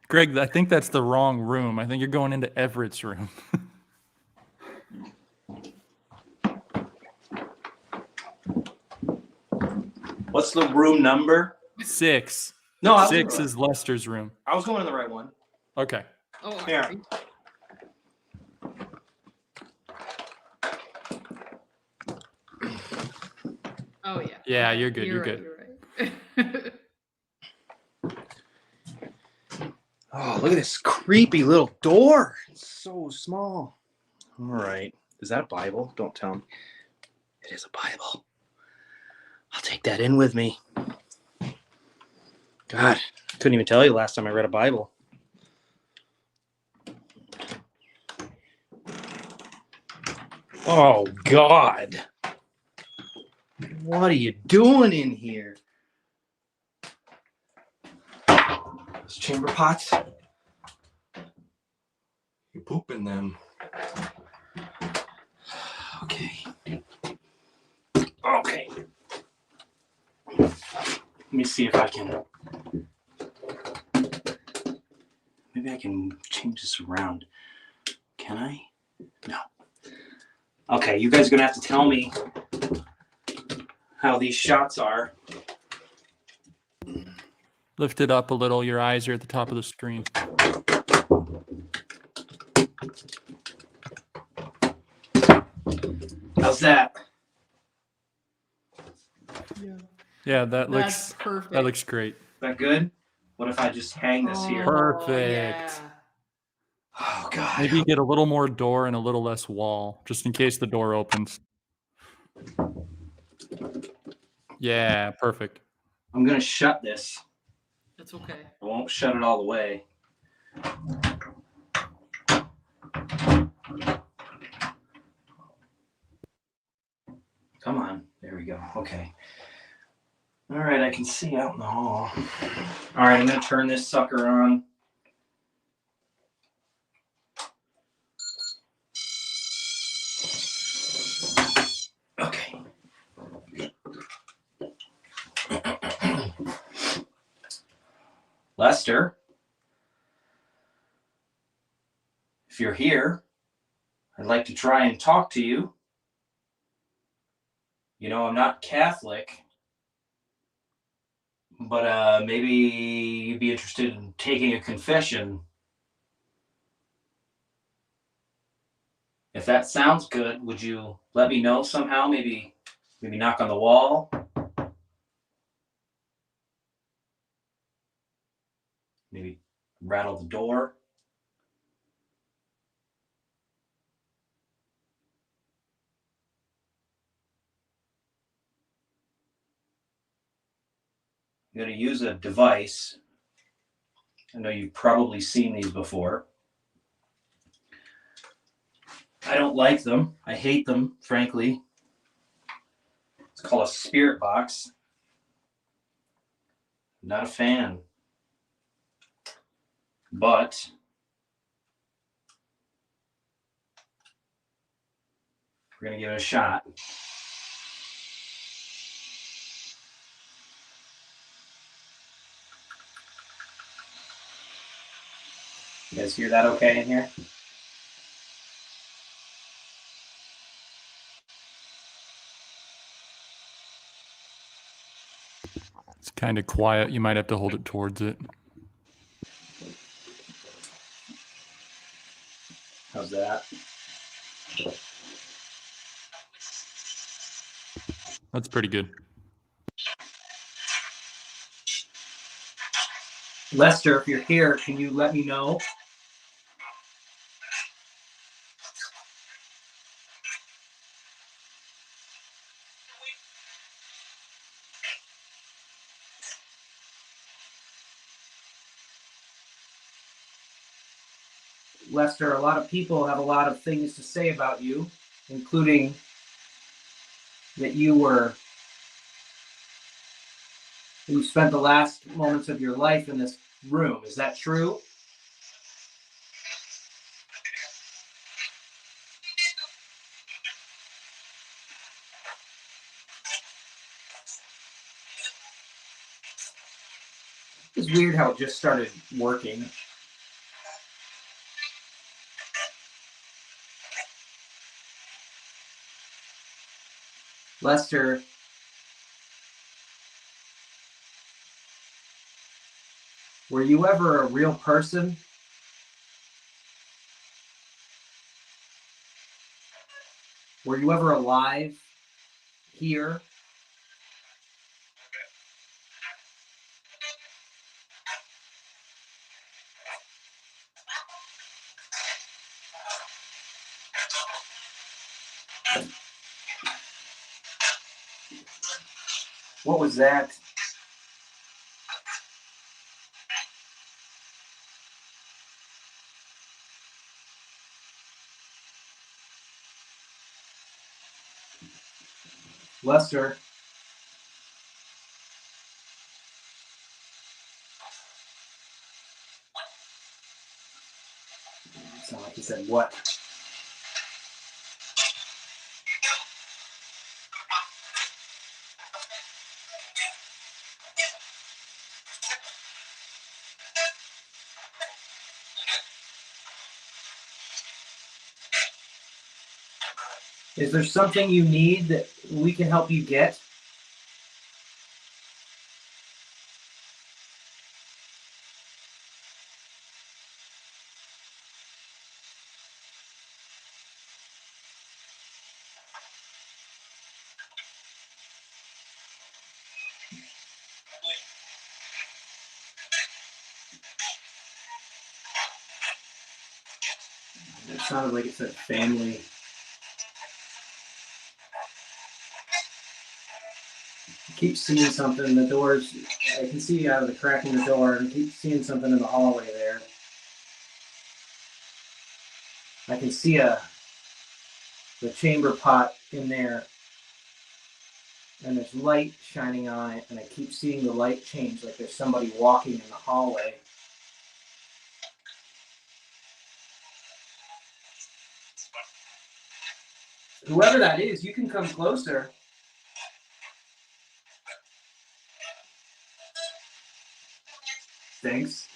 Greg, I think that's the wrong room. I think you're going into Everett's room. What's the room number? 6. No, I was 6 is Lester's room. I was going to the right one. Okay. Oh, Here. sorry. Oh yeah. Yeah, you're good. You're right, good. You're right. Oh, look at this creepy little door. It's so small. All right. Is that a Bible? Don't tell me. It is a Bible. I'll take that in with me. God, couldn't even tell you last time I read a Bible. Oh, God. What are you doing in here? Those chamber pots? You poop in them. Okay. Okay. Let me see if I can. Maybe I can change this around. Can I? No. Okay, you guys are gonna have to tell me how these shots are. Lift it up a little. Your eyes are at the top of the screen. How's that? Yeah, that That's looks perfect. that looks great. Is that good? What if I just hang this here? Perfect. Oh, God. Maybe get a little more door and a little less wall, just in case the door opens. Yeah, perfect. I'm gonna shut this. That's okay. I won't shut it all the way. Come on. There we go. Okay. All right, I can see out in the hall. All right, I'm gonna turn this sucker on. Okay. Lester, if you're here, I'd like to try and talk to you. You know, I'm not Catholic, but maybe you'd be interested in taking a confession. If that sounds good, would you let me know somehow? Maybe knock on the wall? Maybe rattle the door. I'm going to use a device. I know you've probably seen these before. I don't like them. I hate them, frankly. It's called a spirit box. Not a fan. But we're going to give it a shot. You guys hear that okay in here? It's kind of quiet. You might have to hold it towards it. How's that? That's pretty good. Lester, if you're here, can you let me know? Lester, a lot of people have a lot of things to say about you, including that you spent the last moments of your life in this room. Is that true? It's weird how it just started working. Lester, were you ever a real person? Were you ever alive here? What was that? Lester. It sounded like he said what? Is there something you need that we can help you get? It sounded like it said family. I keep seeing something. The doors, I can see out of the crack in the door, and I keep seeing something in the hallway there. I can see the chamber pot in there, and there's light shining on it, and I keep seeing the light change, like there's somebody walking in the hallway. Whoever that is, you can come closer. Thanks.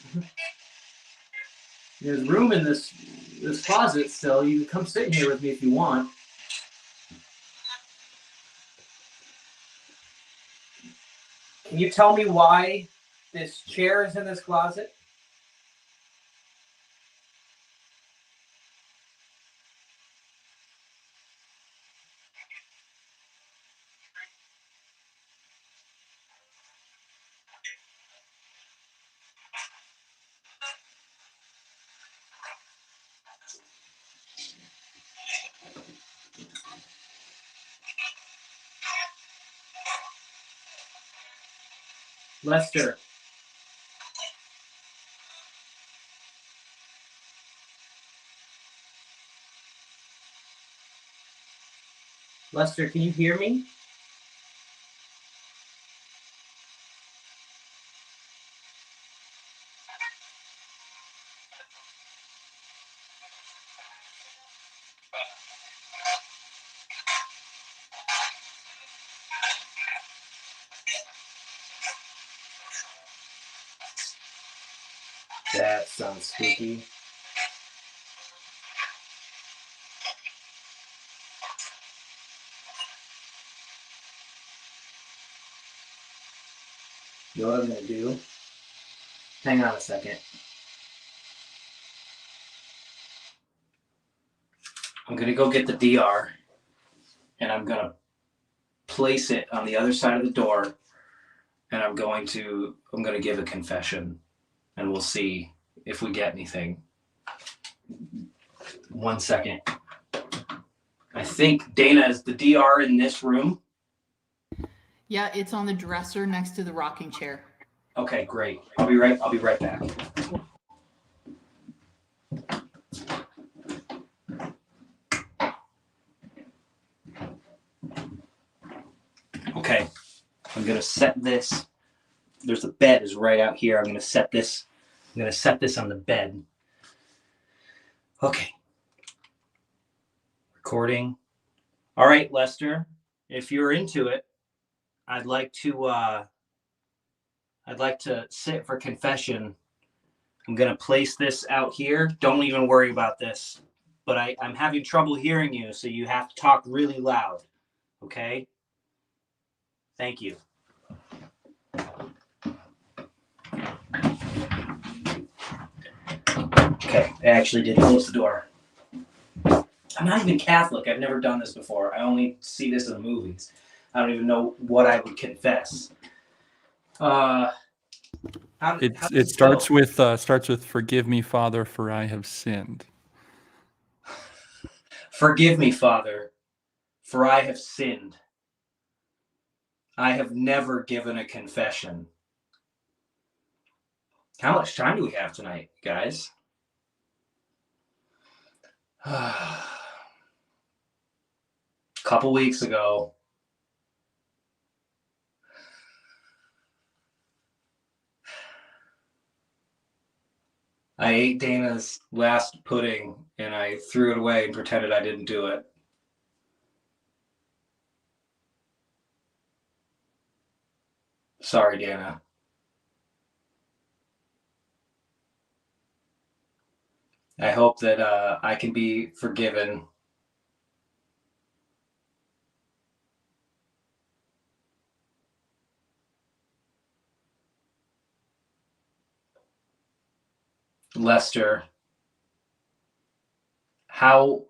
There's room in this closet still. You can come sit in here with me if you want. Can you tell me why this chair is in this closet? Lester. Lester, can you hear me? That sounds spooky. You know what I'm gonna do? Hang on a second. I'm gonna go get the DR and I'm gonna place it on the other side of the door and I'm gonna give a confession and we'll see if we get anything. 1 second. I think Dana, is the DR in this room? Yeah, it's on the dresser next to the rocking chair. Okay, great. I'll be right back. Okay. I'm gonna set this. There's a bed is right out here. I'm gonna set this on the bed. Okay. Recording. All right, Lester. If you're into it, I'd like to sit for confession. I'm gonna place this out here. Don't even worry about this. But I'm having trouble hearing you, so you have to talk really loud. Okay? Thank you. Okay, I actually did close the door. I'm not even Catholic. I've never done this before. I only see this in the movies. I don't even know what I would confess. It starts with "Forgive me, Father, for I have sinned." Forgive me, Father, for I have sinned. I have never given a confession. How much time do we have tonight, guys? Couple weeks ago, I ate Dana's last pudding and I threw it away and pretended I didn't do it. Sorry, Dana. I hope that I can be forgiven. Lester, how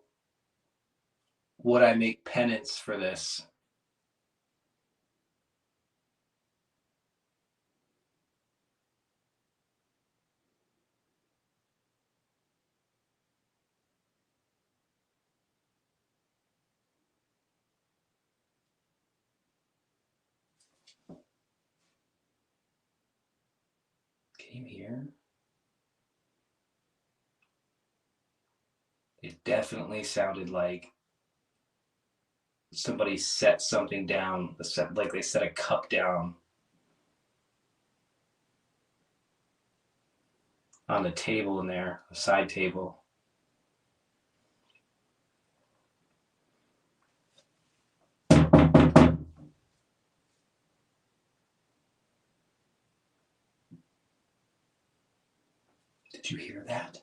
would I make penance for this? Can you hear? It definitely sounded like somebody set something down, like they set a cup down on the table in there, a side table. Did you hear that?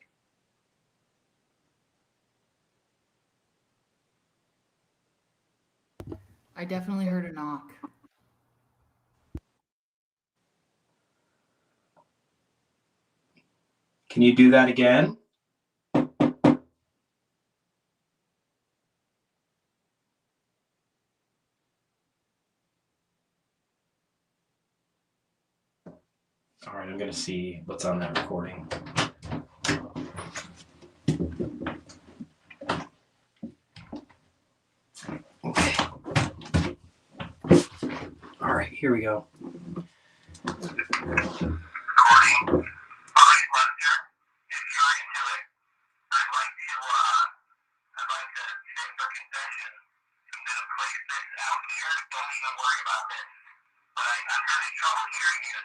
I definitely heard a knock. Can you do that again? All right, I'm going to see what's on that recording. Okay. All right, here we go.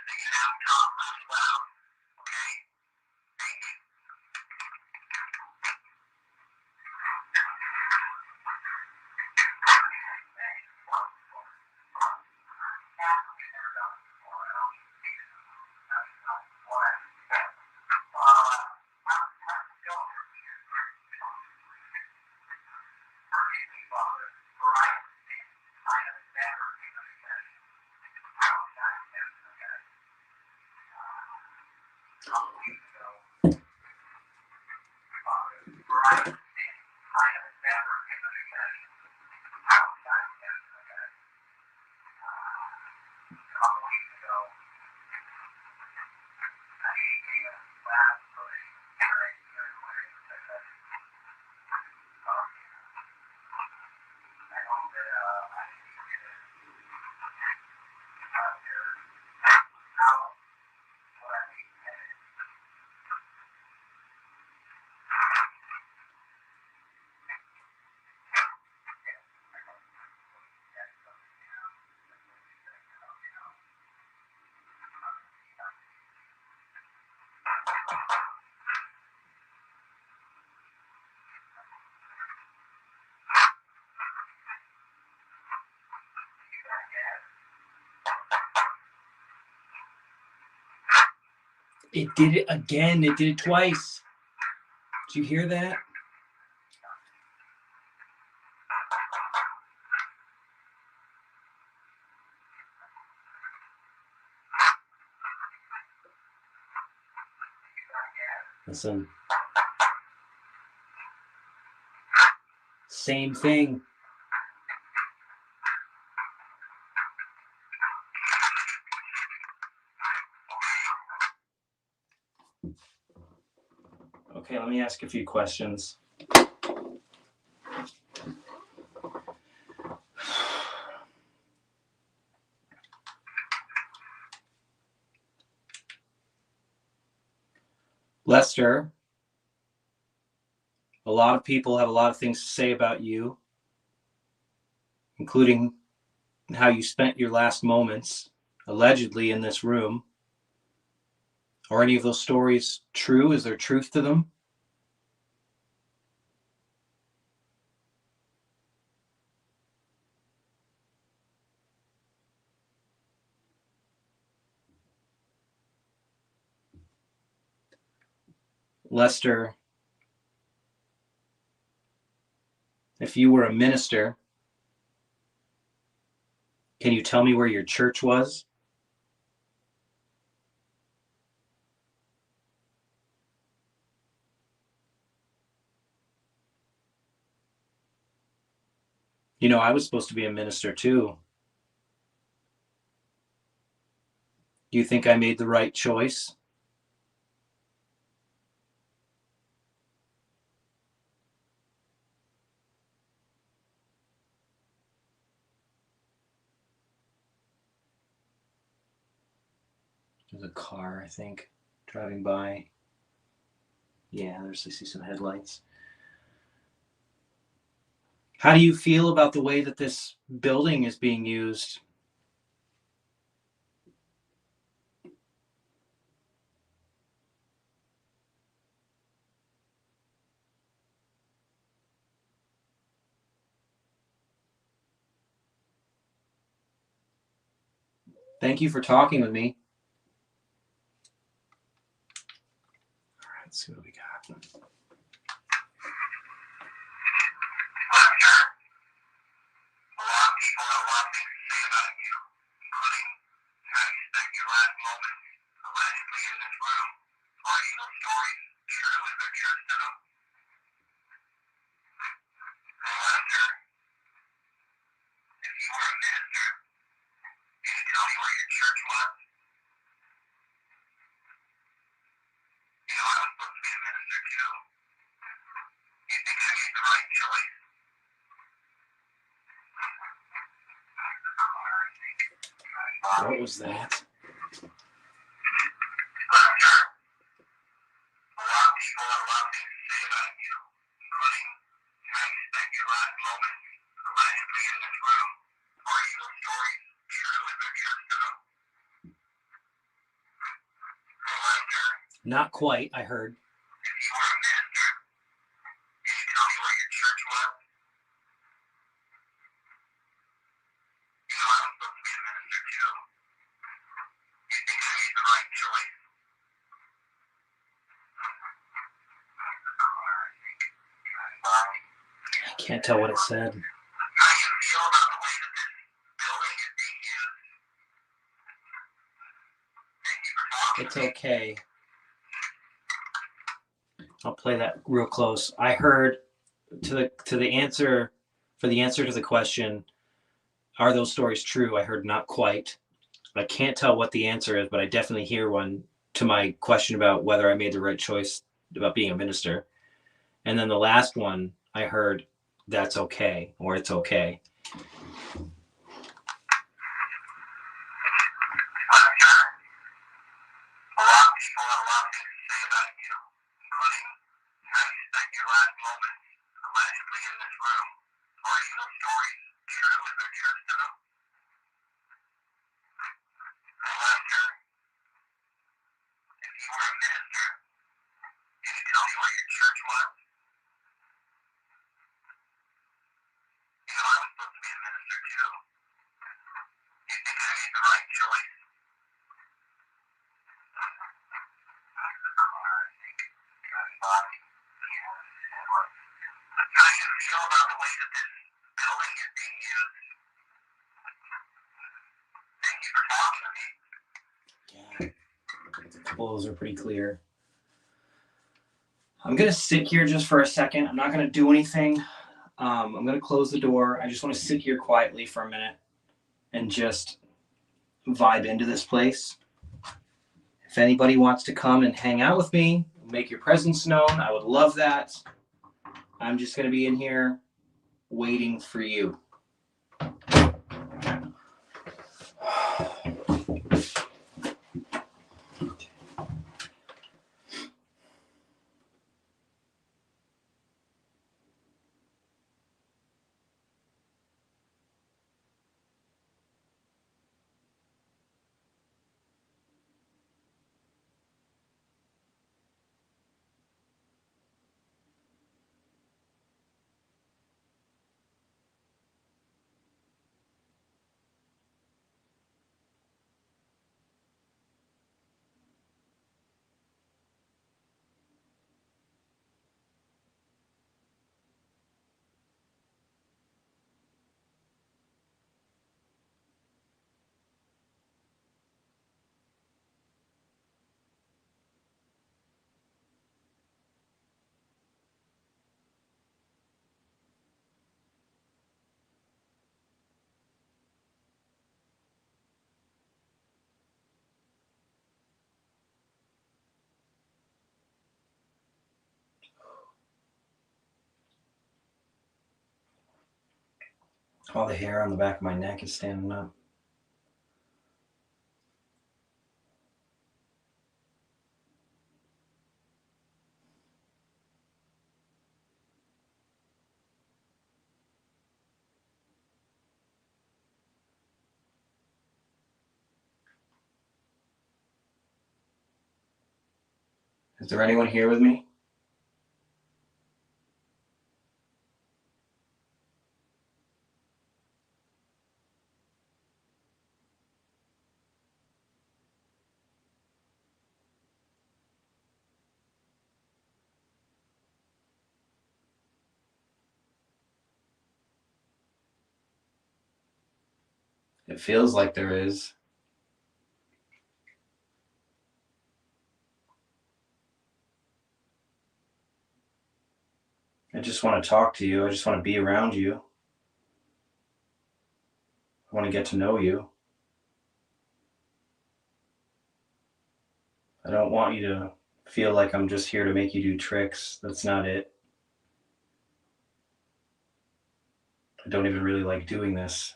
so you now talk really loud. Okay? Thank you. It did it again. It did it twice. Did you hear that? Listen. Same thing. Okay, let me ask a few questions. Lester, a lot of people have a lot of things to say about you, including how you spent your last moments, allegedly, in this room. Are any of those stories true? Is there truth to them? Lester, if you were a minister, can you tell me where your church was? You know, I was supposed to be a minister too. Do you think I made the right choice? There's a car, I think, driving by. Yeah, I see some headlights. How do you feel about the way that this building is being used? Thank you for talking with me. All right, let's see what we got. What was that? Not quite, I heard. If you were a minister, can you tell me what your church was? You know, I was supposed to be a minister too. You think I made the right choice? I can't tell what it said. How do you feel about the way that this building is being used? Thank you for talking. It's okay. I'll play that real close. I heard to the answer for the answer to the question, are those stories true? I heard not quite. I can't tell what the answer is, but I definitely hear one to my question about whether I made the right choice about being a minister. And then the last one, I heard that's okay, or it's okay. Well, sure. A lot of people have a lot of things to say about you, including how you spent your last moments allegedly in this room. Are any of those stories true? Is there truth to them? Lester, if you were a minister, can you tell me what your church was? You know, I was supposed to be a minister too. You think I made the right choice? How do you feel about the way that this building is being used? Thank you for talking to me. Yeah, a couple of those are pretty clear. I'm gonna sit here just for a second. I'm not gonna do anything. I'm gonna close the door. I just want to sit here quietly for a minute and just vibe into this place. If anybody wants to come and hang out with me, make your presence known, I would love that. I'm just gonna be in here waiting for you. All the hair on the back of my neck is standing up. Is there anyone here with me? It feels like there is. I just want to talk to you. I just want to be around you. I want to get to know you. I don't want you to feel like I'm just here to make you do tricks. That's not it. I don't even really like doing this.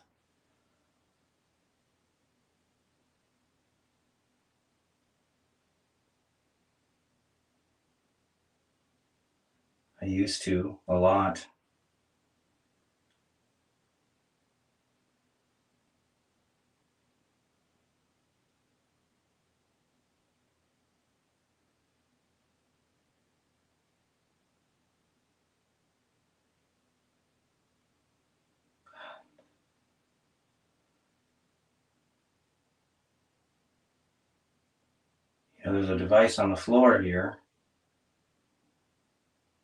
I used to a lot. Now, there's a device on the floor here.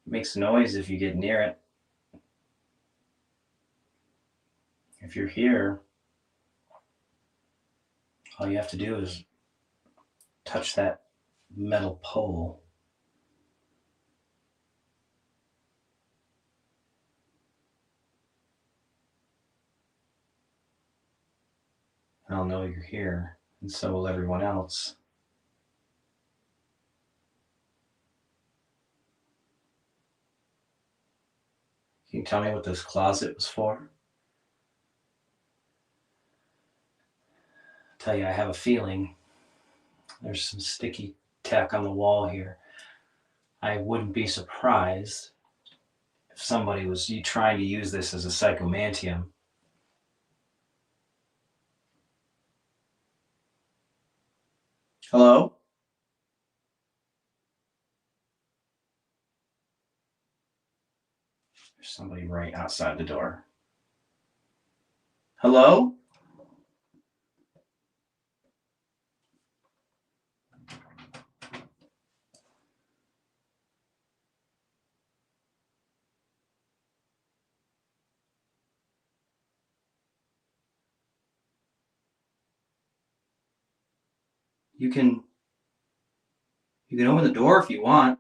It makes noise if you get near it. If you're here, all you have to do is touch that metal pole. I'll know you're here, and so will everyone else. Can you tell me what this closet was for? I'll tell you, I have a feeling there's some sticky tack on the wall here. I wouldn't be surprised if somebody was trying to use this as a psychomantium. Hello? There's somebody right outside the door. Hello? You can open the door if you want.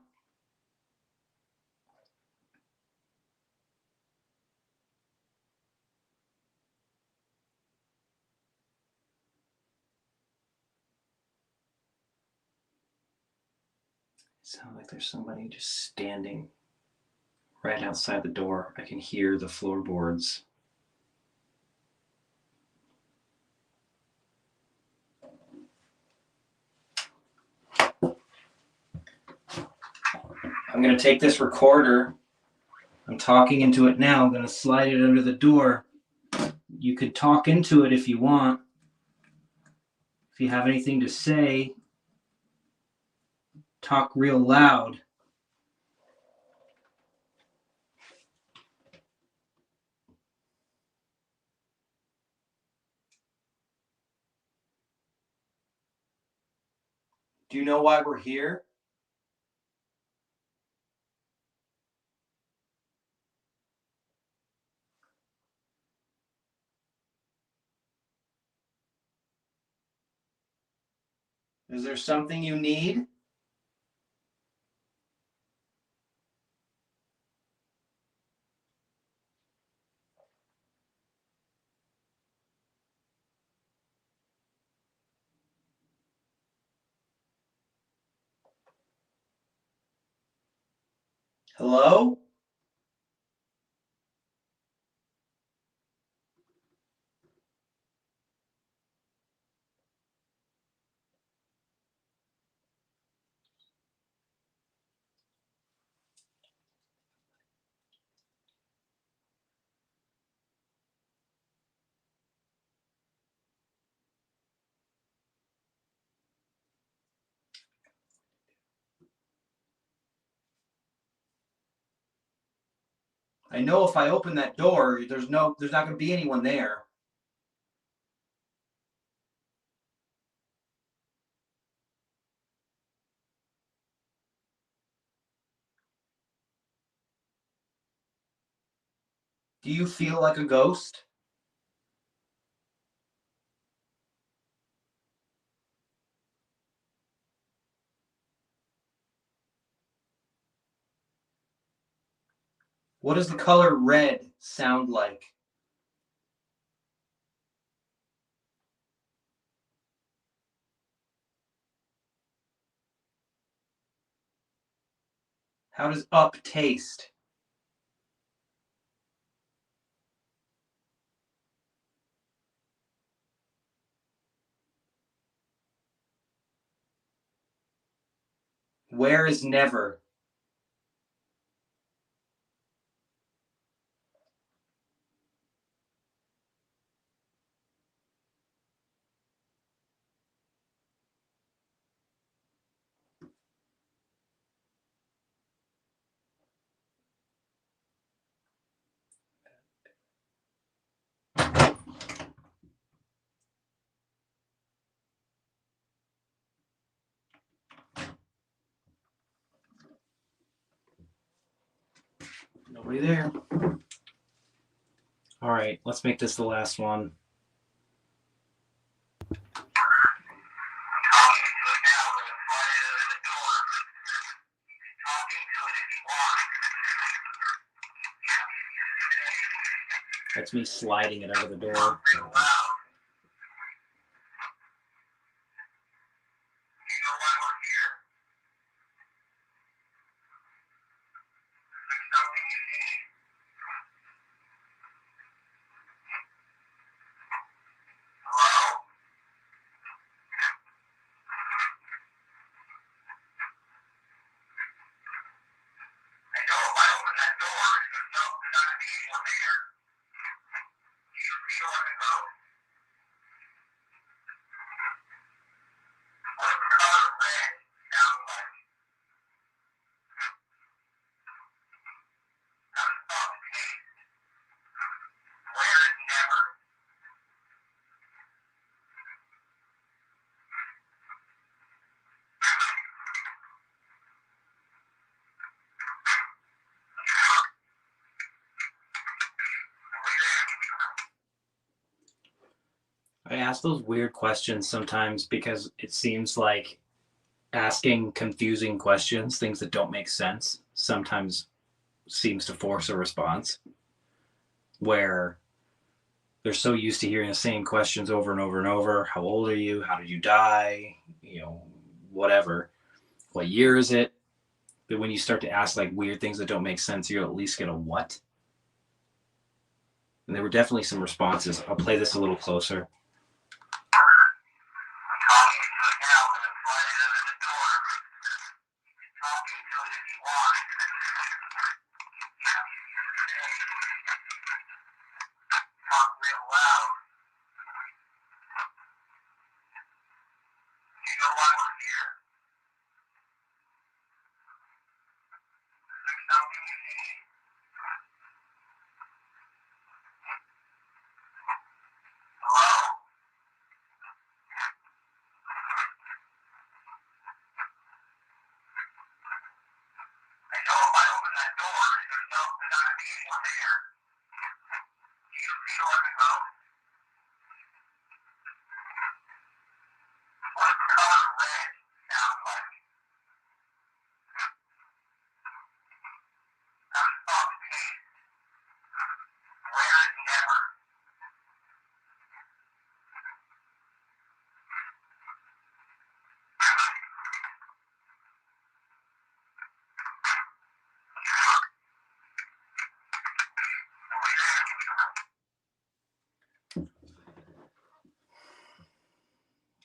It sounds like there's somebody just standing right outside the door. I can hear the floorboards. I'm going to take this recorder. I'm talking into it now. I'm going to slide it under the door. You could talk into it if you want. If you have anything to say, talk real loud. Do you know why we're here? Is there something you need? Hello? I know if I open that door, there's not going to be anyone there. Do you feel like a ghost? What does the color red sound like? How does up taste? Where is never? Nobody there. All right, let's make this the last one. That's me sliding it under the door. I ask those weird questions sometimes because it seems like asking confusing questions, things that don't make sense, sometimes seems to force a response where they're so used to hearing the same questions over and over and over. How old are you? How did you die? You know, whatever. What year is it? But when you start to ask like weird things that don't make sense, you'll at least get a what? And there were definitely some responses. I'll play this a little closer.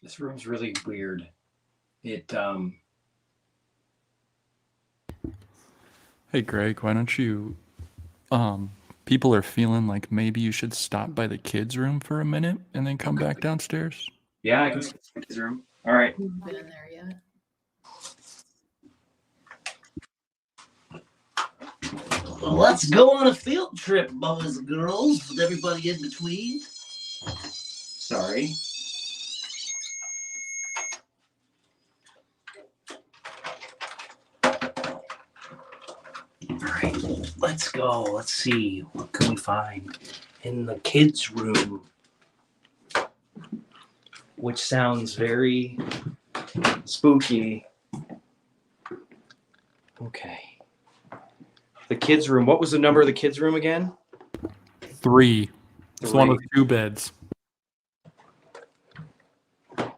This room's really weird. It Hey Greg, why don't you people are feeling like maybe you should stop by the kids' room for a minute and then come back downstairs. yeah, I can see this room. All right. Haven't been in there yet. Let's go on a field trip, boys and girls, with everybody in between. Sorry. All right, let's go. Let's see. What can we find in the kids' room? Which sounds very spooky. Okay. The kids' room. What was the number of the kids' room again? 3. It's one with 3. 2 beds. I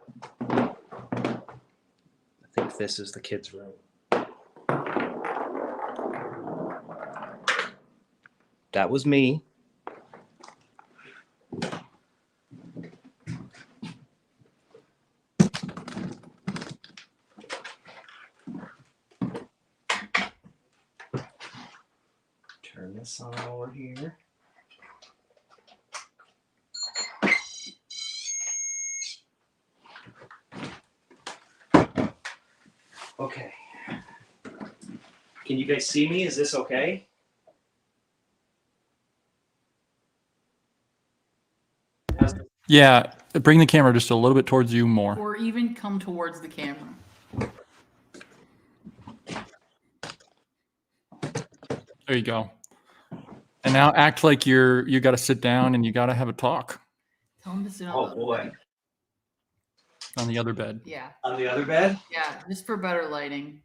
think this is the kids' room. That was me. Turn this on over here. Okay. Can you guys see me? Is this okay? Yeah, bring the camera just a little bit towards you more. Or even come towards the camera. There you go. And now act like you got to sit down and you got to have a talk Tell him to sit on Oh the other boy. bed. on the other bed. Yeah, On the other bed? yeah, just for better lighting.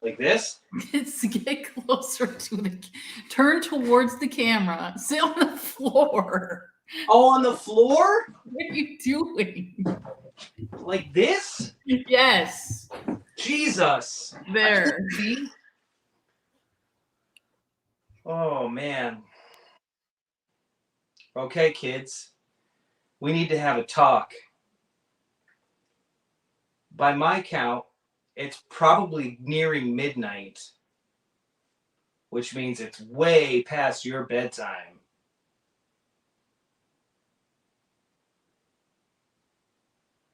Like this? It's get closer to turn towards the camera, sit on the floor. Oh, on the floor? What are you doing? Like this? Yes, Jesus. there. See? Oh man. Okay, kids. We need to have a talk. By my count, it's probably nearing midnight, which means it's way past your bedtime.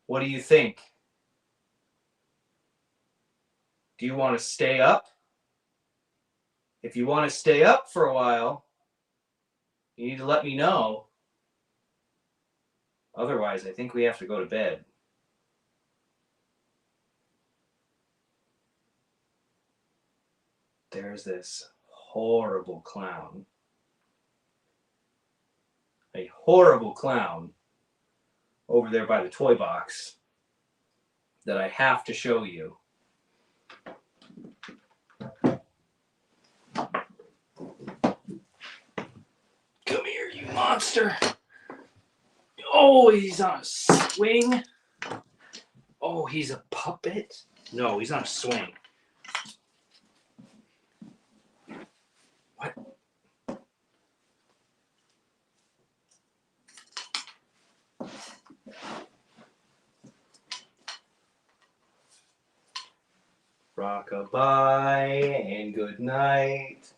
What do you think? Do you want to stay up? If you want to stay up for a while, you need to let me know. Otherwise, I think we have to go to bed. There's this horrible clown. A horrible clown over there by the toy box that I have to show you. Come here, you monster. Oh, he's on a swing. Oh, he's a puppet. No, he's on a swing. What? Rockabye and good night.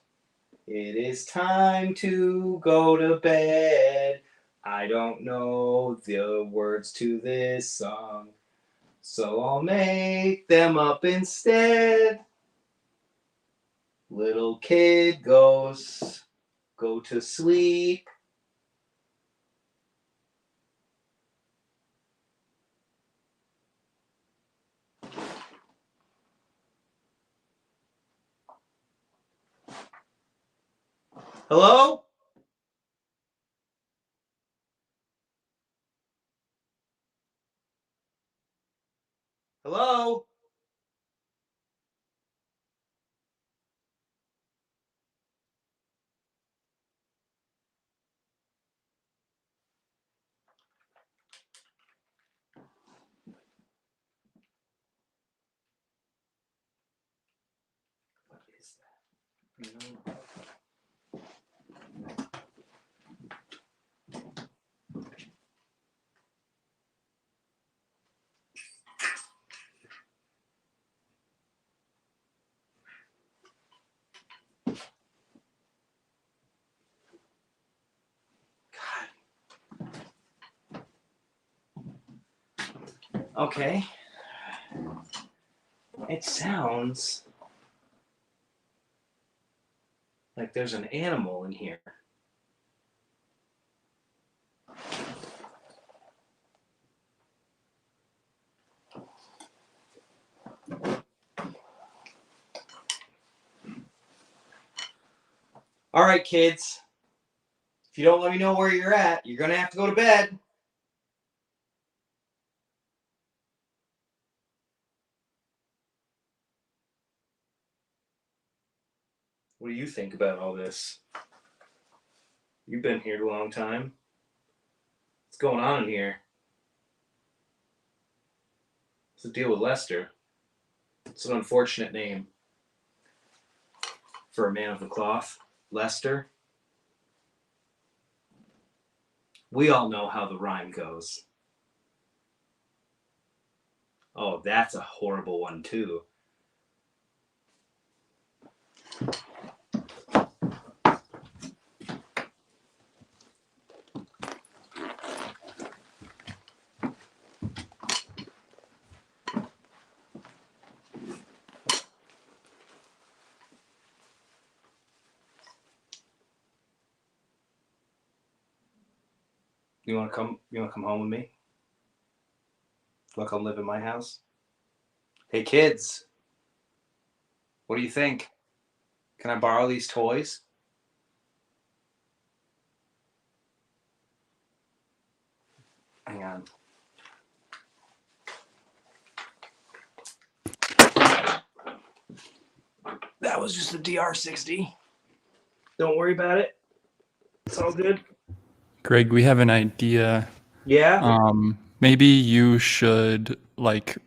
It is time to go to bed. I don't know the words to this song, so I'll make them up instead. Little kid goes, go to sleep. Hello? Hello? What is that? Okay. It sounds like there's an animal in here. All right, kids. If you don't let me know where you're at, you're going to have to go to bed. What do you think about all this? You've been here a long time. What's going on in here? What's the deal with Lester? It's an unfortunate name for a man of the cloth. Lester. We all know how the rhyme goes. Oh, that's a horrible one, too. You want to come home with me? Want to come live in my house? Hey, kids. What do you think? Can I borrow these toys? Hang on. That was just a DR60. Don't worry about it. It's all good. Greg, we have an idea. Yeah. Maybe you should like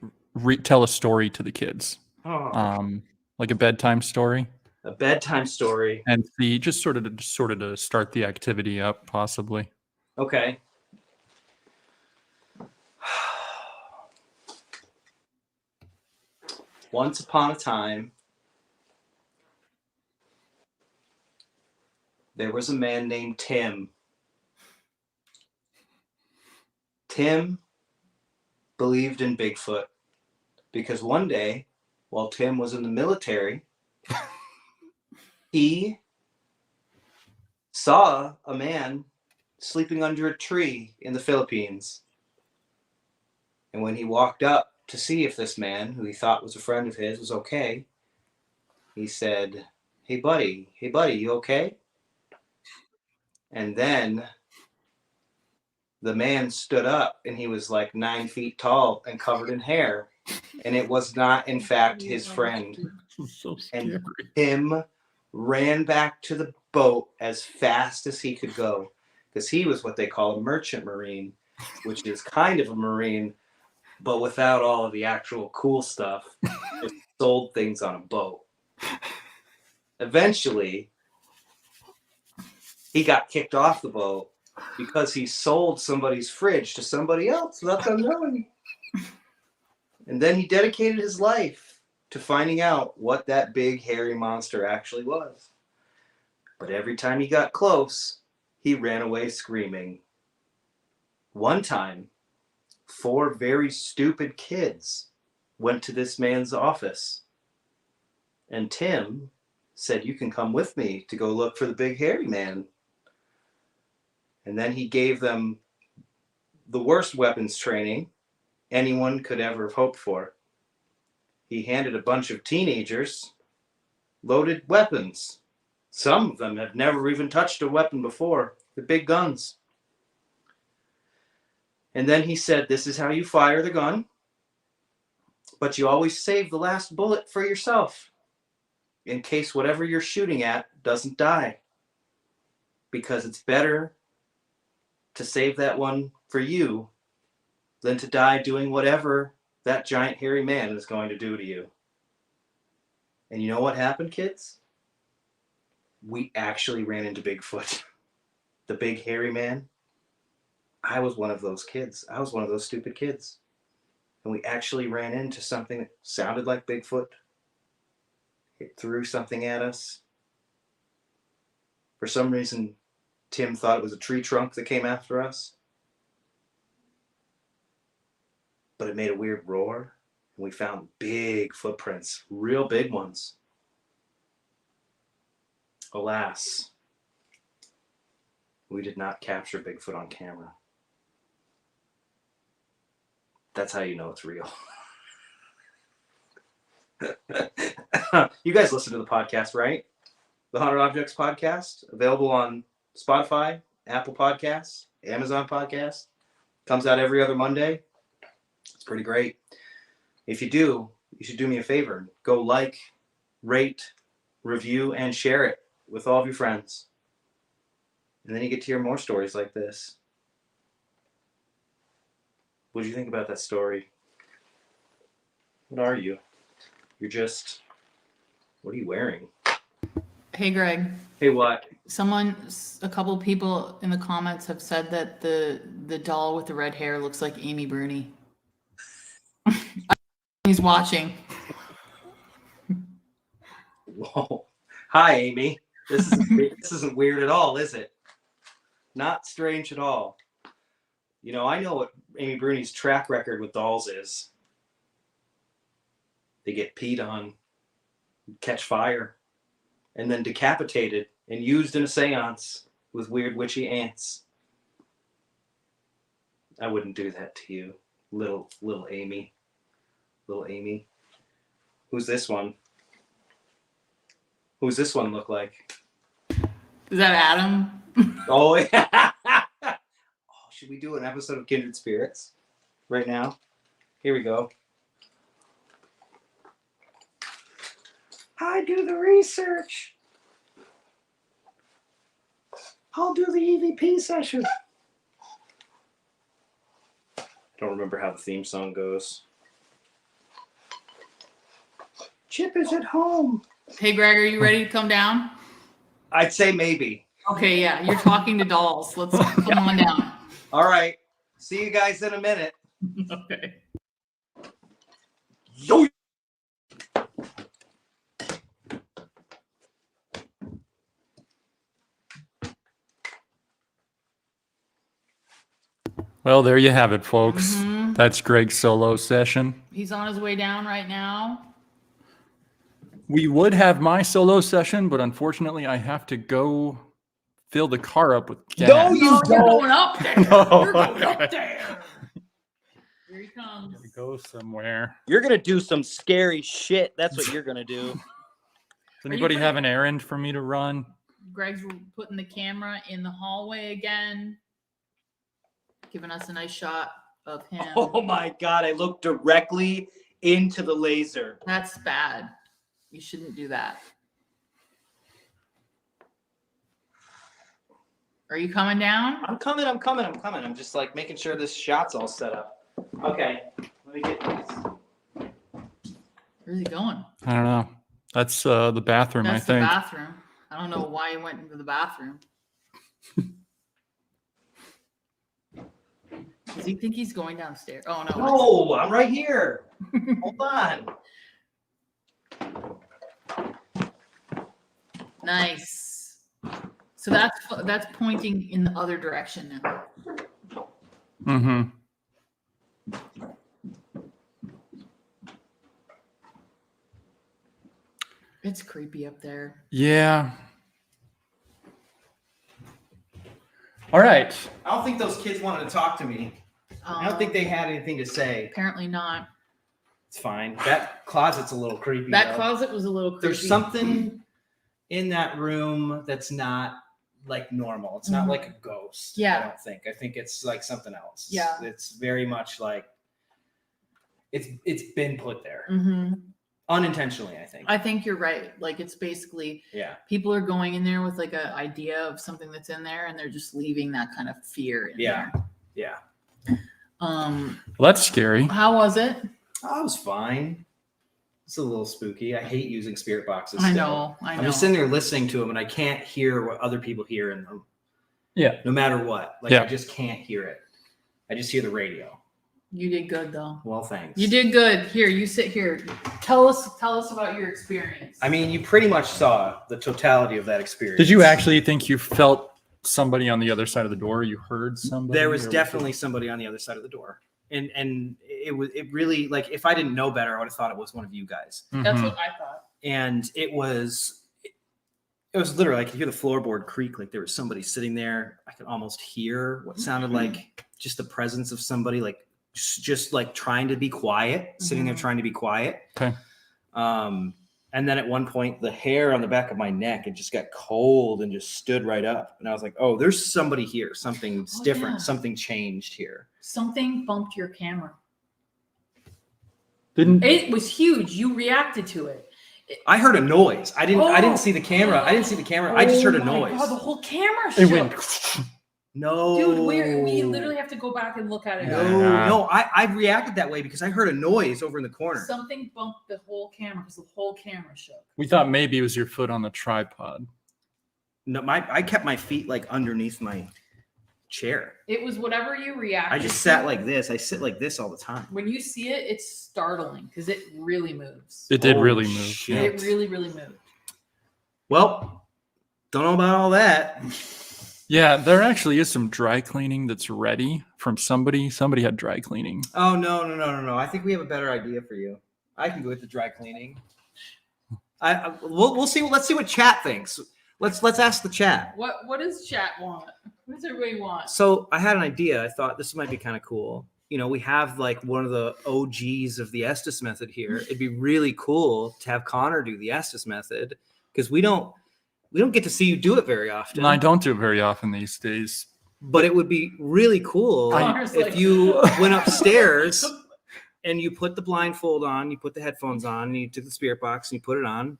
tell a story to the kids, Oh, like a bedtime story, a bedtime story. and see just sort of to start the activity up, possibly. Okay. Once upon a time, there was a man named Tim. Tim believed in Bigfoot because one day, while Tim was in the military, he saw a man sleeping under a tree in the Philippines. And when he walked up to see if this man, who he thought was a friend of his, was okay, he said, hey buddy, you okay? And then the man stood up, and he was like 9 feet tall and covered in hair. And it was not, in fact, his friend. So And Tim ran back to the boat as fast as he could go, because he was what they call a merchant marine, which is kind of a marine, but without all of the actual cool stuff. Just sold things on a boat. Eventually, he got kicked off the boat because he sold somebody's fridge to somebody else without them knowing. And then he dedicated his life to finding out what that big hairy monster actually was. But every time he got close, he ran away screaming. One time, 4 very stupid kids went to this man's office. And Tim said, you can come with me to go look for the big hairy man. And then he gave them the worst weapons training anyone could ever have hoped for. He handed a bunch of teenagers loaded weapons. Some of them had never even touched a weapon before, the big guns. And then he said, this is how you fire the gun, but you always save the last bullet for yourself in case whatever you're shooting at doesn't die. Because it's better to save that one for you than to die doing whatever that giant hairy man is going to do to you. And you know what happened, kids? We actually ran into Bigfoot. The big hairy man. I was one of those kids. I was one of those stupid kids. And we actually ran into something that sounded like Bigfoot. It threw something at us. For some reason, Tim thought it was a tree trunk that came after us. But it made a weird roar. And we found big footprints, real big ones. Alas, we did not capture Bigfoot on camera. That's how you know it's real. You guys listen to the podcast, right? The Haunted Objects Podcast, available on Spotify, Apple Podcasts, Amazon Podcasts. Comes out every other Monday. It's pretty great. If you do, you should do me a favor. Go like, rate, review, and share it with all of your friends. And then you get to hear more stories like this. What do you think about that story? What are you? You're just... What are you wearing? Hey, Greg. Hey, what? A couple people in the comments have said that the doll with the red hair looks like Amy Bruni. He's watching. Whoa. Hi, Amy. This isn't weird at all, is it? Not strange at all. You know, I know what Amy Bruni's track record with dolls is. They get peed on, catch fire, and then decapitated and used in a seance with weird witchy ants. I wouldn't do that to you, little Amy. Little Amy. Who's this one? Who's this one look like? Is that Adam? Oh, yeah. Oh, Should we do an episode of Kindred Spirits right now? Here we go. I do the research. I'll do the EVP session. I don't remember how the theme song goes. Chip is at home. Hey, Greg, are you ready to come down? I'd say maybe. Okay, yeah, you're talking to dolls. Let's come on down. All right. See you guys in a minute. Okay. Yo. Well, there you have it, folks. Mhm. That's Greg's solo session. He's on his way down right now. We would have my solo session, but unfortunately, I have to go fill the car up with gas. No, you You're don't. going up there. No. You're going up there. Here he comes. Gotta go somewhere. You're gonna do some scary shit. That's what you're gonna do. Does anybody have an errand for me to run? Greg's putting the camera in the hallway again, giving us a nice shot of him. Oh my God, I looked directly into the laser. That's bad. You shouldn't do that. Are you coming down? I'm coming. I'm just like making sure this shot's all set up. Okay, let me get these. Where's he going? I don't know. That's the bathroom, That's I the think. bathroom. I don't know why he went into the bathroom. Does he think he's going downstairs? Oh no. No, I'm right here. Hold on. Nice. So that's pointing in the other direction now. Mm-hmm. It's creepy up there. Yeah. All right. I don't think those kids wanted to talk to me. I don't think they had anything to say. Apparently not. It's fine. That closet's a little creepy. That though. closet was a little creepy. There's something in that room that's not like normal. It's not Mhm. like a ghost. Yeah. I don't think. I think it's like something else. Yeah. It's very much like it's been put there Mm-hmm. unintentionally. I think. I think you're right. Like it's basically Yeah. people are going in there with like an idea of something that's in there, and they're just leaving that kind of fear in Yeah. there. Yeah. Well, that's scary. How was it? Oh, it was fine. It's a little spooky. I hate using spirit boxes. I still. know. I'm just sitting there listening to them, and I can't hear what other people hear in them. Yeah. No matter what, like Yeah. I just can't hear it. I just hear the radio. You did good though. Well, thanks. You did good. Here, you sit here. Tell us about your experience. I mean, you pretty much saw the totality of that experience. Did you actually think you felt somebody on the other side of the door? You heard somebody? There was or definitely somebody on the other side of the door, and it really, like, if I didn't know better, I would have thought it was one of you guys. That's Mhm. what I thought. And it was literally, I could hear the floorboard creak, like there was somebody sitting there. I could almost hear what sounded like just the presence of somebody, like just like trying to be quiet, sitting there Mhm. trying to be quiet. Okay. And then at one point, the hair on the back of my neck, it just got cold and just stood right up. And I was like, oh, there's somebody here. Something's Oh, different. yeah. Something changed here. Something bumped your camera. Didn't It was huge. You reacted to it. I heard a noise. I Oh. didn't see the camera. I didn't see the camera. I just heard a Oh my noise. God, the whole camera it shook. went? No. Dude, we literally have to go back and look at it. No, Yeah. no, I reacted that way because I heard a noise over in the corner. Something bumped the whole camera because the whole camera shook. We thought maybe it was your foot on the tripod. No, I kept my feet like underneath my chair. It was whatever you reacted. I just sat like this. I sit like this all the time. When you see it, it's startling because it really moves. It did Oh, really move. shit. Yeah. It really, really moved. Well, don't know about all that. Yeah, there actually is some dry cleaning that's ready from somebody. Somebody had dry cleaning. Oh no! I think we have a better idea for you. I can go with the dry cleaning. We'll see. Let's see what chat thinks. Let's ask the chat. What does chat want? What does everybody want? So I had an idea. I thought this might be kind of cool. You know, we have like one of the OGs of the Estes method here. It'd be really cool to have Connor do the Estes method because we don't get to see you do it very often. And I don't do it very often these days. But it would be really cool Connor's if like- you went upstairs and you put the blindfold on, you put the headphones on, and you took the spirit box and you put it on.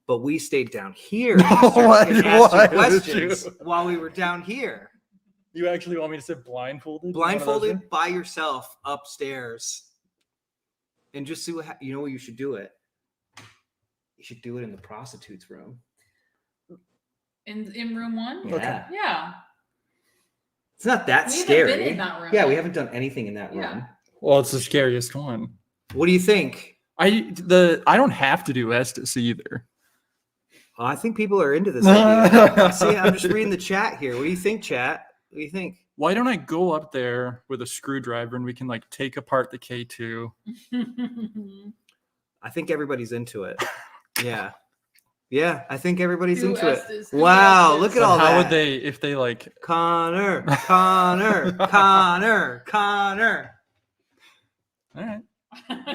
But we stayed down here What? and asked you Why would questions you? while we were down here. You actually want me to sit blindfolded? Blindfolded by yourself upstairs. And just see what you know where you should do it. You should do it in the prostitute's room. In room 1? Yeah. Yeah. It's not that We haven't scary. been in that room Yeah, we yet. haven't done anything in that room. Yeah. Well, it's the scariest one. What do you think? I don't have to do Estes either. I think people are into this idea. See, I'm just reading the chat here. What do you think, chat? What do you think? Why don't I go up there with a screwdriver and we can like take apart the K2? I think everybody's into it. Yeah. Yeah, I think everybody's Who into it. Estes? Who Wow, Estes? look at But all how that. would they if they like Connor. all right.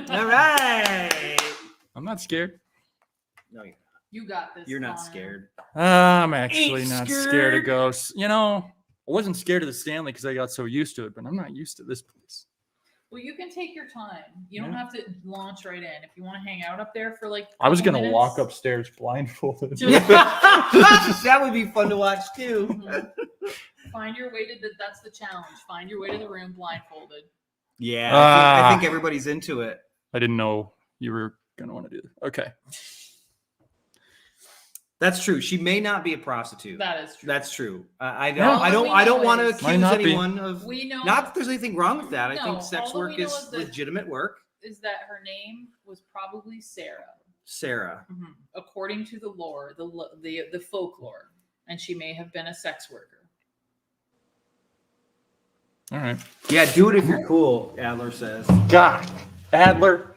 All right. I'm not scared. No, you're, You got this. you're not Connor. scared. I'm actually Ain't not scared scared. of ghosts. You know, I wasn't scared of the Stanley because I got so used to it, but I'm not used to this place. Well, you can take your time. You don't Yeah. have to launch right in. If you want to hang out up there for like. I was 20 gonna walk minutes- upstairs blindfolded. That would be fun to watch too. Mhm. Find your way to that's the challenge. Find your way to the room blindfolded. Yeah, I Ah. think everybody's into it. I didn't know you were gonna want to do that. Okay. That's true. She may not be a prostitute. That is true. That's true. I Yeah. don't. I All don't. we I don't know want to is- Might accuse not be. anyone of. We know Not that there's anything wrong with that. I No, think sex all that work we know is is that- legitimate work. is that her name was probably Sarah, Sarah. according to the lore, the folklore, and she may have been a sex worker. All right. Yeah, do it if you're cool. Adler says. God, Adler.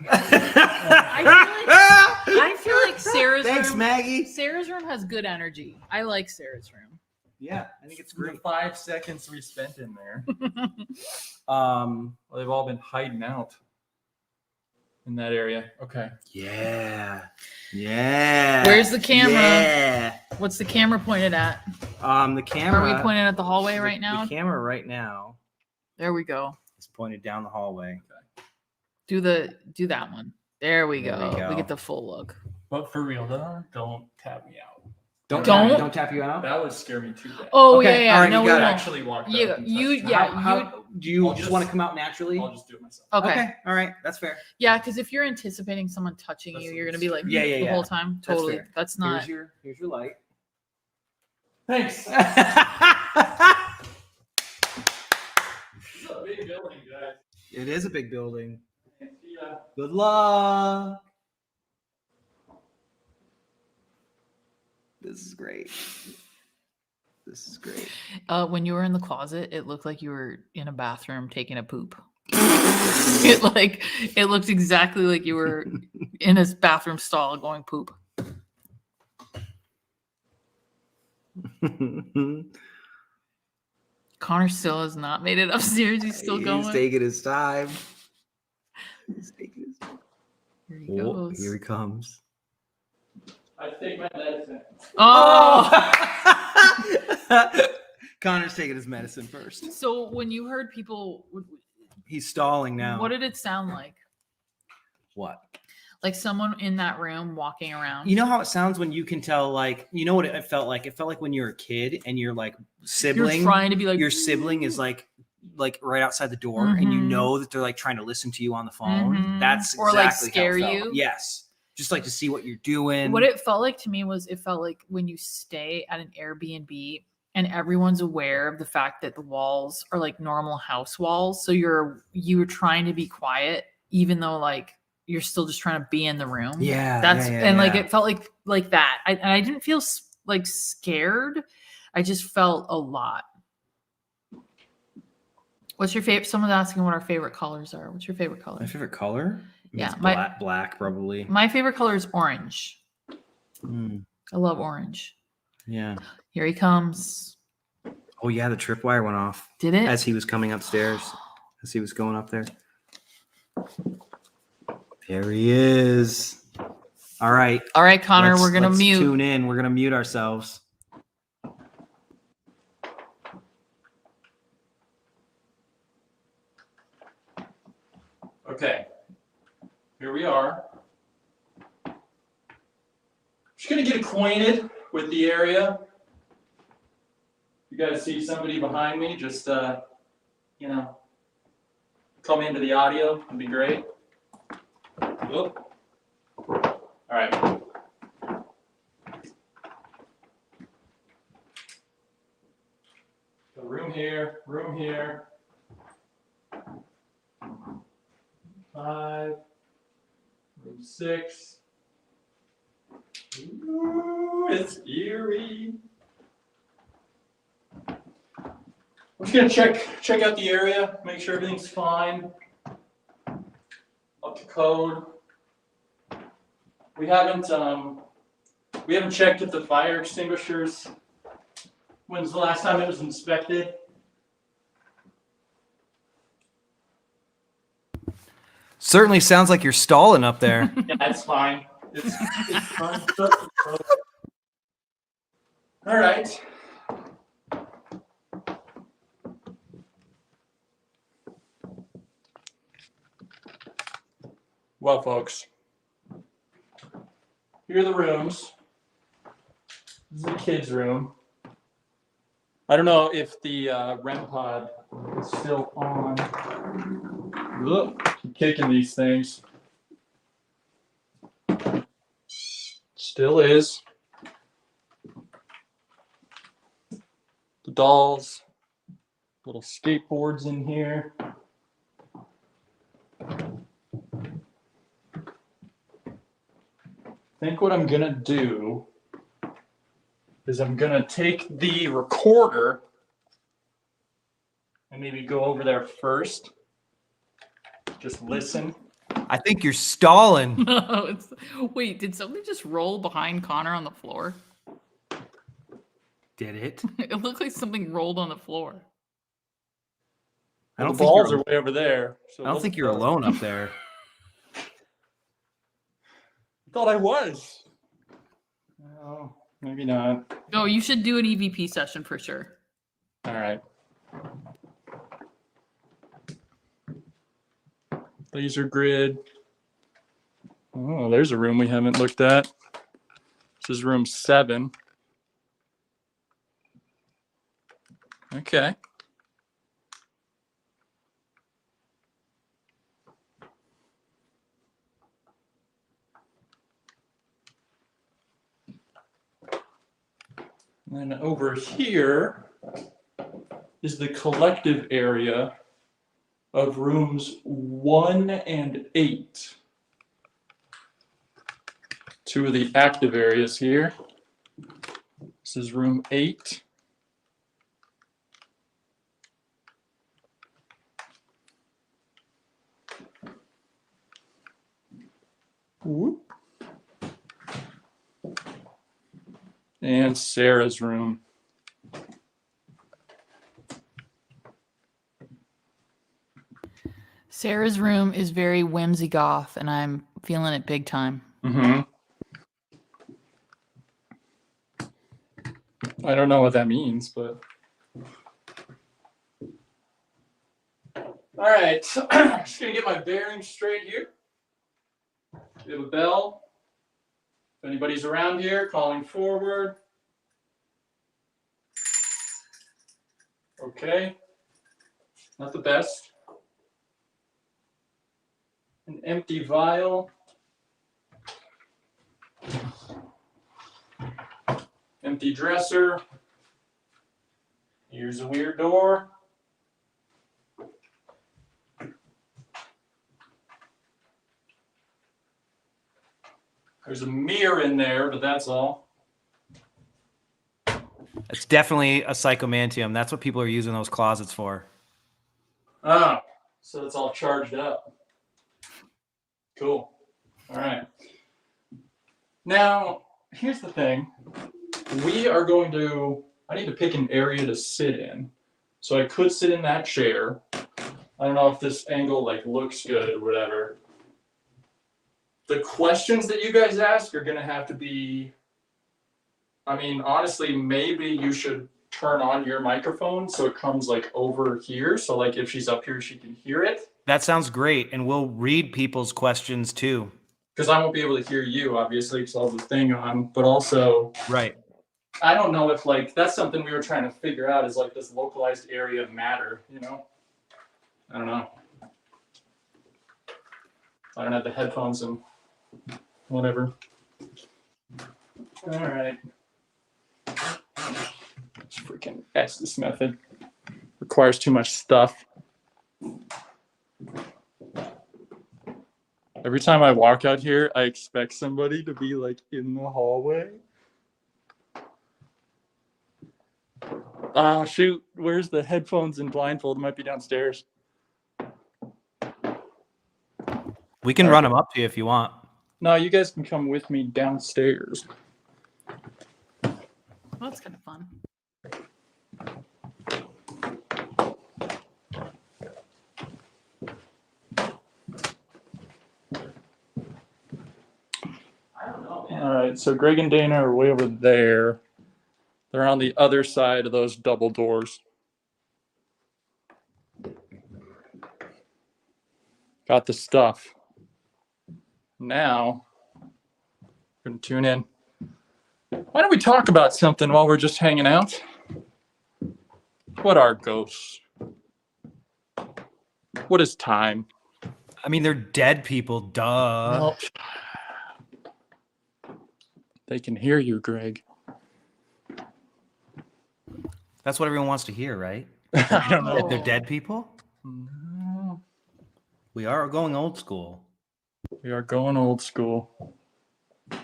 I feel like Sarah's Thanks, room. Maggie. Sarah's room has good energy. I like Sarah's room. Yeah, I think it's The great. 5 seconds we spent in there. Um. Well, they've all been hiding out in that area. Okay. Yeah. Yeah. Where's the camera? Yeah. What's the camera pointed at? The camera. Are we pointing at the hallway right The now? camera right now There we go. is pointed down the hallway. Do that one. There we There go. we go. We get the full look. But for real, though, don't tap me out. Don't Don't- tap you out. That would scare me too bad. Oh Okay, yeah. all right, No, you we got it. won't. Actually walk You- up and you- touch yeah, it. How do you I'll just just- want to come out naturally? I'll just do it myself. Okay. All right. That's fair. Yeah, because if you're anticipating someone touching That's you, what you're gonna it's- be like Yeah, yeah, the yeah. whole time. That's Totally. fair. That's not. Here's your light. Thanks. It's a big building, guys. It is a big building. Yeah. Good luck. This is great. This is great. When you were in the closet, it looked like you were in a bathroom taking a poop. it looked exactly like you were in a bathroom stall going poop. Connor still has not made it upstairs. He's still going. He's taking his time. He's taking his time. Here he Oh, goes. here he comes. I take my medicine. Oh. Connor's taking his medicine first. So when you heard people, He's stalling now. what did it sound like? What? Like someone in that room walking around. You know how it sounds when you can tell, like, you know what it felt like? It felt like when you're a kid and you're like sibling. You're trying to be like your sibling is like right outside the door, and you Mhm. know that they're like trying to listen to you on the phone. Mhm. That's Or, like, exactly how it scare felt. you. Yes, just like to see what you're doing. What it felt like to me was it felt like when you stay at an Airbnb and everyone's aware of the fact that the walls are like normal house walls. So you're trying to be quiet, even though like you're still just trying to be in the room. Yeah, That's yeah, and like yeah. it felt like that. I didn't feel like scared. I just felt a lot. What's your favorite? Someone's asking what our favorite colors are. What's your favorite color? My favorite color? Yeah, It's my- black probably. My favorite color is orange. Mm, I love orange. yeah. Here he comes. Oh yeah, the tripwire went off Did it? as he was coming upstairs. As he was going up there. There he is. All right. All right, Connor, we're gonna let's mute. Tune in. We're gonna mute ourselves. Okay, here we are. Just gonna get acquainted with the area. You guys see somebody behind me, just you know, come into the audio, it'd be great. Whoop. All right. So room here, 5, room 6. Ooh, it's eerie. I'm just gonna check out the area, make sure everything's fine, up to code. We haven't checked if the fire extinguishers. When's the last time it was inspected? Certainly sounds like you're stalling up there. Yeah, that's fine. It's fine. All right. Well, folks, here are the rooms. This is the kids' room. I don't know if the REM pod is still on. Look, keep kicking these things. Still is. The dolls, little skateboards in here. I think what I'm gonna do is I'm gonna take the recorder and maybe go over there first. Just listen. I think you're stalling. No, wait, did somebody just roll behind Connor on the floor? Did it? It looked like something rolled on the floor. I don't The think balls you're, are way over there. So I don't think you're alone up there. I thought I was. No, maybe not. No, you should do an EVP session for sure. All right. Laser grid. Oh, there's a room we haven't looked at. This is room 7. Okay. And then over here is the collective area of rooms 1 and 8. 2 of the active areas here. This is room 8. Whoop. And Sarah's room. Sarah's room is very whimsy goth, and I'm feeling it big time. Mm-hmm. I don't know what that means, but. All right, just gonna get my bearings straight here. We have a bell. If anybody's around here, calling forward. Okay, not the best. An empty vial. Empty dresser. Here's a weird door. There's a mirror in there, but that's all. It's definitely a psychomantium. That's what people are using those closets for. Ah, so it's all charged up. Cool. All right. Now, here's the thing. We are going to, I need to pick an area to sit in. So I could sit in that chair. I don't know if this angle like looks good or whatever. The questions that you guys ask are going to have to be, I mean, honestly, maybe you should turn on your microphone so it comes like over here. So like if she's up here, she can hear it. That sounds great, and we'll read people's questions too. Because I won't be able to hear you, obviously, because I'll have the thing on. But also, Right. I don't know if like that's something we were trying to figure out is like this localized area of matter, you know? I don't know. I don't have the headphones and whatever. All right. Let's freaking Estes method. Requires too much stuff. Every time I walk out here, I expect somebody to be like in the hallway. Ah, shoot. Where's the headphones and blindfold? It might be downstairs. We can run them up to you if you want. No, you guys can come with me downstairs. Well, that's kind of fun. All right, so Greg and Dana are way over there. They're on the other side of those double doors. Got the stuff. Now, we're going to tune in. Why don't we talk about something while we're just hanging out? What are ghosts? What is time? I mean, they're dead people, duh. Well, they can hear you, Greg. That's what everyone wants to hear, right? I don't That know. they're dead people? No. We are going old school. We are going old school. All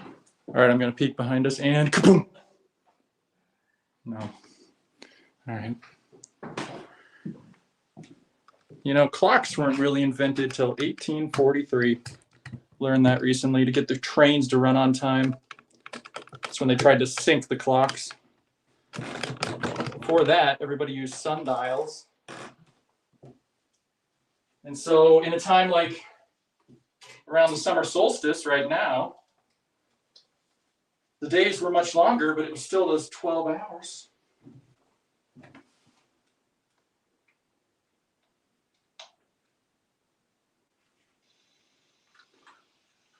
right, I'm going to peek behind us and kaboom. No. All right. You know, clocks weren't really invented till 1843. Learned that recently to get the trains to run on time. That's when they tried to sync the clocks. Before that, everybody used sundials. And so in a time like around the summer solstice right now, the days were much longer, but it was still those 12 hours.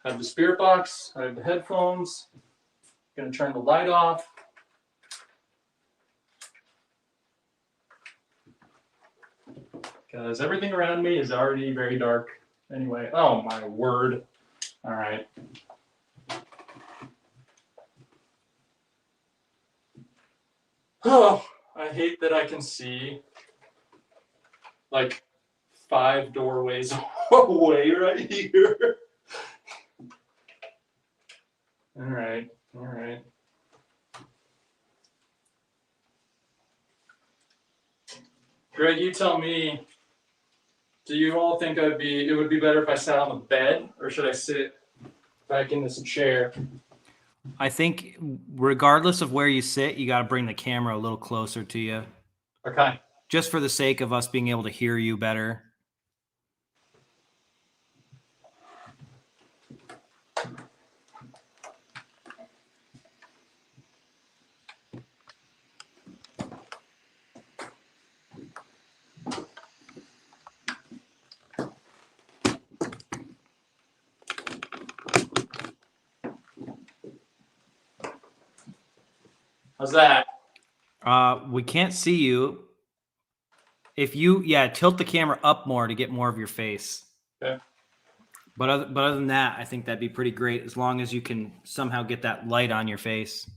I have the spirit box, I have the headphones. Gonna turn the light off. Because everything around me is already very dark. Anyway, oh my word. All right. Oh, I hate that I can see like 5 doorways away right here. All right, all right. Greg, you tell me, do you all think it would be better if I sat on the bed, or should I sit back in this chair? I think regardless of where you sit, you got to bring the camera a little closer to you. Okay. Just for the sake of us being able to hear you better. How's that? We can't see you. If you, tilt the camera up more to get more of your face. Okay. But other than that, I think that'd be pretty great as long as you can somehow get that light on your face.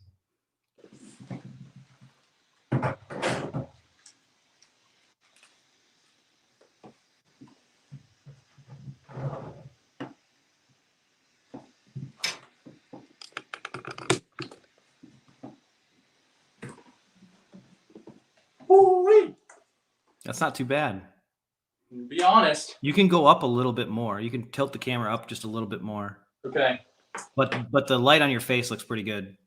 Woo-wee. That's not too bad. Be honest. You can go up a little bit more. You can tilt the camera up just a little bit more. Okay. But the light on your face looks pretty good.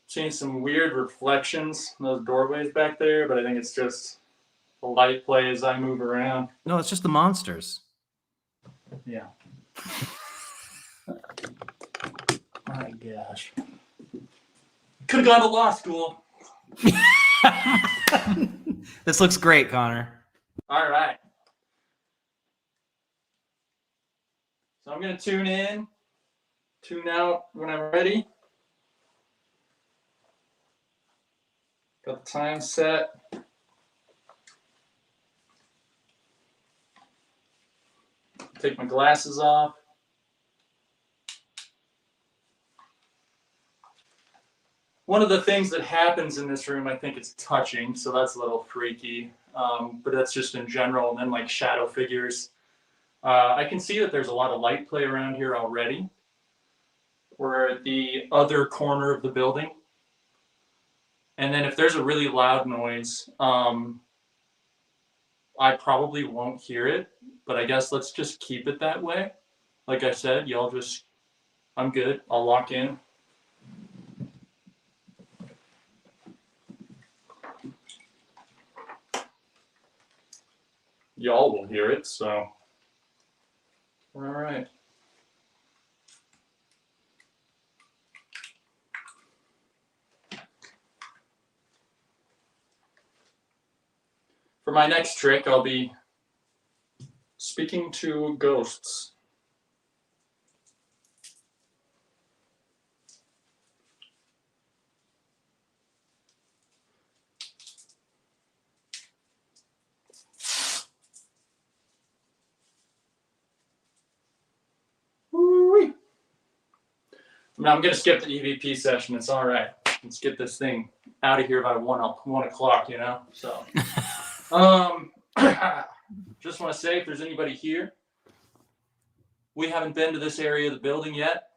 Seeing some weird reflections in those doorways back there, but I think it's just the light play as I move around. No, it's just the monsters. Yeah. My gosh. Could have gone to law school. This looks great, Connor. All right. I'm gonna tune in, tune out when I'm ready. Got the time set. Take my glasses off. One of the things that happens in this room, I think it's touching, so that's a little freaky, but that's just in general. And then like shadow figures. I can see that there's a lot of light play around here already. We're at the other corner of the building. And then if there's a really loud noise, I probably won't hear it, but I guess let's just keep it that way. Like I said, y'all just, I'm good. I'll lock in. Y'all will hear it, so. All right. For my next trick, I'll be speaking to ghosts. Woo-wee. I mean, I'm going to skip the EVP session. It's all right. Let's get this thing out of here by 1 o'clock, you know? So, just want to say if there's anybody here, we haven't been to this area of the building yet.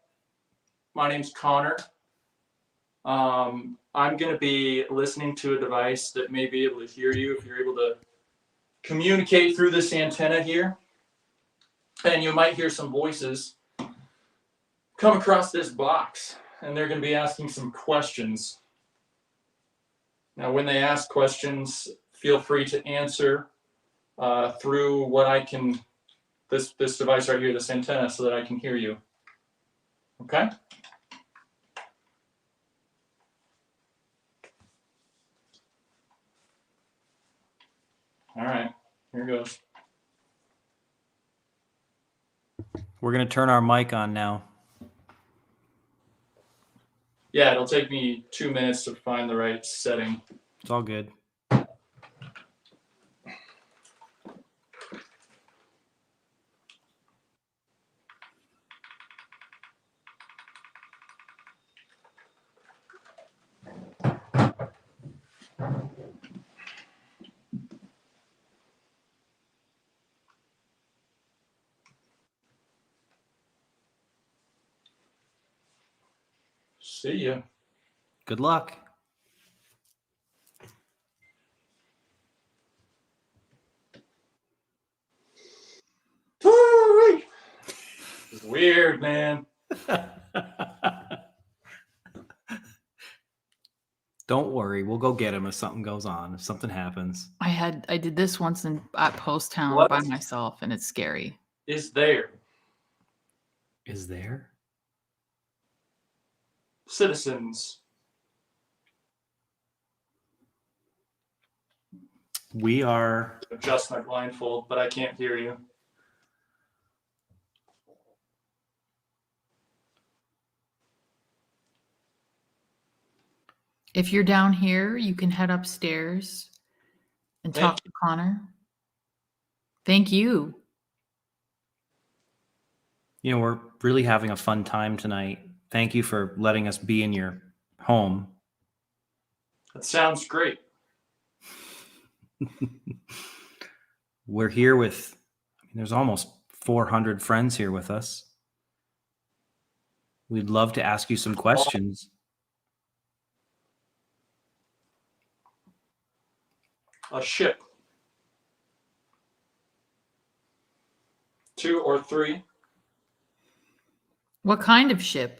My name's Connor. I'm going to be listening to a device that may be able to hear you if you're able to communicate through this antenna here. And you might hear some voices come across this box, and they're going to be asking some questions. Now, when they ask questions, feel free to answer through what I can, this device right here, this antenna, so that I can hear you. Okay? All right, here goes. We're going to turn our mic on now. Yeah, it'll take me 2 minutes to find the right setting. It's all good. See ya. Good luck. It's weird, man. Don't worry, we'll go get him if something goes on, if something happens. I did this once at Post Town What? by myself, and it's scary. Is there Is there? citizens? We are. Adjust my blindfold, but I can't hear you. If you're down here, you can head upstairs and Thank talk to Connor. Thank you. You know, we're really having a fun time tonight. Thank you for letting us be in your home. That sounds great. We're here with, there's almost 400 friends here with us. We'd love to ask you some questions. A ship. 2 or 3. What kind of ship?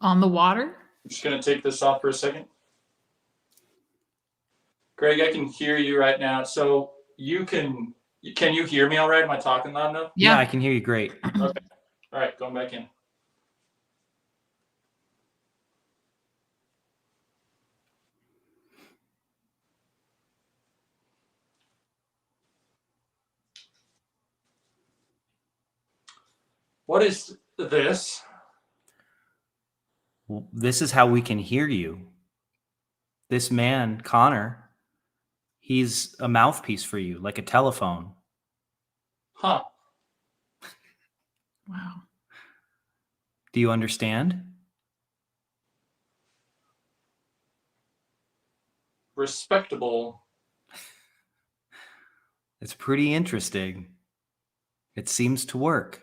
On the water? I'm just going to take this off for a second. Greg, I can hear you right now. So can you hear me all right? Am I talking loud enough? Yeah, I can hear you great. Okay. All right, going back in. What is this? This is how we can hear you. This man, Connor, he's a mouthpiece for you, like a telephone. Huh. Wow. Do you understand? Respectable. It's pretty interesting. It seems to work.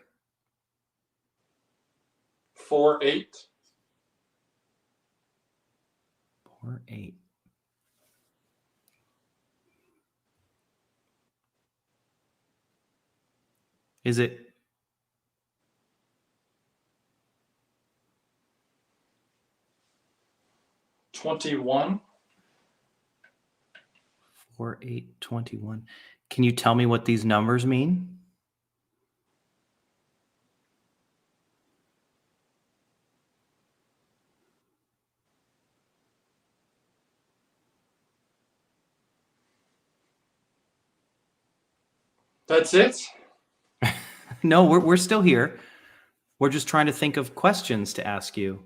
4-8. 4-8. Is it 21. 4-8-21? Can you tell me what these numbers mean? That's it? No, we're still here. We're just trying to think of questions to ask you.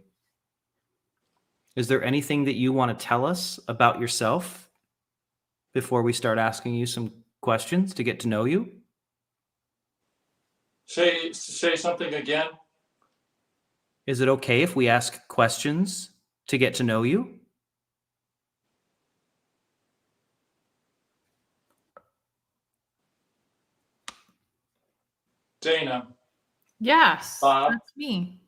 Is there anything that you want to tell us about yourself before we start asking you some questions to get to know you? Say something again. Is it okay if we ask questions to get to know you? Dana. Yes, Bob. that's me.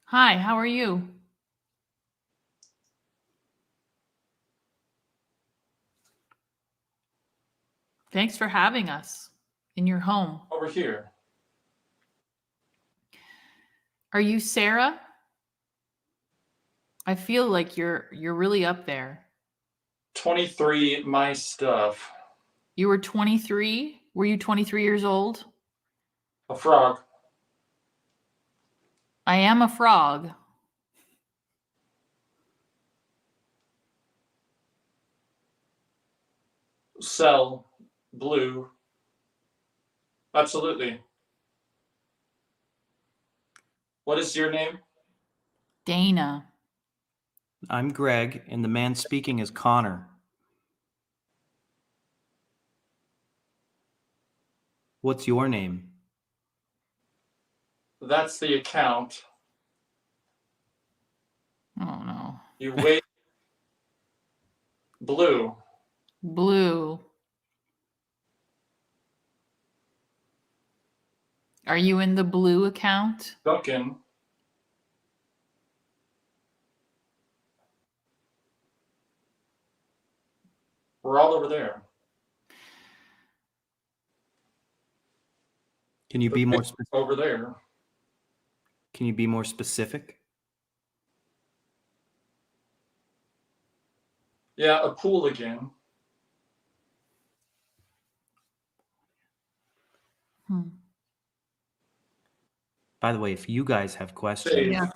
Hi, how are you? Thanks for having us in your home. Over here. Are you Sarah? I feel like you're really up there. 23, my stuff. You were 23? Were you 23 years old? A frog. I am a frog. Cell. Blue. Absolutely. What is your name? Dana. I'm Greg, and the man speaking is Connor. What's your name? That's the account. Oh no. You wait. Blue. Blue. Are you in the blue account? Duncan. We're all over there. Can you be more specific? Over there. Can you be more specific? Yeah, a pool again. By the way, if you guys have questions, Yeah.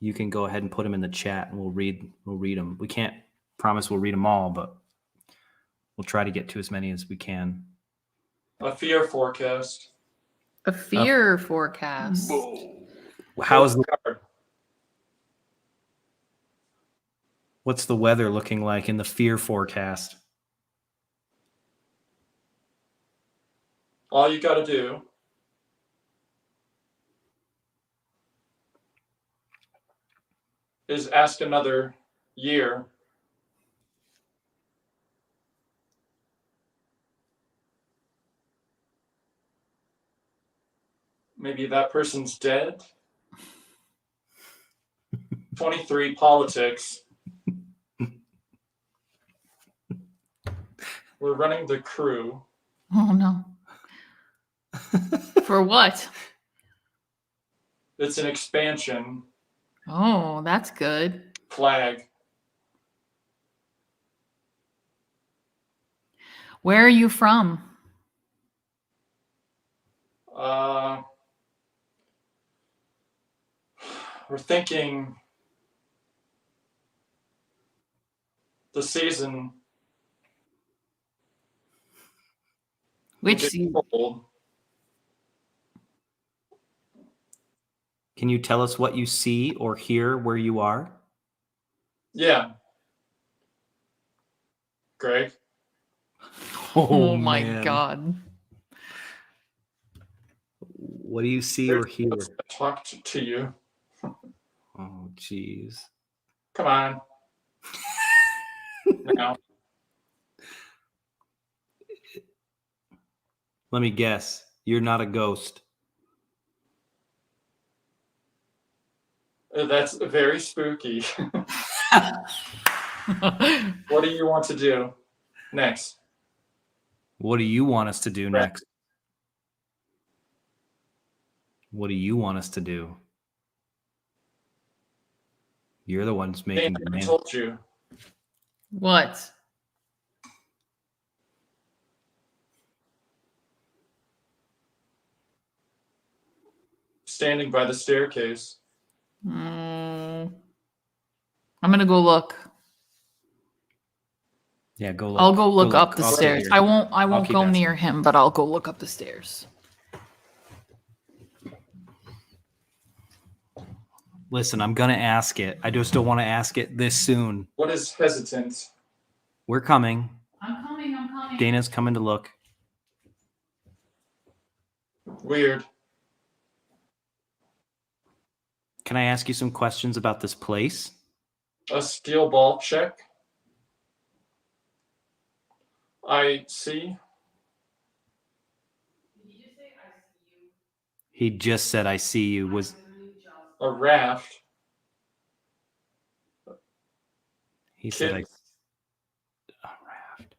you can go ahead and put them in the chat, and we'll read them. We can't promise we'll read them all, but we'll try to get to as many as we can. A fear forecast. A fear forecast. How's the, card? what's the weather looking like in the fear forecast? All you got to do is ask another year. Maybe that person's dead. 23, politics. We're running the crew. Oh no. For what? It's an expansion. Oh, that's good. Flag. Where are you from? We're thinking the season. Which will get season? cold. Can you tell us what you see or hear where you are? Yeah. Greg. Oh, my man. God. What do you see or hear? I talked to you. Oh, jeez. Come on. Now. Let me guess. You're not a ghost. That's very spooky. What do you want to do next? What do you want us to do Right. next? What do you want us to do? You're the ones making I demands. told you. What? Standing by the staircase. Mm, I'm gonna go look. Yeah, go look. I'll go look up the I'll sit stairs. here. I won't keep go asking. near him, but I'll go look up the stairs. Listen, I'm gonna ask it. I just don't want to ask it this soon. What is hesitant? We're coming. I'm coming. Dana's coming to look. Weird. Can I ask you some questions about this place? A steel ball check. I see. He just said, "I see you." Was A raft. he said? Kid. A raft.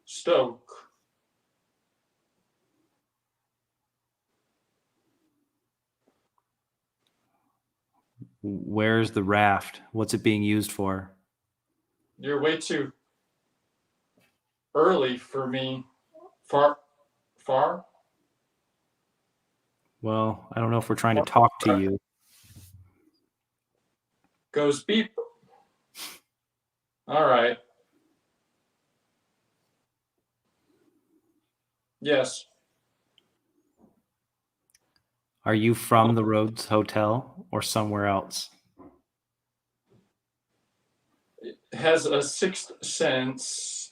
Stoke. Where's the raft? What's it being used for? You're way too early for me. Far? Well, I don't know if we're trying to talk to you. Goes beep. All right. Yes. Are you from the Rhodes Hotel or somewhere else? It has a sixth sense.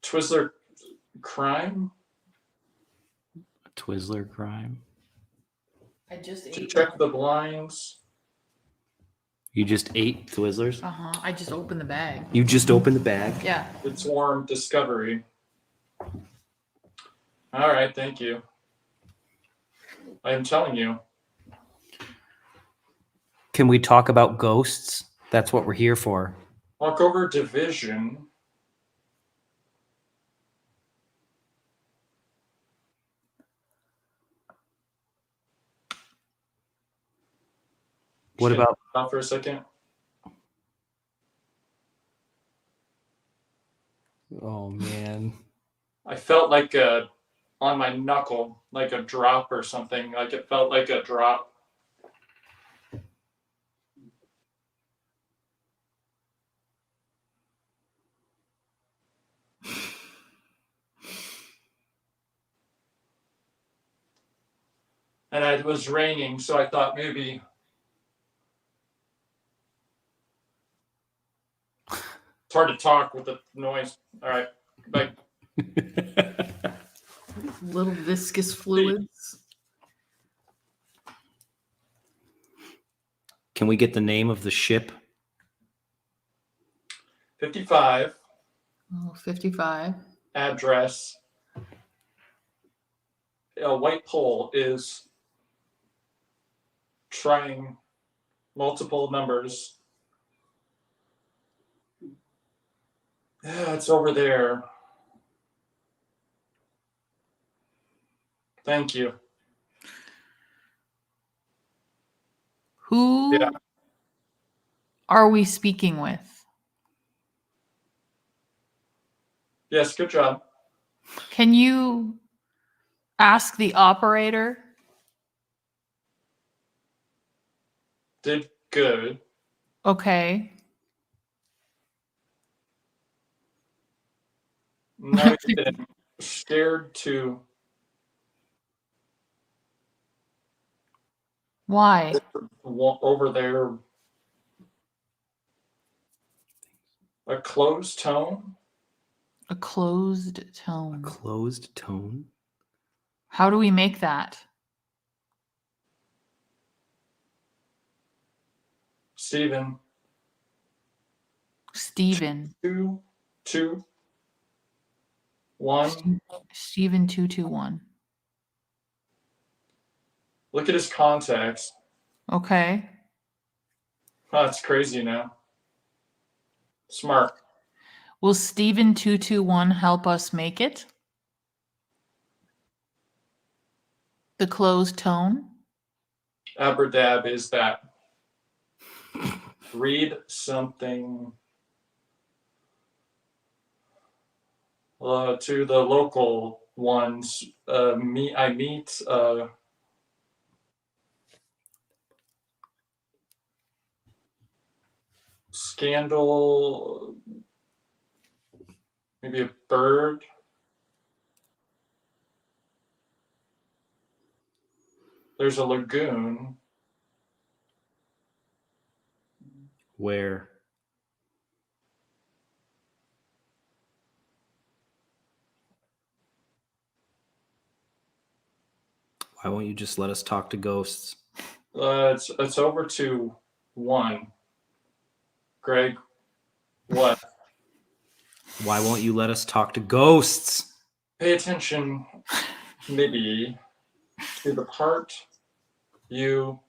Twizzler crime Twizzler crime? I just to ate. check the blinds. You just ate Twizzlers? I just opened the bag. You just opened the bag? Yeah. It's warm discovery. All right, thank you. I'm telling you. Can we talk about ghosts? That's what we're here for. Walk over division. What about Stop for a second. Oh man. I felt like on my knuckle, like a drop or something. Like it felt like a drop. And it was raining, so I thought maybe. It's hard to talk with the noise. All right, bye. Little viscous fluids. Can we get the name of the ship? 55. Oh, 55. Address. A white pole is trying multiple numbers. Yeah, it's over there. Thank you. Who Yeah. are we speaking with? Yes, good job. Can you ask the operator? Did good. Okay. No, you didn't. Scared to Why? Over there, a closed tone. A closed A tone. closed tone? How do we make that? Steven, Steven. 2, 2, 1. Steven 221. Look at his contacts. Okay. Oh, that's crazy now. Smart. Will Steven 221 help us make it? The closed tone? Aberdab is that. Read something to the local ones. I meet Scandal, maybe a bird. There's a lagoon. Where? Why won't you just let us talk to ghosts? It's over to 1. Greg, what? Why won't you let us talk to ghosts? Pay attention, maybe, to the part you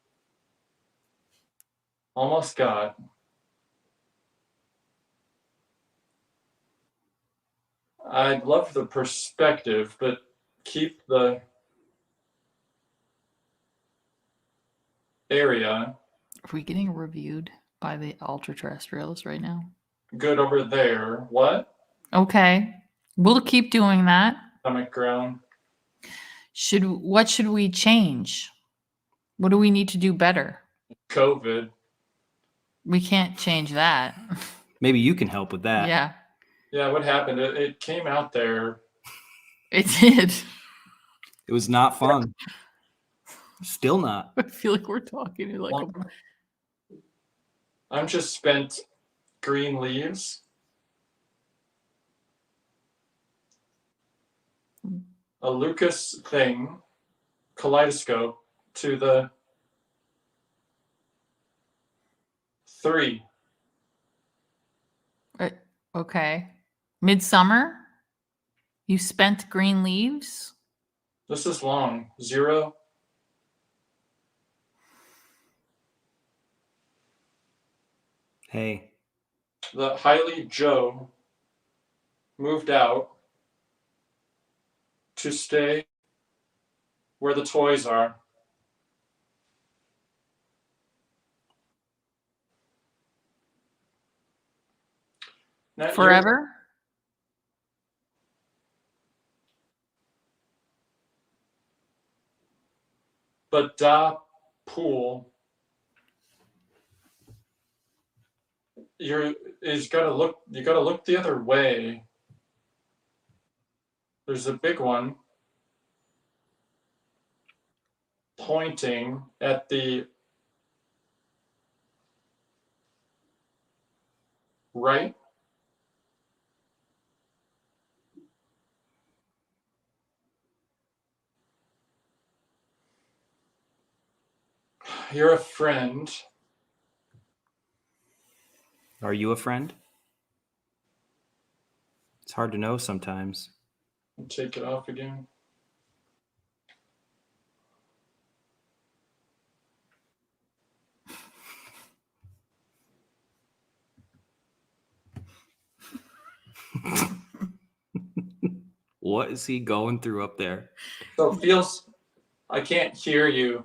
almost got. I'd love the perspective, but keep the area Are we getting reviewed by the ultra terrestrials right now? good over there. What? Okay. We'll keep doing that. Stomach ground. What should we change? What do we need to do better? COVID. We can't change that. Maybe you can help with that. Yeah, Yeah, what happened? It came out there. it did. It was not fun. Still not. I feel like we're talking to like a I'm just spent green leaves. A Lucas thing, kaleidoscope to the 3. okay. Midsummer? You spent green leaves? This is long. 0. Hey, The Hailey Joe moved out to stay where the toys are. Now, Forever? But da pool, you gotta look the other way. There's a big one pointing at the right. You're a friend. are you a friend? It's hard to know sometimes. Take it off again. What is he going through up there? So it feels, I can't hear you,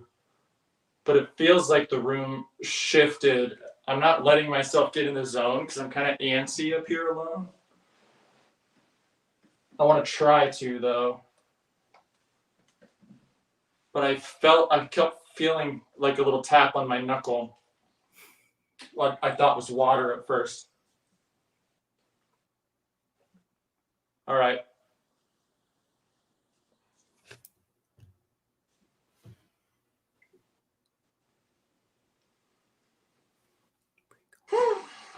but it feels like the room shifted. I'm not letting myself get in the zone because I'm kind of antsy up here alone. I want to try to though. But I kept feeling like a little tap on my knuckle. What I thought was water at first. All right.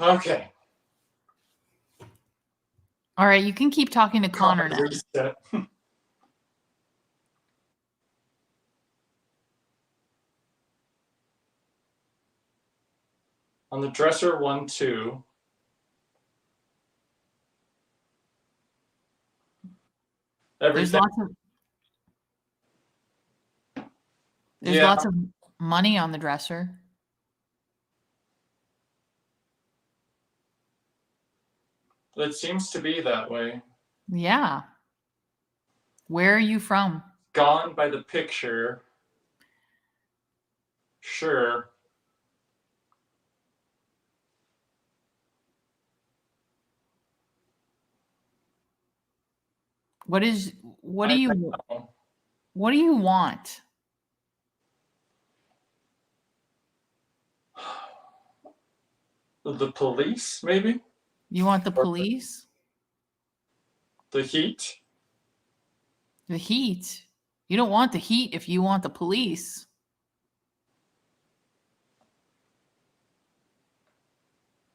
Okay. All right, you can keep talking to Connor now. Reset. On the dresser, 1, 2. There's Everything. There's Yeah. lots of money on the dresser. It seems to be that way. Yeah. Where are you from? Gone by the picture. Sure. What do I you don't know. what do you want? The police, maybe? You want the police? The heat? The heat? You don't want the heat if you want the police.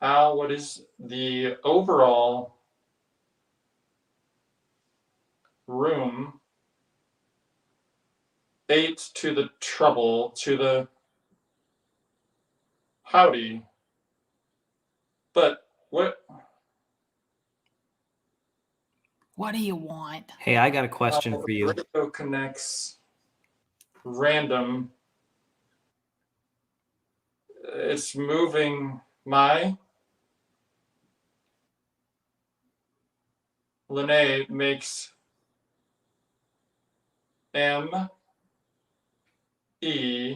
Al, what is the overall room? 8 to the trouble, to the howdy. But what? What do you want? Hey, I got a question for you. Radio connects random. It's moving my. Lene makes M E.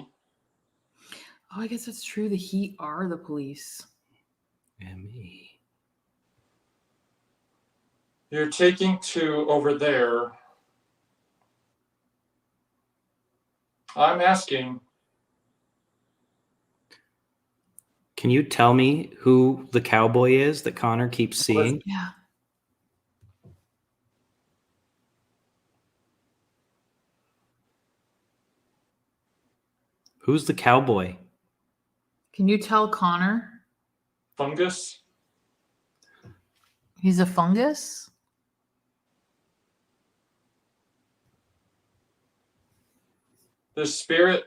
Oh, I guess that's true. The heat are the police. M-E. You're taking 2 over there. I'm asking. Can you tell me who the cowboy is that Connor keeps seeing? Yeah. Who's the cowboy? Can you tell Connor Fungus? he's a fungus? The spirit?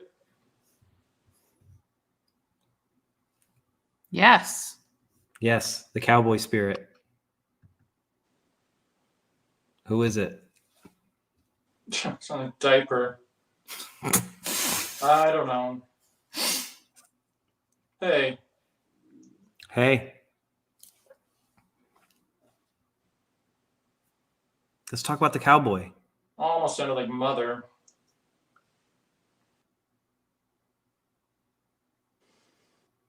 Yes. Yes, the cowboy spirit. Who is it? It's on a diaper. I don't know. Hey, Hey. Let's talk about the cowboy. almost sounded like mother.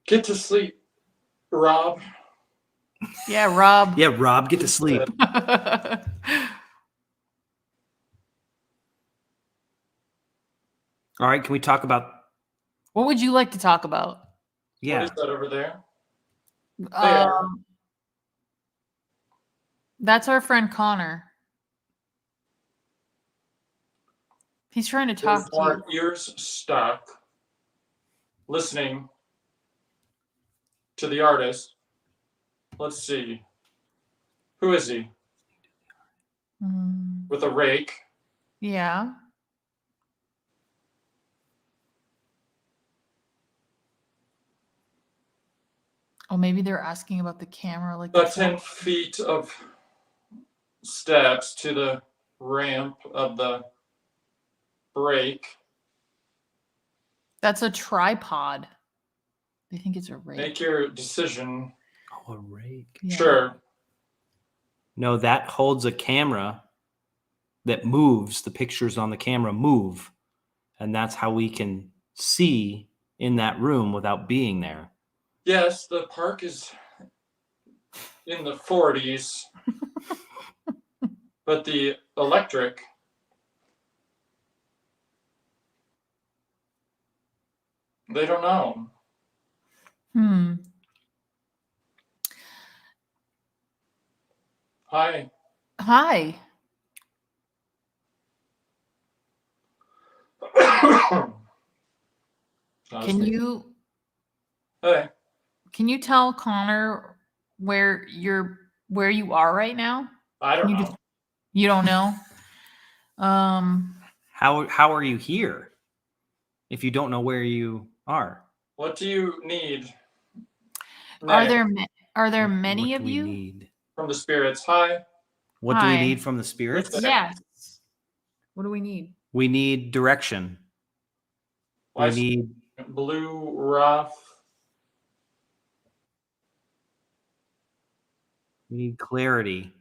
Get to sleep, Rob. Yeah, Rob. Yeah, Rob, get to sleep. All right, can we talk about? What would you like to talk about? Yeah, What is that over there? There. That's our friend Connor. He's trying to talk to Our you. ears stuck, listening to the artist. Let's see. Who is he? With a rake. Yeah. Oh, maybe they're asking about the camera, like About 10 feet of steps to the ramp of the break. That's a tripod. They think it's a rake. Make your decision. oh, a rake. Yeah. Sure. No, that holds a camera that moves. The pictures on the camera move, and that's how we can see in that room without being there. Yes, the park is in the 40s, but the electric, they don't know. Hi. Hi. Can you Hey. tell Connor where you are right now? I don't You know. just- You don't know? How are you here if you don't know where you are? What do you need? Are Nay, there What many do of we you? need? from the spirits? Hi. What do we Hi. need from the spirits? Who's Yes. What do we need? We need direction. Why We need blue rough? clarity.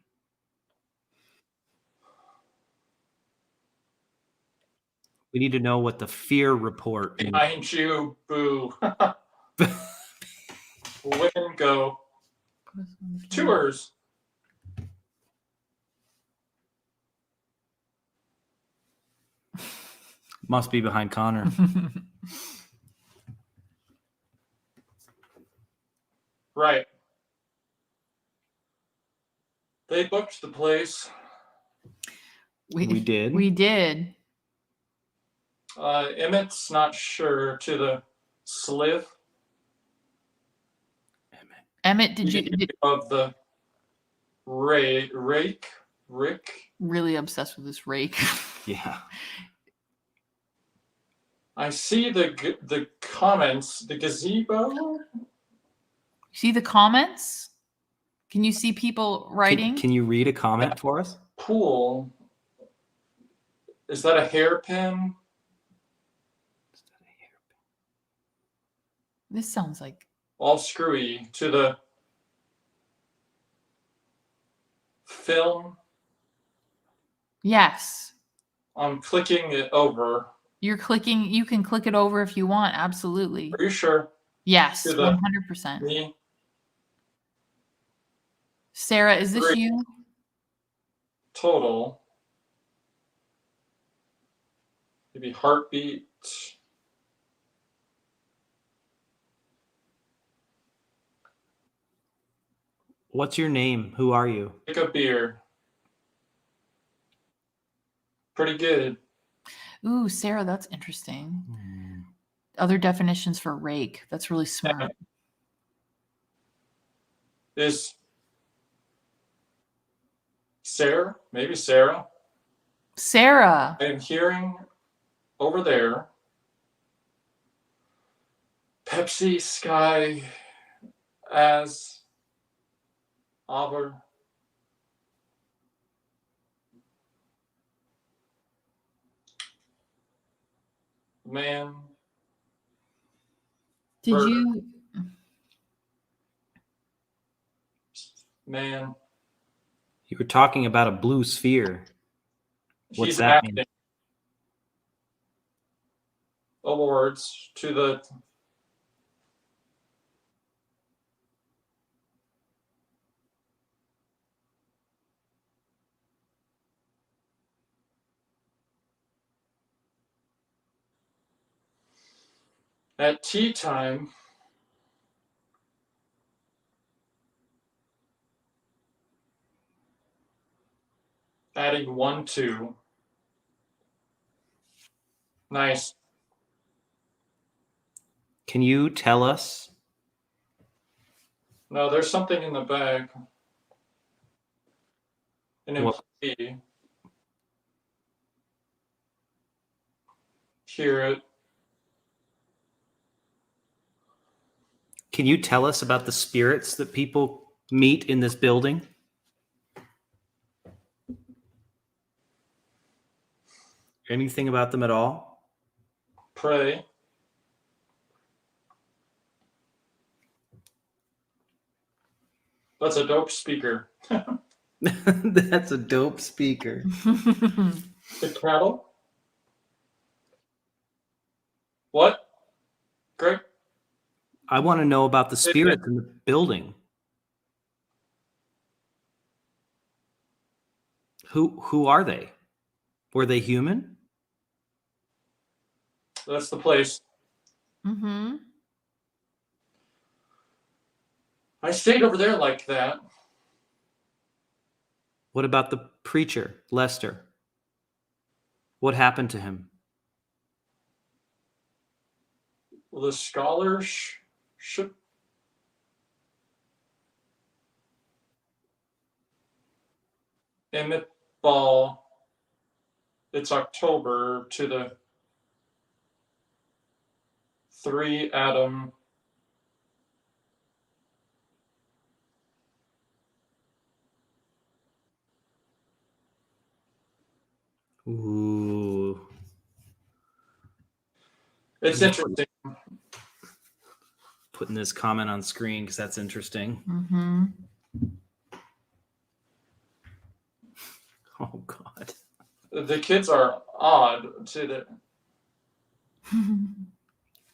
We need to know what the fear report means. Behind you, boo. Women go. Tours. Must be behind Connor. Right. They booked the place. We did. We did. Emmett's not sure to the sliv Emmett, did you of the Rick. really obsessed with this rake? Yeah. I see the comments. The gazebo. See the comments? Can you see people writing? Can you read a comment for us? Pool. Is that a hairpin? This sounds like All screwy to the film. yes. I'm clicking it over. You're clicking. You can click it over if you want. Absolutely. Are you sure? Yes, To the 100%. me. Sarah, is this Great. you? Total. Maybe heartbeat. What's your name? Who are you? Pick a beer. Pretty good. Ooh, Sarah, that's interesting. Other definitions for rake. That's really smart. Is Sarah? Maybe Sarah. Sarah. I am hearing over there. Pepsi Sky as Aber. Man. Did Bird. you? Man. You were talking about a blue sphere. What's He's that mean? acting. Awards to the at tea time. Adding 1, 2. Nice. Can you tell us? No, there's something in the bag. An What? employee. Hear it. Can you tell us about the spirits that people meet in this building? Anything about them at all? Pray. That's a dope speaker. That's a dope speaker. The cattle? What? Greg? I want to know about the spirits in the building. Who are they? Were they human? That's the place. Mm-hmm. I stayed over there like that. What about the preacher, Lester? What happened to him? The scholarship. Emmett Ball. It's October to the 3 Adam. Ooh. It's interesting. Putting this comment on screen because that's interesting. Mm-hmm. Oh God. The kids are odd to the.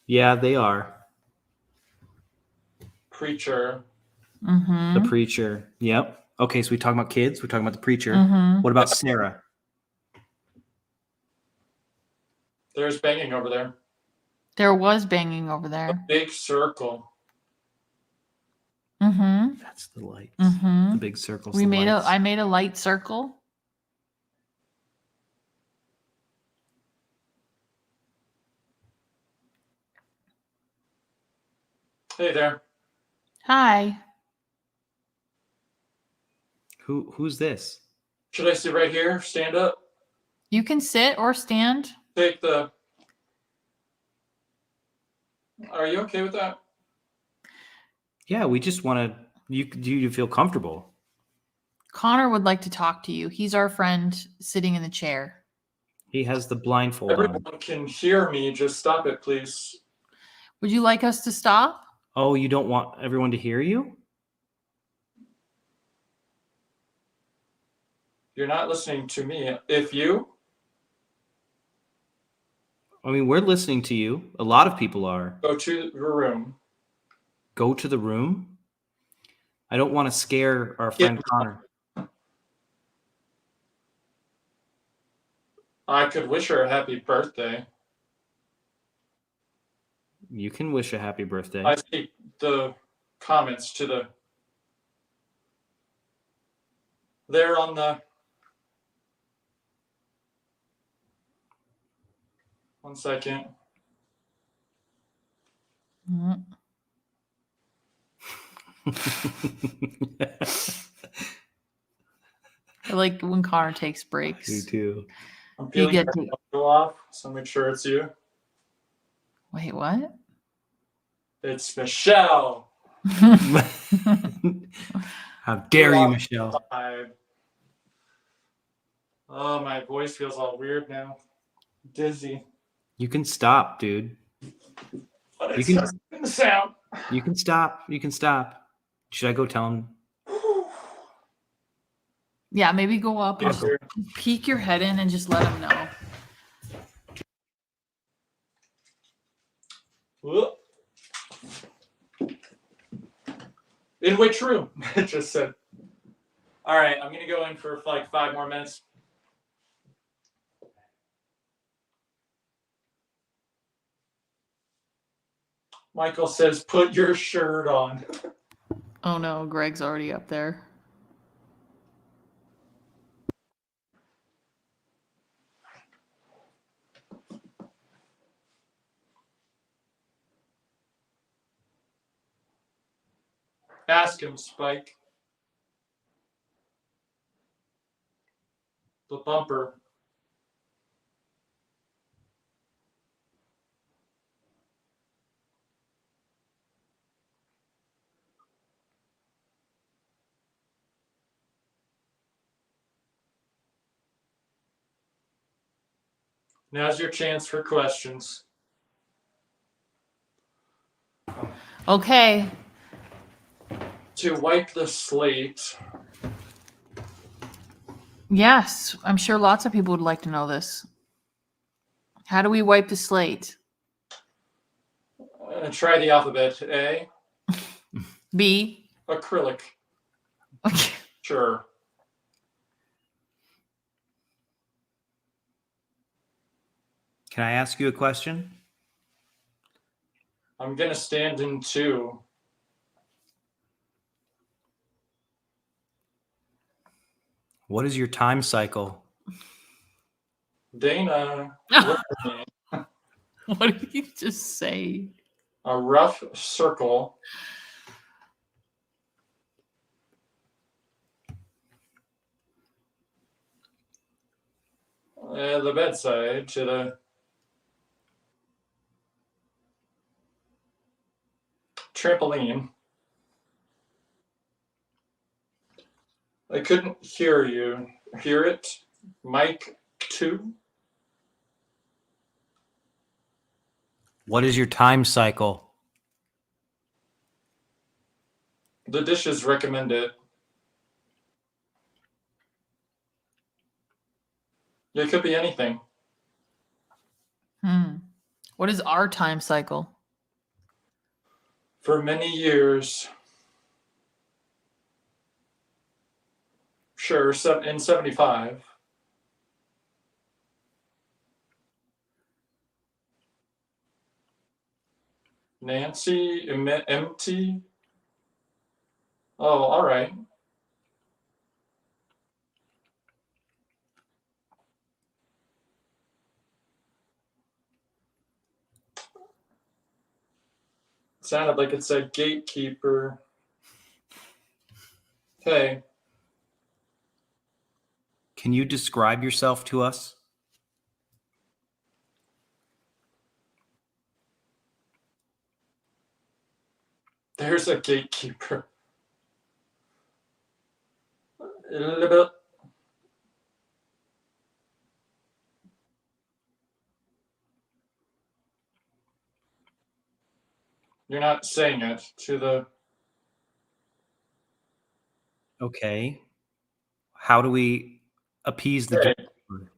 Yeah, they are. Preacher. Mm-hmm. The preacher. Yep. Okay, so we talking about kids. We're talking about the preacher. Mm-hmm. What about Sarah? There's banging over there. There was banging over A there. big circle. Mm-hmm. That's the lights. Mm-hmm. The big circles. We the made lights. I made a light circle. Hey there. Hi. Who's this? Should I sit right here? Stand up? You can sit or stand. Take the. Are you okay with that? Yeah, we just want to. You feel comfortable. Connor would like to talk to you. He's our friend sitting in the chair. He has the blindfold Everyone on. can hear me. Just stop it, please. Would you like us to stop? Oh, you don't want everyone to hear you? You're not listening to me. If you. I mean, we're listening to you. A lot of people are. Go to your room. Go to the room. I don't want to scare our friend Connor. I could wish her a happy birthday. You can wish a happy birthday. I see the comments to the. There on the. One second. Mhm. I like when Connor takes breaks. Me too. I'm You feeling get your to- photo off, so make sure it's you. Wait, what? It's Michelle. How dare you, Wow. Michelle? Oh, my voice feels all weird now. Dizzy. You can stop, dude. But You it's can- just the sound. You can stop. You can stop. Should I go tell him? Yeah, maybe go up and Yes, sir. peek your head in and just let him know. Whoop. In which room? It just said. All right, I'm gonna go in for like 5 more minutes. Michael says, "Put your shirt on." Oh no, Greg's already up there. Ask him, Spike. The bumper. Now's your chance for questions. Okay. To wipe the slate, Yes, I'm sure lots of people would like to know this. How do we wipe the slate? try the alphabet. A, B. acrylic. Okay. Sure. Can I ask you a question? I'm gonna stand in 2. What is your time cycle? Dana, look at me. What did you just say? A rough circle. the bedside to the trampoline. I couldn't hear you. Hear it? Mic 2? What is your time cycle? The dishes recommend it. It could be anything. What is our time cycle? For many years. Sure, in 75. Nancy, empty. Oh, all right. Sounded like it said gatekeeper. Hey. Can you describe yourself to us? There's a gatekeeper. A little bit. You're not saying it to the. Okay. How do we appease the Hey. gatekeeper?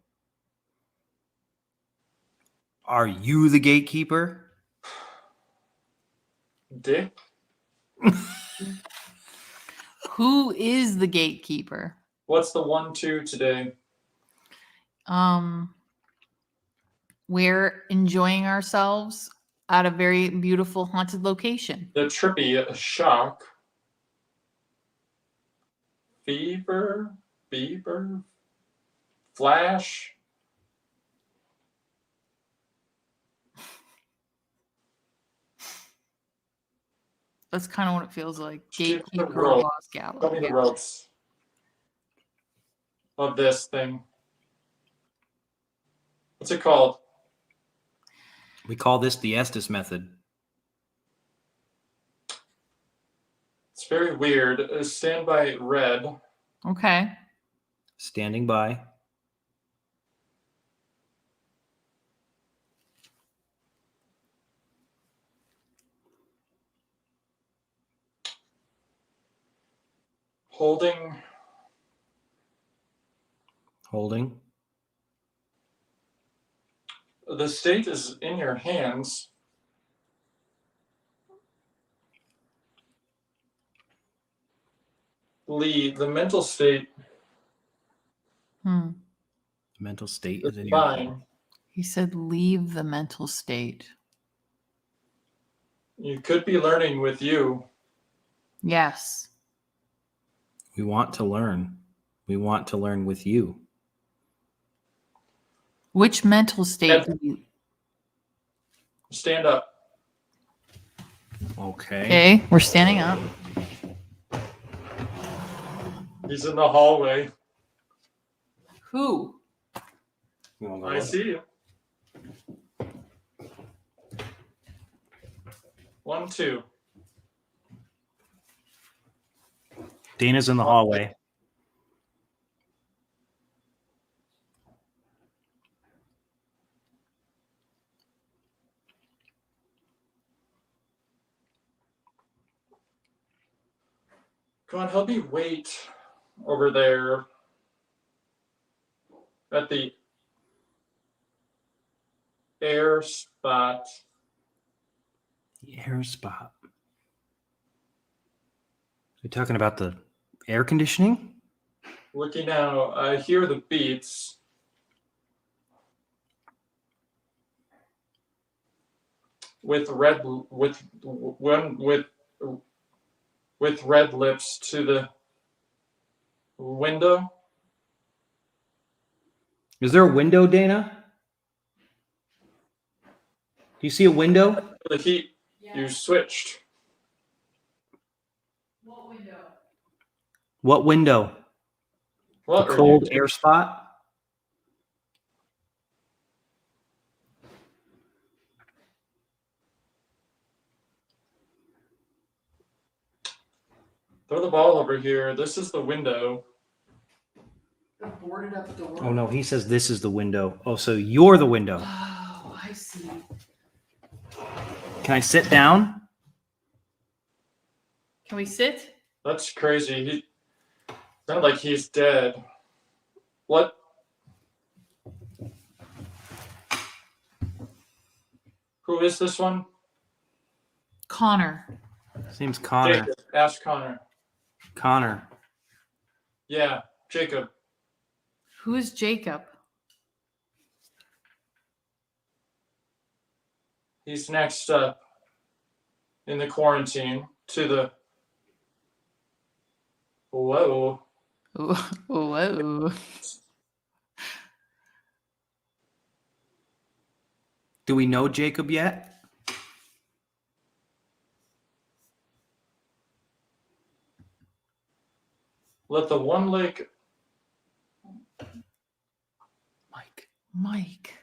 Are you the gatekeeper? Dick? Who is the gatekeeper? What's the 1-2 today? We're enjoying ourselves at a very beautiful haunted location. The trippy shock. Fever? Beaver? Flash? That's kind of what it feels like. Give the Gatekeeper rope. Lost Gala. Tell me the Yeah. ropes of this thing. What's it called? We call this the Estes method. It's very weird. Stand by red. Okay. Standing by. Holding. Holding. The state is in your hands. Lee, the mental state The mental state is is in your fine. He said, leave the mental state. You could be learning with you. Yes. We want to learn. We want to learn with you. Which mental state do you? Stand up. Okay. Okay, we're standing up. He's in the hallway. Who? I see you. 1-2. Dana's in the hallway. Come on, help me wait over there at the air spot. The air spot. You're talking about the air conditioning? Looking out, I hear the beats. With red lips to the window. Is there a window, Dana? Do you see a window? The heat, you switched. What window? What window? What The are cold you- air spot? Throw the ball over here. This is the window. The boarded up door. Oh no, he says this is the window. Oh, so you're the window. Oh, I see. Can I sit down? Can we sit? That's crazy. He sounded like he's dead. What? Who is this one? Connor. His name's Connor. Jacob. Ask Connor. Connor. Yeah, Jacob. Who is Jacob? He's next up in the quarantine to the. Whoa. Whoa. Do we know Jacob yet? Let the one leg Mike.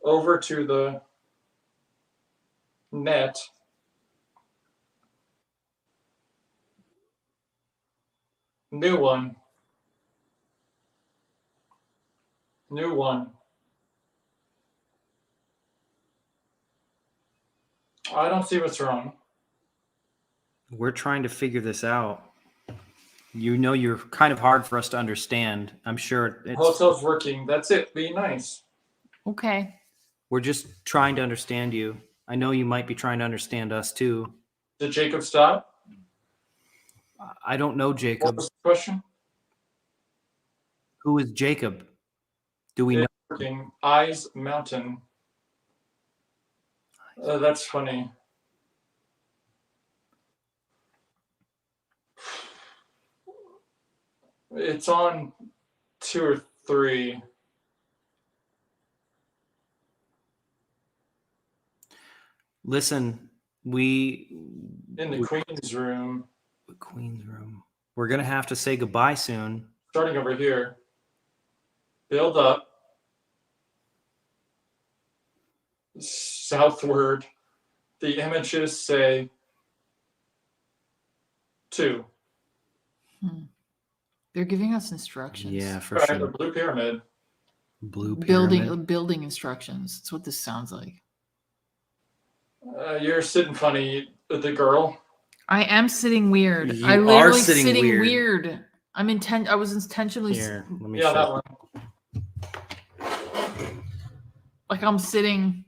over to the net. New one. New one. I don't see what's wrong. We're trying to figure this out. You know, you're kind of hard for us to understand. I'm sure it's. Hotel's working. That's it. Be nice. Okay. We're just trying to understand you. I know you might be trying to understand us too. Did Jacob stop? I don't know What Jacob. was the question? Who is Jacob? Do we know? It's working. Eyes Mountain. That's funny. It's on 2 or 3. Listen, In the Queen's room. Queen's room. We're gonna have to say goodbye soon. Starting over here. Build up. Southward. The images say 2. They're giving us instructions. Yeah, for All right, the sure. blue pyramid. Blue pyramid. Building instructions. That's what this sounds like. You're sitting funny with the girl. I am sitting weird. You I are literally sitting weird. weird. I was intentionally Here, let me Yeah, show. that one. like I'm sitting.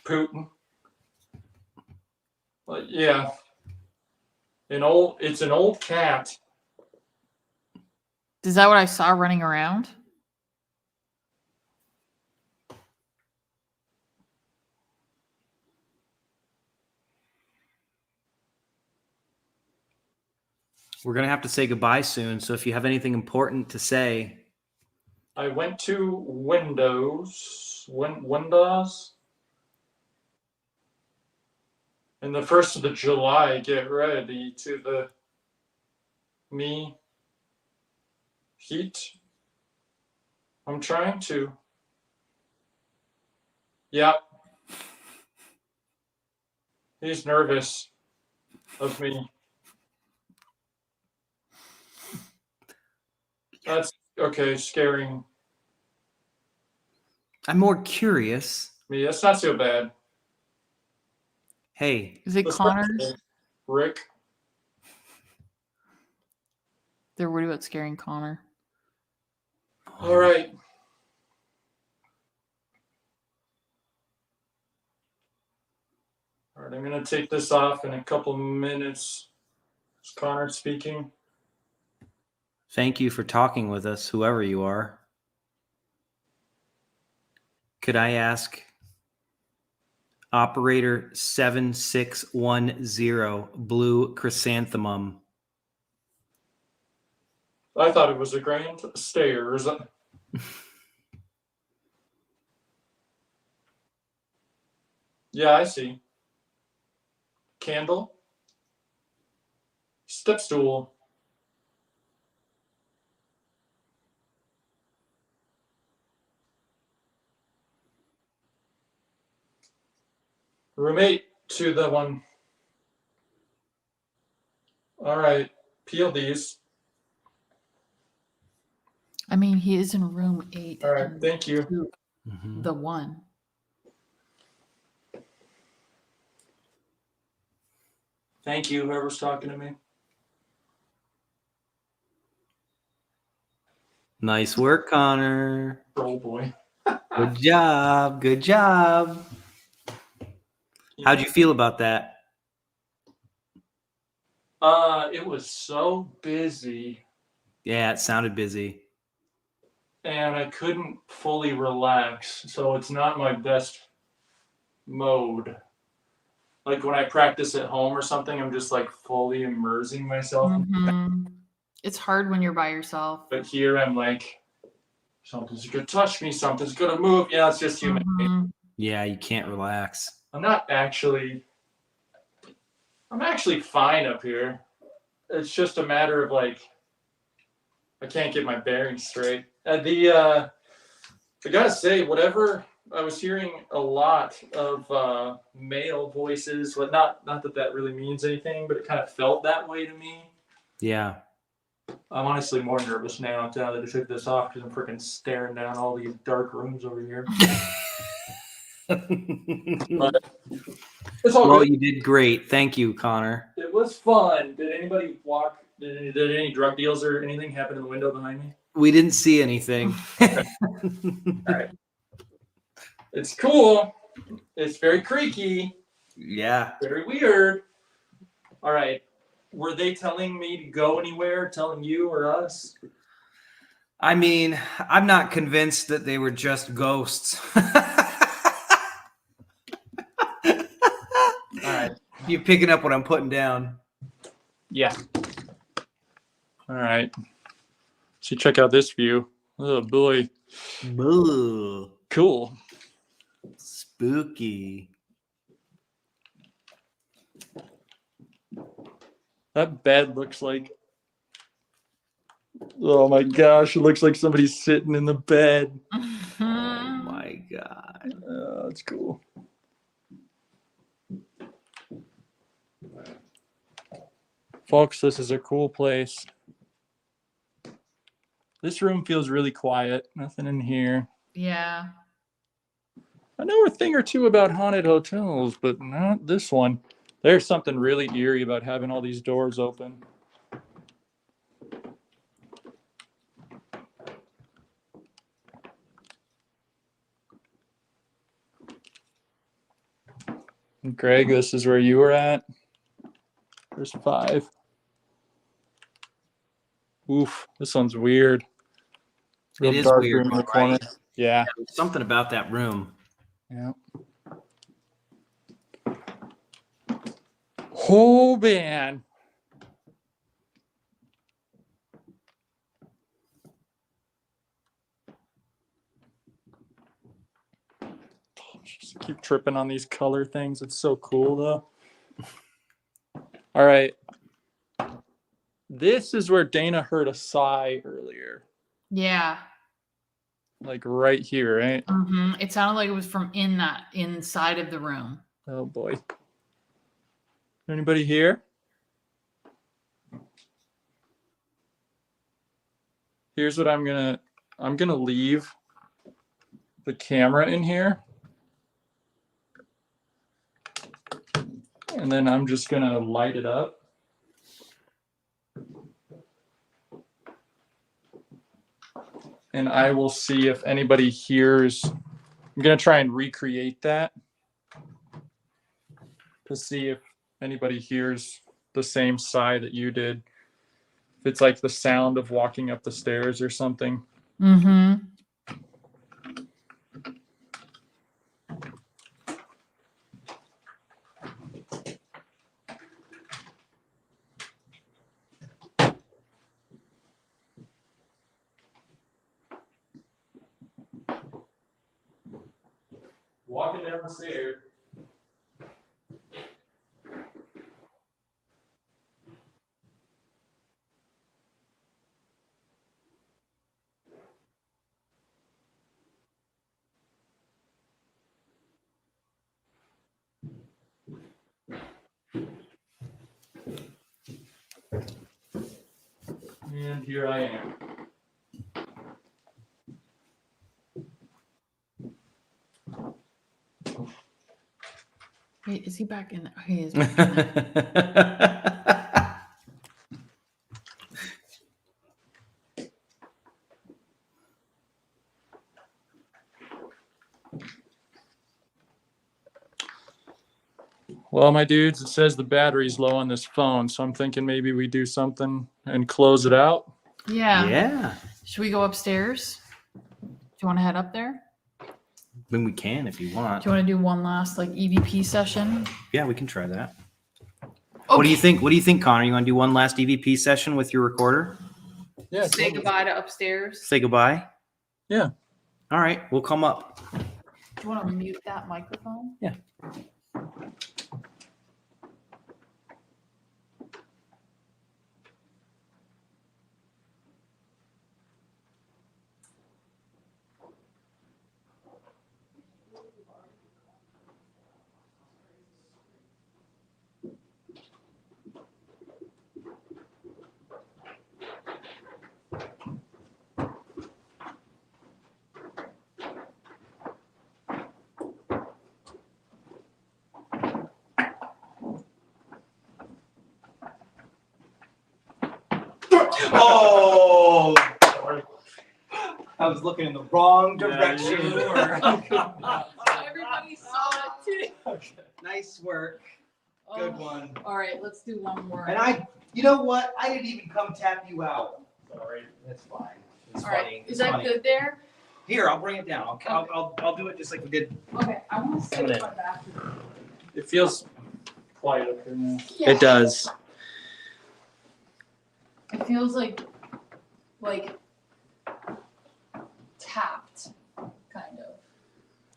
Putin. Yeah. It's an old cat. Is that what I saw running around? We're gonna have to say goodbye soon. So if you have anything important to say, I went to Windows. Windows. And the 1st of the July, get ready to the me heat. I'm trying to. Yep. He's nervous of me. That's okay, scaring I'm more curious. me. That's not so bad. Hey, Is it Let's Connor's? Rick. They're worried about scaring Connor. All right. All right, I'm going to take this off in a couple minutes. Is Connor speaking? thank you for talking with us, whoever you are. Could I ask operator 7610 Blue Chrysanthemum? I thought it was a grand stairs. Yeah, I see. Candle. Step stool. Roommate to the one. All right, peel these. I mean, he is in room 8. All right, and thank you. two- Mhm. The 1. Thank you, whoever's talking to me. Nice work, Connor. Oh boy. Good job. Good job. How'd you feel about that? It was so busy Yeah, it sounded busy. and I couldn't fully relax, so it's not my best mode. Like when I practice at home or something, I'm just like fully immersing myself. Mhm. It's hard when you're by yourself. But here I'm like, something's gonna touch me, something's gonna move. Yeah, it's just human. Mhm. Yeah, you can't relax. I'm actually fine up here. It's just a matter of like, I can't get my bearings straight. I gotta say, whatever, I was hearing a lot of male voices, but not that really means anything, but it kind of felt that way to me. Yeah. I'm honestly more nervous now that I took this off because I'm freaking staring down all these dark rooms over here. But it's all Well, good. you did great. Thank you, Connor. It was fun. Did anybody walk? Did any drug deals or anything happen in the window behind me? We didn't see anything. All right. It's cool. It's very creaky. Yeah. Very weird. All right. Were they telling me to go anywhere? Telling you or us? I mean, I'm not convinced that they were just ghosts. All right. You picking up what I'm putting down? Yeah. All right. So check out this view. Oh boy. Boo. Cool. Spooky. That bed looks like. Oh my gosh! It looks like somebody's sitting in the bed. Oh my God. That's cool. Folks, this is a cool place. This room feels really quiet. Nothing in here. Yeah. I know a thing or two about haunted hotels, but not this one. There's something really eerie about having all these doors open. Greg, this is where you were at. There's 5. Oof, this one's weird. Real It is dark weird, room in the right? corner. Yeah. There's something about that room. Yeah. Oh man. Just keep tripping on these color things. It's so cool though. All right. This is where Dana heard a sigh earlier. Yeah. Like right here, right? It sounded like it was from inside of the room. Oh boy. Anybody here? Here's what I'm gonna leave the camera in here. And then I'm just gonna light it up. And I will see if anybody hears. I'm gonna try and recreate that to see if anybody hears the same sigh that you did. If it's like the sound of walking up the stairs or something. Mm-hmm. Walking down the stairs. And here I am. Wait, is he back in there? Oh, he is back in there. Well, my dudes, it says the battery's low on this phone, so I'm thinking maybe we do something and close it out. Yeah. Yeah. Should we go upstairs? Do you want to head up there? I mean, we can if you want. Do you want to do one last like EVP session? Yeah, we can try that. What do you think? What do you think, Connor? You want to do one last EVP session with your recorder? Yeah. Say goodbye to upstairs. Say goodbye. Yeah. All right, we'll come up. Do you want to mute that microphone? Yeah. Oh! I was looking in the wrong direction. Everybody saw it too. Nice work. Good one. All right, let's do one more. And you know what? I didn't even come tap you out. Sorry. That's fine. It's All funny. right, It's is that funny. good there? Here, I'll bring it down. I'll do it just like we did. Okay, I want to sit Come in in. my bathroom. It feels quiet up here now. It does. It feels like tapped, kind of.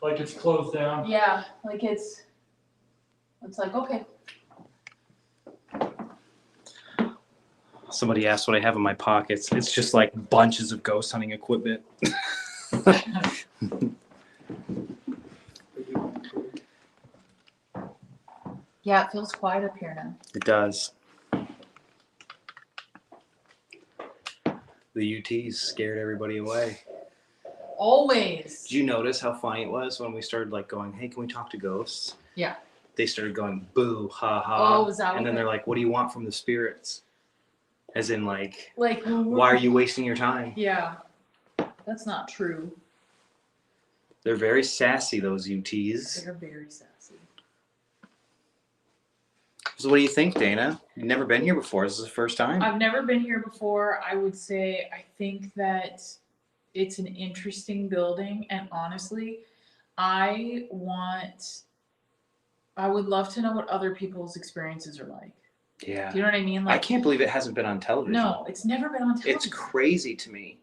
Like it's closed down. Yeah, like it's like, okay. Somebody asked what I have in my pockets. It's just like bunches of ghost hunting equipment. Yeah, it feels quiet up here now. It does. The UTs scared everybody away. Always. Did you notice how funny it was when we started like going, hey, can we talk to ghosts? Yeah. They started going, boo, ha ha. Oh, was that and what then they- they're like, what do you want from the spirits? As in like, Like, why are you wasting your time? Yeah, that's not true. They're very sassy, those UTs. They're very sassy. So what do you think, Dana? You've never been here before. This is the first time. I've never been here before. I would say I think that it's an interesting building, and honestly, I would love to know what other people's experiences are like. Yeah. Do you know what I mean? I can't believe it hasn't been on television. No, it's never been on television. It's crazy to me.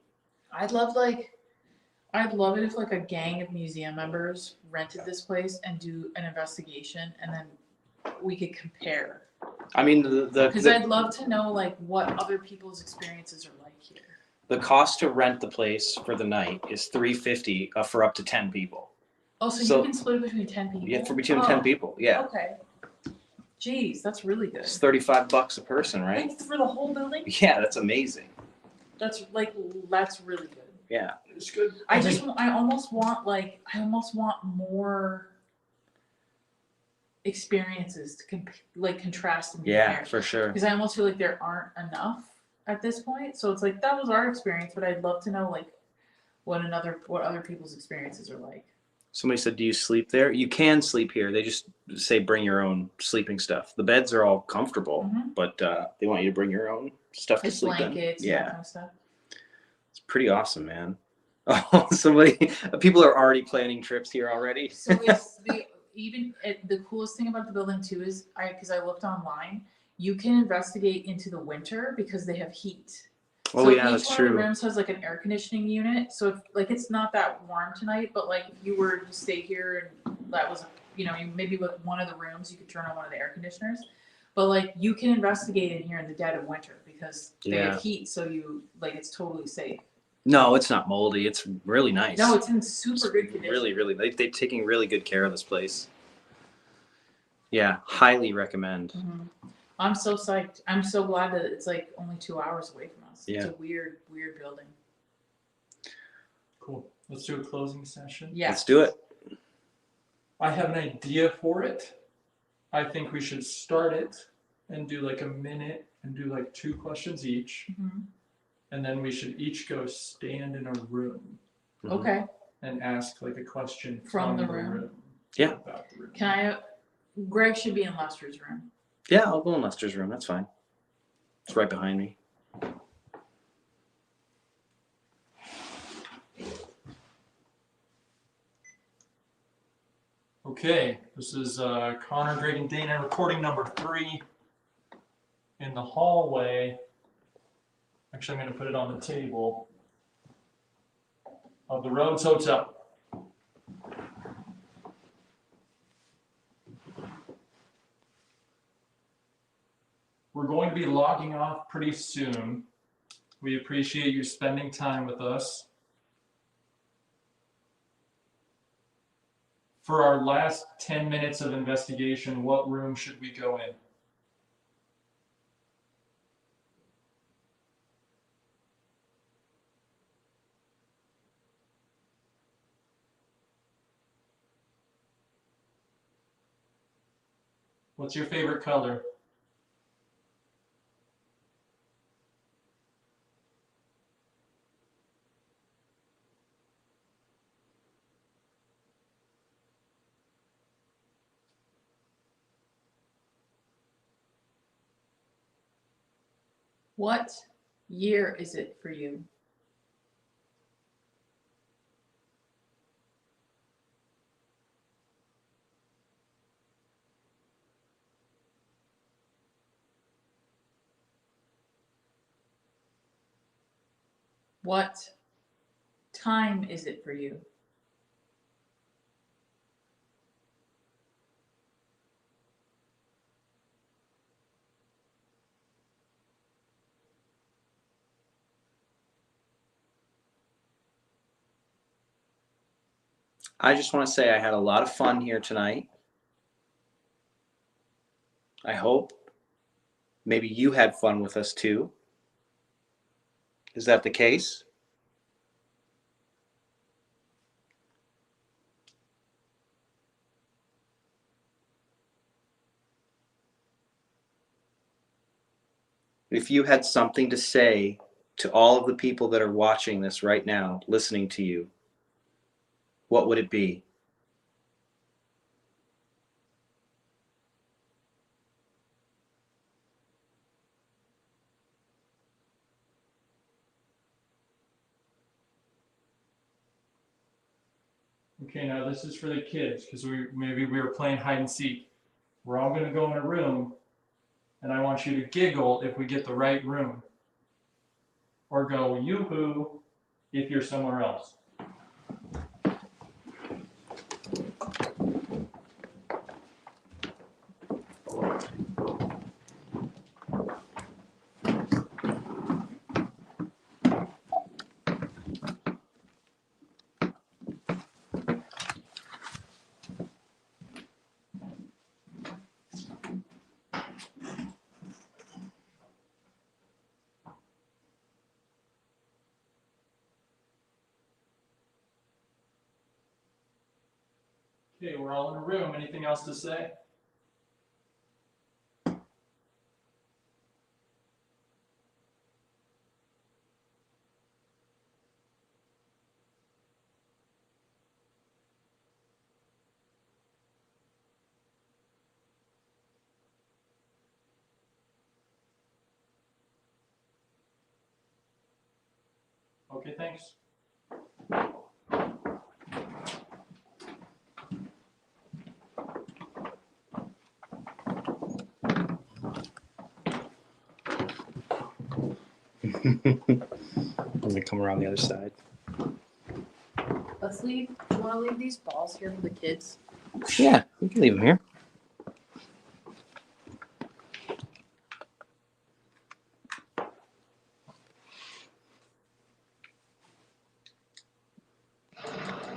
I'd love it if like a gang of museum members rented this place and do an investigation, and then we could compare. I mean, Because I'd love to know like what other people's experiences are like here. the cost to rent the place for the night is $350 for up to 10 people. Oh, so So- you can split it between 10 people? Yeah, for between Oh, 10 people. Yeah. Okay. Jeez, that's really good. It's $35 a person, right? Like for the whole building? Yeah, that's amazing. That's really good. Yeah. It's good. I almost want more experiences to contrast and Yeah, compare. for sure. Because I almost feel like there aren't enough at this point. So it's like that was our experience, but I'd love to know like what other people's experiences are like. Somebody said, do you sleep there? You can sleep here. They just say bring your own sleeping stuff. The beds are all comfortable, Mhm. but they want you to bring your own stuff to Like sleep blankets in. and that Yeah, kind of stuff. it's pretty awesome, man. Oh, people are already planning trips here already. So it's the coolest thing about the building too is because I looked online, you can investigate into the winter because they have heat. Oh, So yeah, each that's one true. of the rooms has like an air conditioning unit. So if like it's not that warm tonight, but like if you were to stay here and that was maybe with one of the rooms you could turn on one of the air conditioners. But like you can investigate in here in the dead of winter because they Yeah. have heat, so it's totally safe. No, it's not moldy. It's really nice. No, it's in super good condition. really, really. They've taken really good care of this place. Yeah, highly recommend. Mhm. I'm so psyched. I'm so glad that it's like only 2 hours away from us. It's Yeah. a weird building. Cool. Let's do a closing session. Yeah. Let's do it. I have an idea for it. I think we should start it and do like a minute and do like 2 questions each. Mhm. And then we should each go stand in a room Okay. and ask like a question From the room? Yeah. About the room. Greg should be in Lester's room. Yeah, I'll go in Lester's room. That's fine. It's right behind me. Okay, this is Connor, Greg, and Dana recording number 3 in the hallway. Actually, I'm going to put it on the table of the Rhodes Hotel. We're going to be logging off pretty soon. We appreciate you spending time with us. For our last 10 minutes of investigation, what room should we go in? What's your favorite color? What year is it for you? What time is it for you? I just want to say I had a lot of fun here tonight. I hope maybe you had fun with us too. Is that the case? If you had something to say to all of the people that are watching this right now, listening to you, what would it be? Okay, now this is for the kids because maybe we were playing hide and seek. We're all going to go in a room, and I want you to giggle if we get the right room, or go yoo-hoo if you're somewhere else. Okay, we're all in a room. Anything else to say? Okay, thanks. I'm gonna come around the other side. Let's leave. Do you want to leave these balls here for the kids? Yeah, we can leave them here.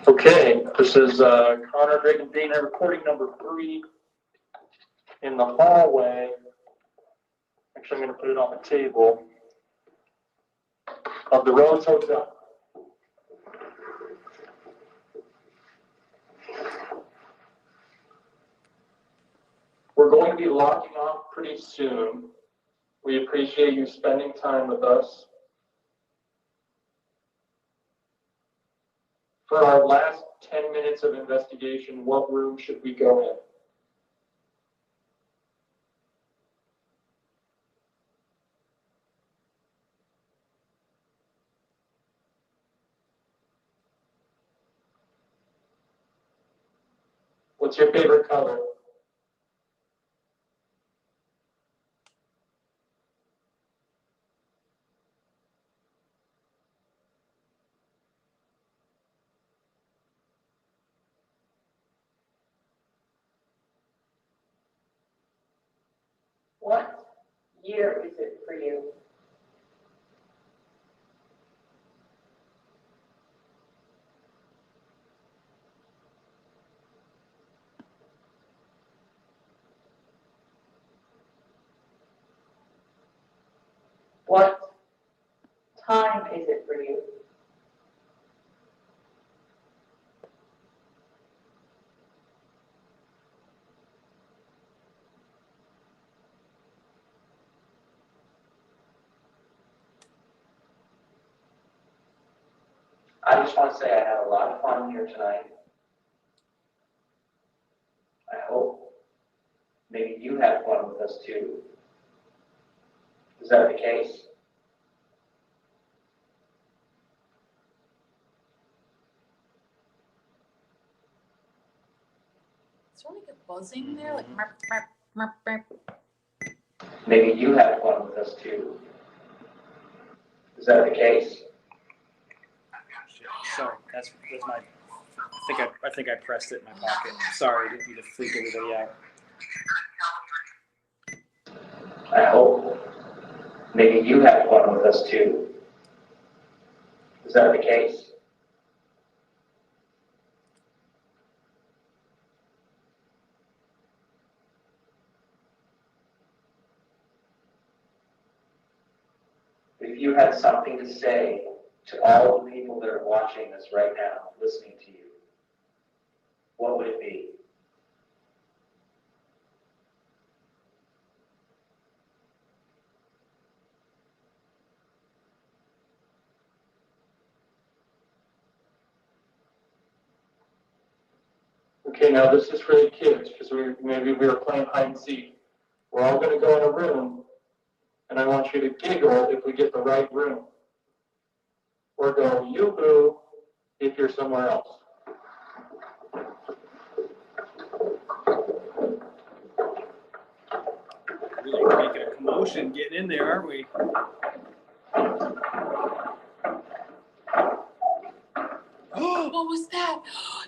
Okay, this is Connor, Greg, and Dana recording number 3 in the hallway Actually, I'm going to put it on the table of the Rose Hotel. We're going to be locking off pretty soon. We appreciate you spending time with us. For our last 10 minutes of investigation, what room should we go in? What's your favorite color? What year is it for you? What time is it for you? I just want to say I had a lot of fun here tonight. I hope maybe you had fun with us too. Is that the case? Is there like a buzzing there? Like, merp, merp, merp, merp. Maybe you had fun with us too. Is that the case? Sorry, that's my. I think I pressed it in my pocket. Sorry, didn't mean to freak everybody out. I hope maybe you had fun with us too. Is that the case? If you had something to say to all the people that are watching this right now, listening to you, what would it be? Okay, now this is for the kids, because maybe we were playing hide and seek. We're all going to go in a room, and I want you to giggle if we get the right room. Or go yoo-hoo if you're somewhere else. Really making a commotion getting in there, aren't we? What was that?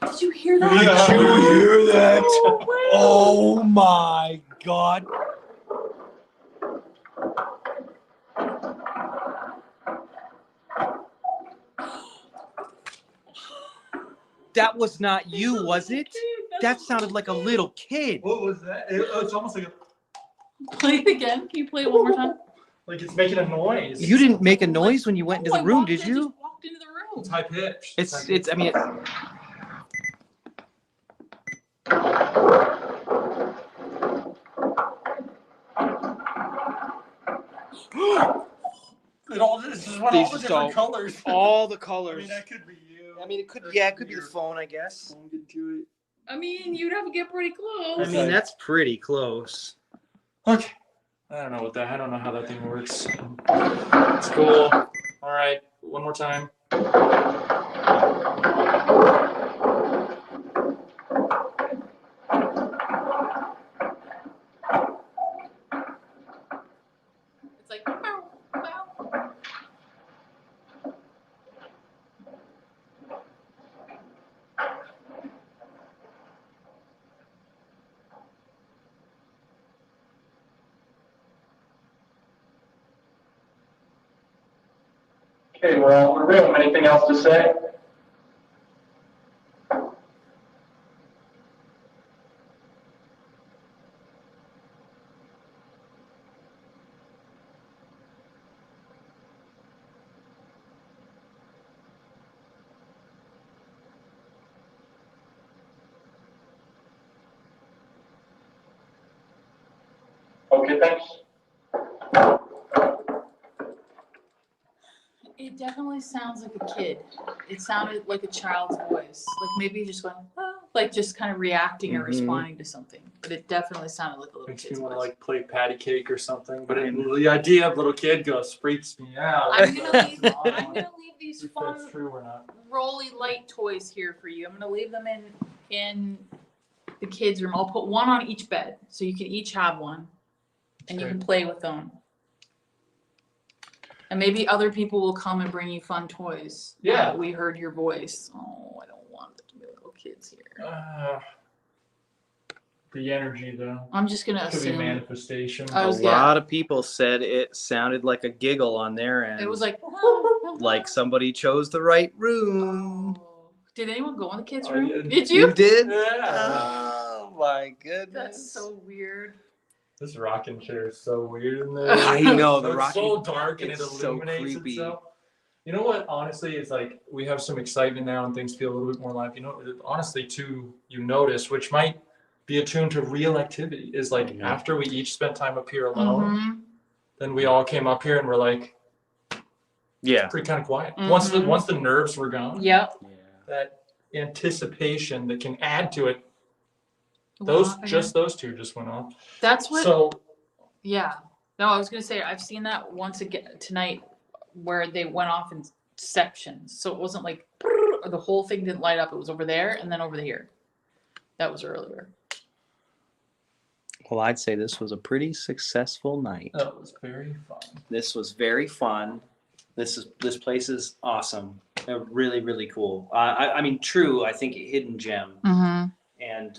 Did you hear that? Did you hear that? Oh, wow. Oh my God. That was not you, was it? That sounded like a little kid. What was that? It's almost like Play it again. Can you play it one more time? it's making a noise. You didn't make a noise when you went into the room, did I you? just walked into the room. It's high pitched. It's. I mean, This is what all the different colors. all the I colors. mean, that could be you. I mean, it could. Yeah, it could be the phone, I guess. Phone could do I mean, you'd have to get pretty close. I mean, that's pretty close. it. Okay. I don't know how that thing works. It's cool. All right, one more time. It's like, bow, bow. Okay, we're all in the room. Anything else to say? What do you think? It definitely sounds like a kid. It sounded like a child's voice. Like maybe just going, oh, like just kind of reacting or Mhm. responding to something. But it definitely sounded like a little Makes me kid's want to voice. like play patty cake or something. But the idea of little kid ghosts freaks me out. I'm gonna leave, That's I'm odd. gonna leave these If fun that's true or not. rolly light toys here for you. I'm gonna leave them in the kids' room. I'll put one on each bed, so you can each have one, and you can play with them. And maybe other people will come and bring you fun toys. now Yeah. that we heard your voice. Oh, I don't want it to be little kids here. The energy though. I'm just gonna Could be a assume manifestation. I A was- lot of people said it sounded like a giggle on their end. it was like. like somebody chose the right room. Oh. Did anyone go in the kids' I room? did. Did you? did? Yeah. Oh my goodness. That's so weird. This rocking chair is so weird in there. I know, the It's so rocking- dark and it it's so illuminates creepy. itself. You know what? Honestly, it's like we have some excitement now and things feel a little bit more live. You know, honestly, too, you notice, which might be attuned to real activity, is like Mhm. after we each spent time up here alone, Mhm. then we all came up here and we're like Yeah. pretty kind of quiet. Mhm. Once the nerves were gone, Yep. that anticipation that can add to it. Wow, Those two just went off. That's what. So Yeah. No, I was gonna say I've seen that once again tonight, where they went off in sections. So it wasn't like or the whole thing didn't light up. It was over there and then over here. That was earlier. Well, I'd say this was a pretty successful night. that was very fun. This was very fun. This place is awesome. Really, really cool. I mean, true. I think a hidden gem, Mm-hmm. and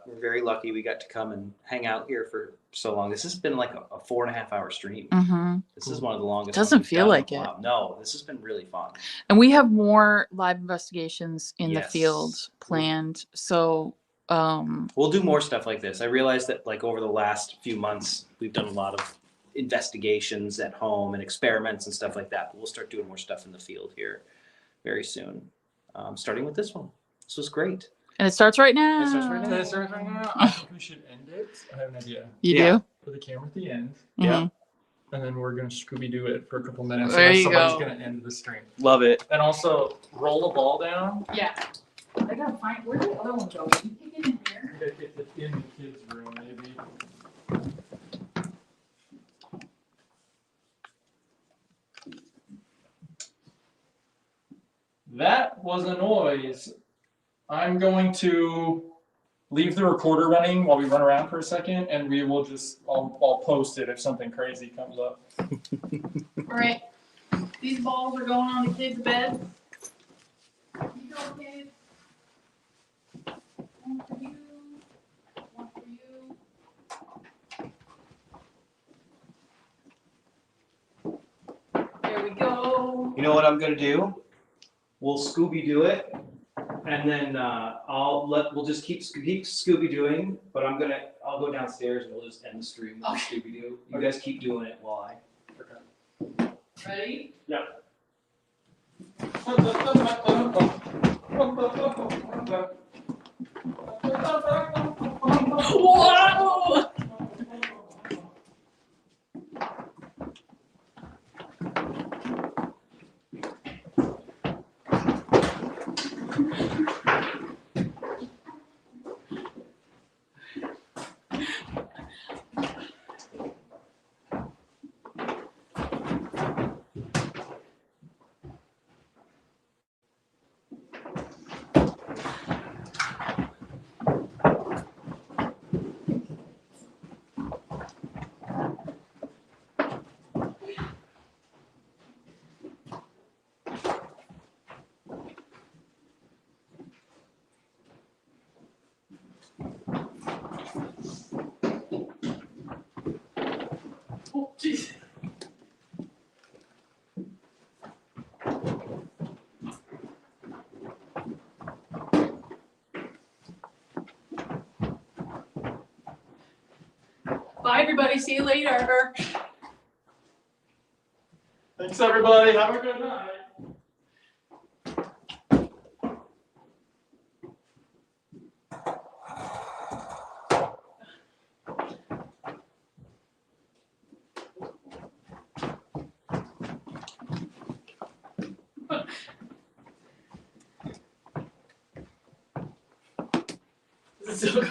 we're very lucky we got to come and hang out here for so long. This has been like a 4.5 hour stream. Mm-hmm. This is one of the longest. Doesn't ones we've feel done in like a it. while. No, this has been really fun. And we have more live investigations in the Yes. field planned. So We'll do more stuff like this. I realized that like over the last few months, we've done a lot of investigations at home and experiments and stuff like that. But we'll start doing more stuff in the field here very soon. Starting with this one. This was great. and it starts right now. It starts right now. That's right. I think we should end it. I have an idea. You Yeah. do? Put the camera at the end, Yeah. and then we're gonna Scooby-Doo it for a couple minutes. There and then you somebody's go. gonna end the stream. Love it. And also roll the ball down. Yeah. I gotta find where did the other one go? Did you take it in here? It's in the kids' room, maybe. That was a noise. I'm going to leave the recorder running while we run around for a second, and we will I'll post it if something crazy comes up. All right. These balls are going on the kids' bed. You go, kids. One for you. One for you. There we go. You know what I'm gonna do? We'll Scooby Doo it, and then we'll just keep Scooby Dooing. But I'll go downstairs and we'll just end the stream with Okay. Scooby Doo. You guys keep doing it while I. Ready? Yeah. Whoa! Oh, jeez. Bye, everybody. See you later. Thanks, everybody. Have a good night. still